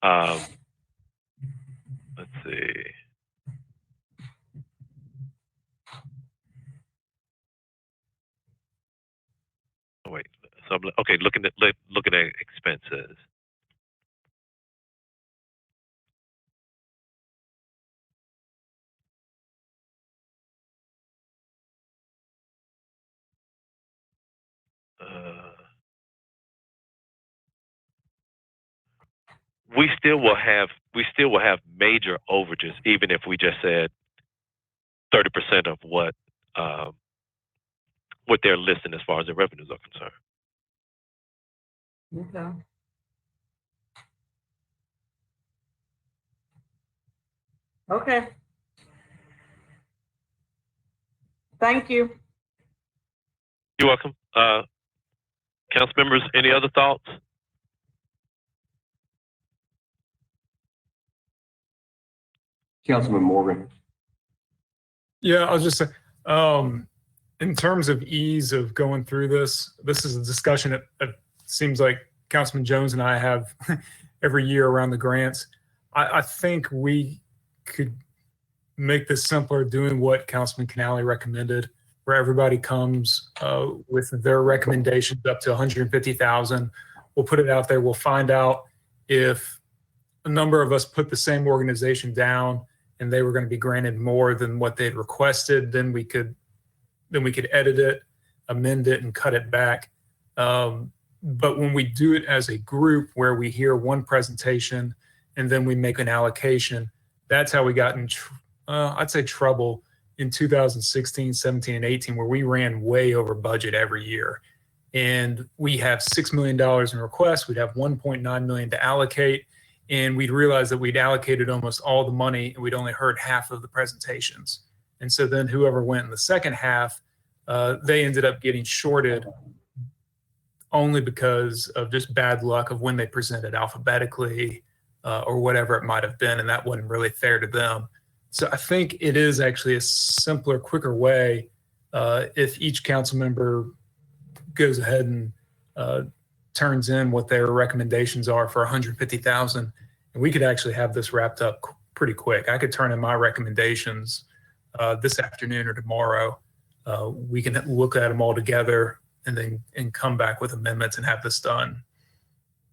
let's see. Oh, wait. So okay, looking at expenses. We still will have major overages, even if we just said 30% of what they're listing as far as their revenues are concerned. Okay. Okay. Thank you. You're welcome. Council members, any other thoughts? Councilman Morgan. Yeah, I was just saying, in terms of ease of going through this is a discussion that seems like Councilman Jones and I have every year around the grants. I think we could make this simpler doing what Councilman Canale recommended, where everybody comes with their recommendations up to $150,000. We'll put it out there. We'll find out if a number of us put the same organization down and they were going to be granted more than what they'd requested, then we could edit it, amend it, and cut it back. But when we do it as a group where we hear one presentation and then we make an allocation, that's how we got in, I'd say, trouble in 2016, 17, and 18, where we ran way over budget every year. And we have $6 million in requests. We'd have $1.9 million to allocate. And we'd realized that we'd allocated almost all the money and we'd only heard half of the presentations. And so then whoever went in the second half, they ended up getting shorted only because of just bad luck of when they presented alphabetically or whatever it might have been. And that wasn't really fair to them. So I think it is actually a simpler, quicker way if each council member goes ahead and turns in what their recommendations are for $150,000. And we could actually have this wrapped up pretty quick. I could turn in my recommendations this afternoon or tomorrow. We can look at them all together and come back with amendments and have this done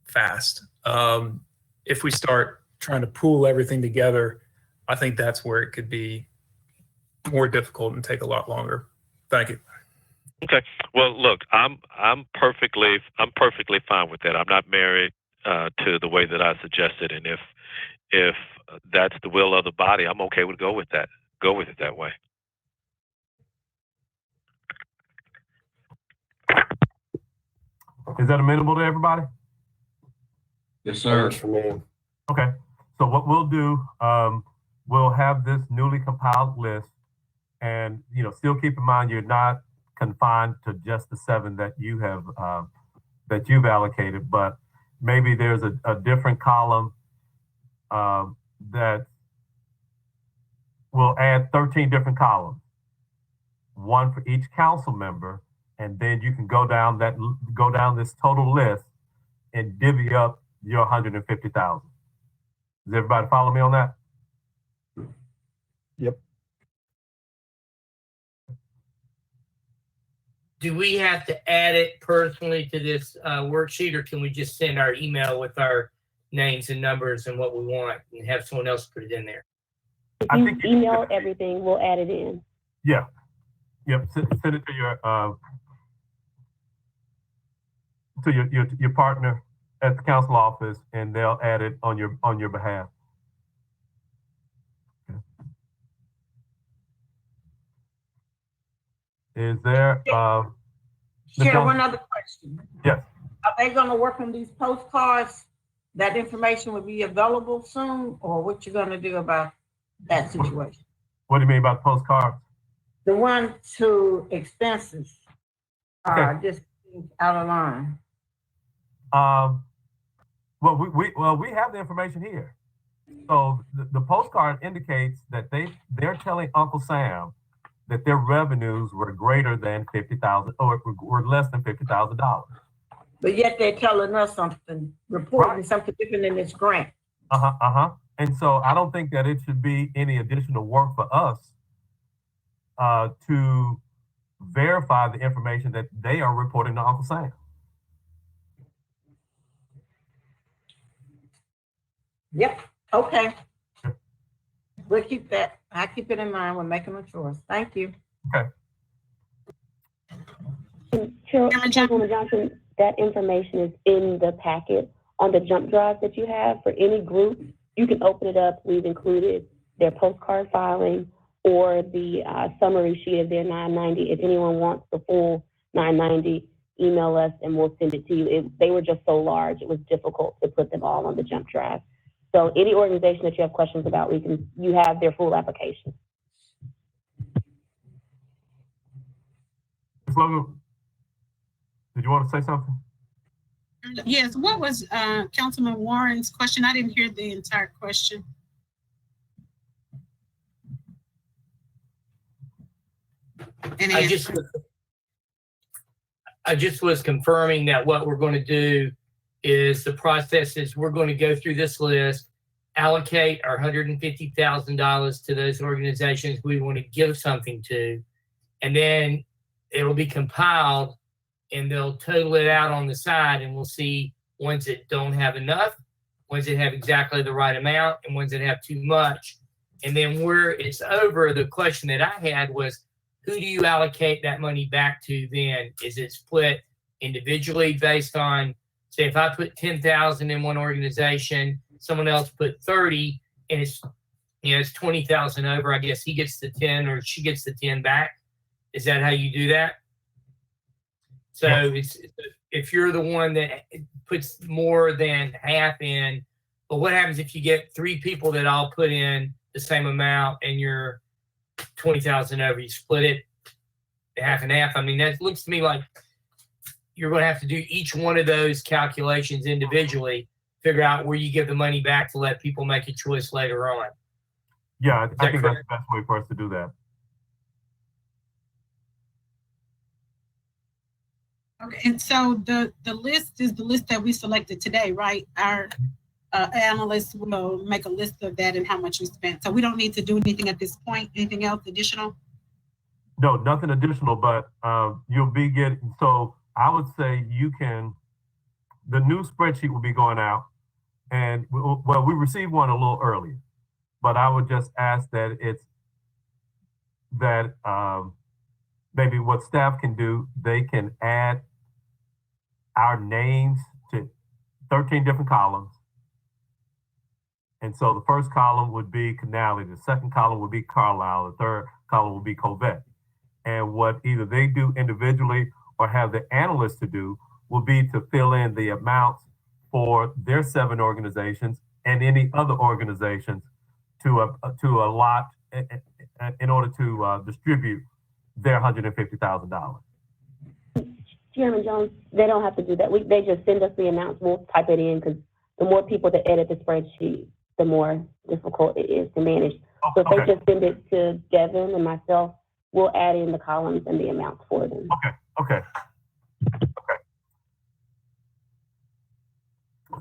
fast. If we start trying to pool everything together, I think that's where it could be more difficult and take a lot longer. Thank you. Okay. Well, look, I'm perfectly fine with that. I'm not married to the way that I suggested, and if that's the will of the body, I'm okay with go with that. Go with it that way. Is that amenable to everybody? Yes, sir. For me. Okay. So what we'll do, we'll have this newly compiled list, and still keep in mind you're not confined to just the 7 that you have that you've allocated, but maybe there's a different column that will add 13 different columns, one for each council member, and then you can go down this total list and divvy up your 150,000. Does everybody follow me on that? Yep. Do we have to add it personally to this worksheet, or can we just send our email with our names and numbers and what we want and have someone else put it in there? If you email everything, we'll add it in. Yeah. Yep. Send it to your partner at the council office, and they'll add it on your behalf. Okay. Is there Chair, one other question. Yes. Are they gonna work on these postcards? That information will be available soon, or what you're gonna do about that situation? What do you mean about the postcards? The one to expenses are Okay. just out of line. Well, we have the information here. So the postcard indicates that they're telling Uncle Sam that their revenues were greater than $50,000 or were less than $50,000. But yet they're telling us something, reporting something different in this grant. And so I don't think that it should be any additional work for us to verify the information that they are reporting to Uncle Sam. Yep, okay. We'll keep that. I keep it in mind when making a choice. Thank you. Okay. Councilwoman Johnson, that information is in the packet on the jump drive that you have for any group. You can open it up. We've included their postcard filing or the summary sheet of their 990. If anyone wants the full 990, email us and we'll send it to you. They were just so large, it was difficult to put them all on the jump drive. So any organization that you have questions about, you have their full application. Ms. Logan, did you want to say something? Yes, what was Councilman Warren's question? I didn't hear the entire question. I just was confirming that what we're going to do is the process is we're going to go through this list, allocate our $150,000 to those organizations we want to give something to, and then it'll be compiled and they'll total it out on the side, and we'll see ones that don't have enough, ones that have exactly the right amount, and ones that have too much. And then where it's over, the question that I had was, who do you allocate that money back to then? Is it split individually based on, say, if I put 10,000 in one organization, someone else put 30, and it's 20,000 over, I guess he gets the 10 or she gets the 10 back. Is that how you do that? So it's, if you're the one that puts more than half in, but what happens if you get 3 people that all put in the same amount and you're 20,000 over? You split it half and half. I mean, that looks to me like you're going to have to do each one of those calculations individually, figure out where you give the money back to let people make a choice later on. Yeah, I think that's the best way for us to do that. Okay, and so the list is the list that we selected today, right? Our analyst will make a list of that and how much we spent. So we don't need to do anything at this point. Anything else additional? No, nothing additional, but you'll be getting, so I would say the new spreadsheet will be going out, and well, we received one a little earlier, but I would just ask that maybe what staff can do, they can add our names to 13 different columns. And so the first column would be Canale, the second column would be Carlisle, the third column would be Covette. And what either they do individually or have the analysts to do will be to fill in the amounts for their 7 organizations and any other organizations to allot in order to distribute their $150,000. Chairman Jones, they don't have to do that. They just send us the amounts. We'll type it in because the more people that edit the spreadsheet, the more difficult it is to manage. So if they just send it to Devin and myself, we'll add in the columns and the amounts for them. Okay.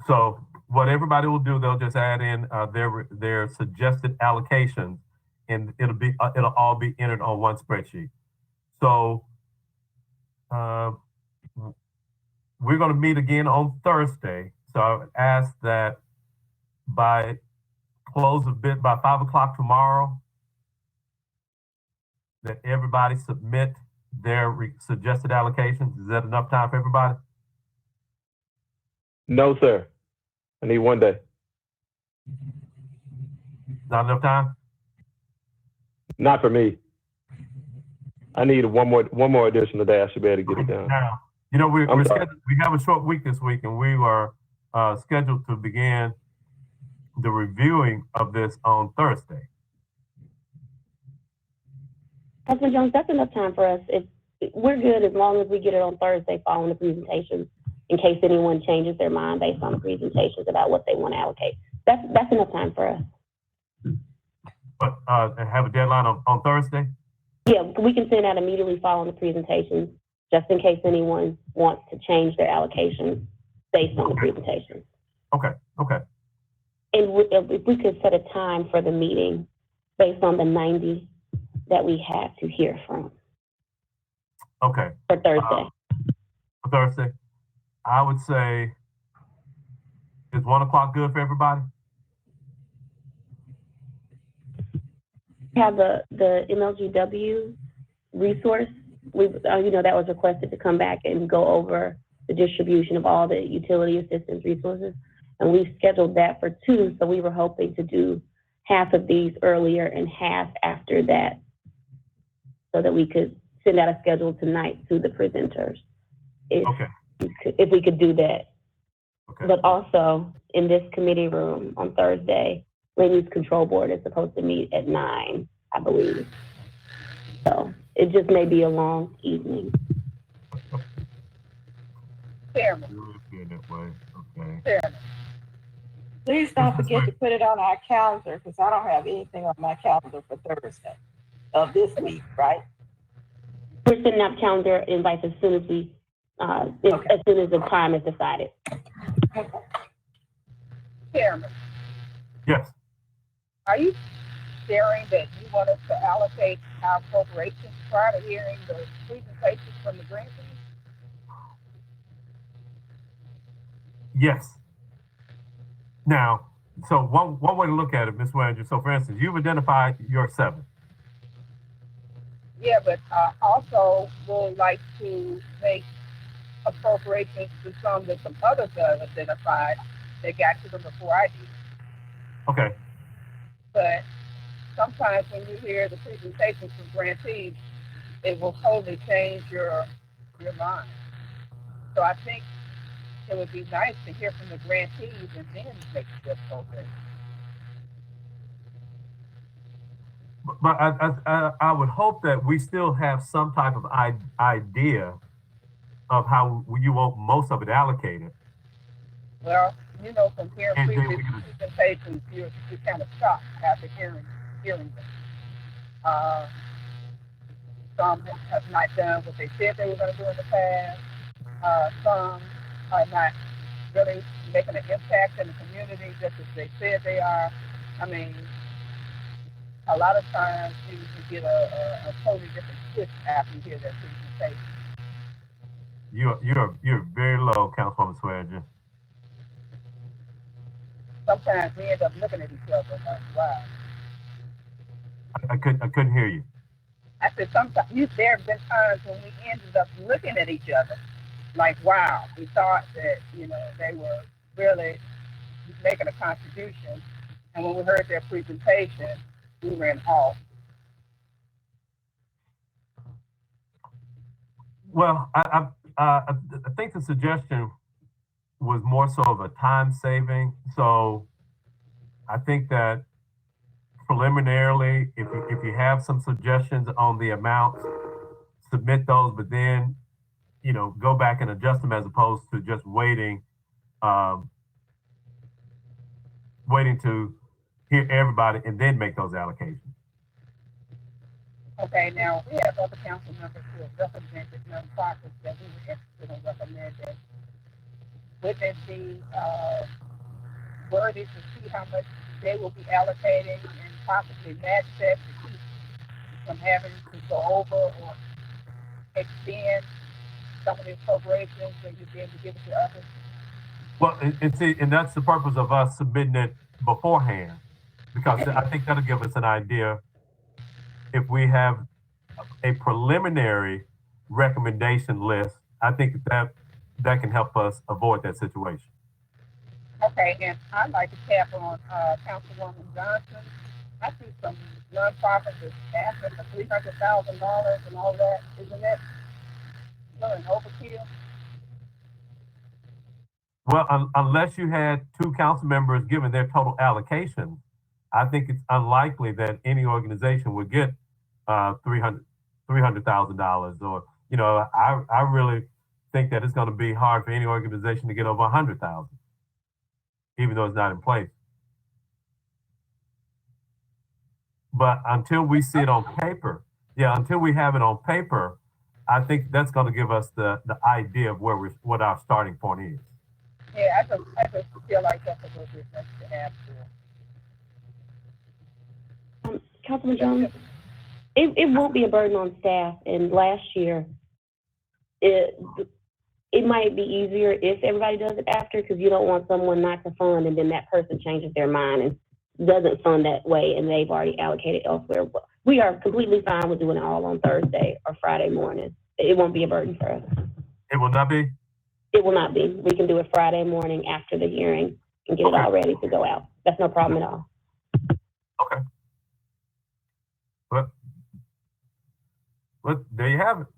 So what everybody will do, they'll just add in their suggested allocations, and it'll all be entered on one spreadsheet. So we're going to meet again on Thursday. So I would ask that by close of bid by 5 o'clock tomorrow, that everybody submit their suggested allocations. Is that enough time for everybody? No, sir. I need 1 day. Not enough time? Not for me. I need one more additional day. I should be able to get it done. Now, we have a short week this week, and we are scheduled to begin the reviewing of this on Thursday. Councilman Jones, that's enough time for us. We're good as long as we get it on Thursday following the presentations, in case anyone changes their mind based on the presentations about what they want to allocate. That's enough time for us. But have a deadline on Thursday? Yeah, we can send out immediately following the presentations, just in case anyone wants to change their allocations based on the presentations. Okay. And if we could set a time for the meeting based on the 90 that we have to hear from. Okay. For Thursday. For Thursday, I would say, is 1 o'clock good for everybody? Have the MLGW resource. That was requested to come back and go over the distribution of all the utility assistance resources. And we've scheduled that for 2. So we were hoping to do half of these earlier and half after that, so that we could send out a schedule tonight to the presenters. If we could do that. Okay. But also in this committee room on Thursday, Land Use Control Board is supposed to meet at 9, I believe. So it just may be a long evening. Chairman. Okay. Chairman. Please don't forget to put it on our calendar, because I don't have anything on my calendar for Thursday of this week, right? We're sending out calendar invites as soon as as soon as the time is decided. Okay. Chairman. Yes. Are you sharing that you want us to allocate our appropriations prior to hearing the presentations from the grantees? Yes. Now, so one way to look at it, Ms. Wanger, so for instance, you've identified your 7. Yeah, but also would like to make appropriations to some that some others have identified that got to them before I did. Okay. But sometimes when you hear the presentations from grantees, it will totally change your mind. So I think it would be nice to hear from the grantees and then make the appropriation. But I would hope that we still have some type of idea of how you want most of it allocated. Well, from hearing previous presentations, you're kind of shocked after hearing them. Some have not done what they said they were going to do in the past. Some are not really making an impact in the community just as they said they are. I mean, a lot of times you get a totally different twist after you hear that presentation. You're very low, Councilwoman Swearinger. Sometimes we end up looking at each other like, wow. I couldn't hear you. I said sometimes there have been times when we ended up looking at each other like, wow, we thought that, you know, they were really making a contribution. And when we heard their presentation, we were in awe. Well, I think the suggestion was more so of a time saving. So I think that preliminarily, if you have some suggestions on the amounts, submit those, but then, you know, go back and adjust them as opposed to just waiting to hear everybody and then make those allocations. Okay, now we have other council members who have represented nonprofits that we were interested in recommending. Would it be worthy to see how much they will be allocating and possibly match that to keep from having to go over or extend some of the appropriations that you'd be able to give it to others? Well, and that's the purpose of us submitting it beforehand, because I think that'll give us an idea. If we have a preliminary recommendation list, I think that can help us avoid that situation. Okay, and I'd like to tap on Councilwoman Johnson. I see some nonprofits that's asking for $300,000 and all that. Isn't that an overkill? Well, unless you had two council members giving their total allocation, I think it's unlikely that any organization would get $300,000. Or, you know, I really think that it's going to be hard for any organization to get over 100,000, even though it's not in place. But until we see it on paper, until we have it on paper, I think that's going to give us the idea of what our starting point is. Yeah, I just feel like that's a little bit much to ask for. Councilman Jones, it won't be a burden on staff. And last year, it might be easier if everybody does it after, because you don't want someone not to fund and then that person changes their mind and doesn't fund that way and they've already allocated elsewhere. We are completely fine with doing it all on Thursday or Friday morning. It won't be a burden for us. It will not be? It will not be. We can do it Friday morning after the hearing and get it all ready to go out. That's no problem at all. Okay. But there you have it.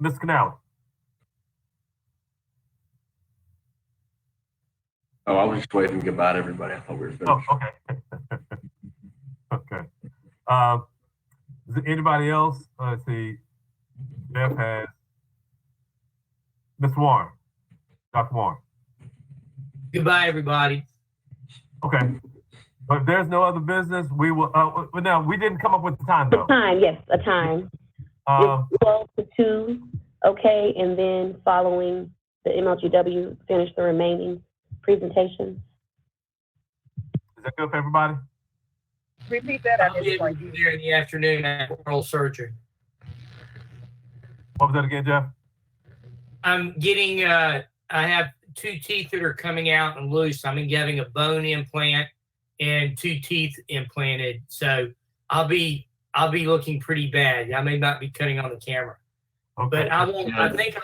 Ms. Canale. Oh, I was just waving goodbye to everybody. I thought we were finished. Oh, okay. Okay. Is there anybody else? Let's see. Jeff has Ms. Warren. Dr. Warren. Goodbye, everybody. Okay. But if there's no other business, we will. Now, we didn't come up with the time, though. The time, yes, a time. It's 12 to 2, okay, and then following the MLGW, finish the remaining presentations. Is that good for everybody? Repeat that. I'll be able to be there in the afternoon at oral surgery. What was that again, Jeff? I'm getting, I have 2 teeth that are coming out and loose. I'm getting a bone implant and 2 teeth implanted. So I'll be looking pretty bad. I may not be cutting on the camera, but I won't. I think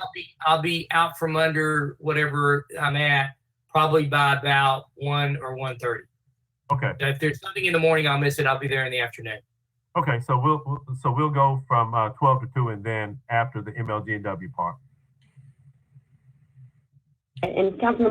I'll be out from under whatever I'm at probably by about 1 or 1:30. Okay. So if there's something in the morning, I'll miss it. I'll be there in the afternoon. Okay, so we'll go from 12 to 2 and then after the MLG&W part. And Councilman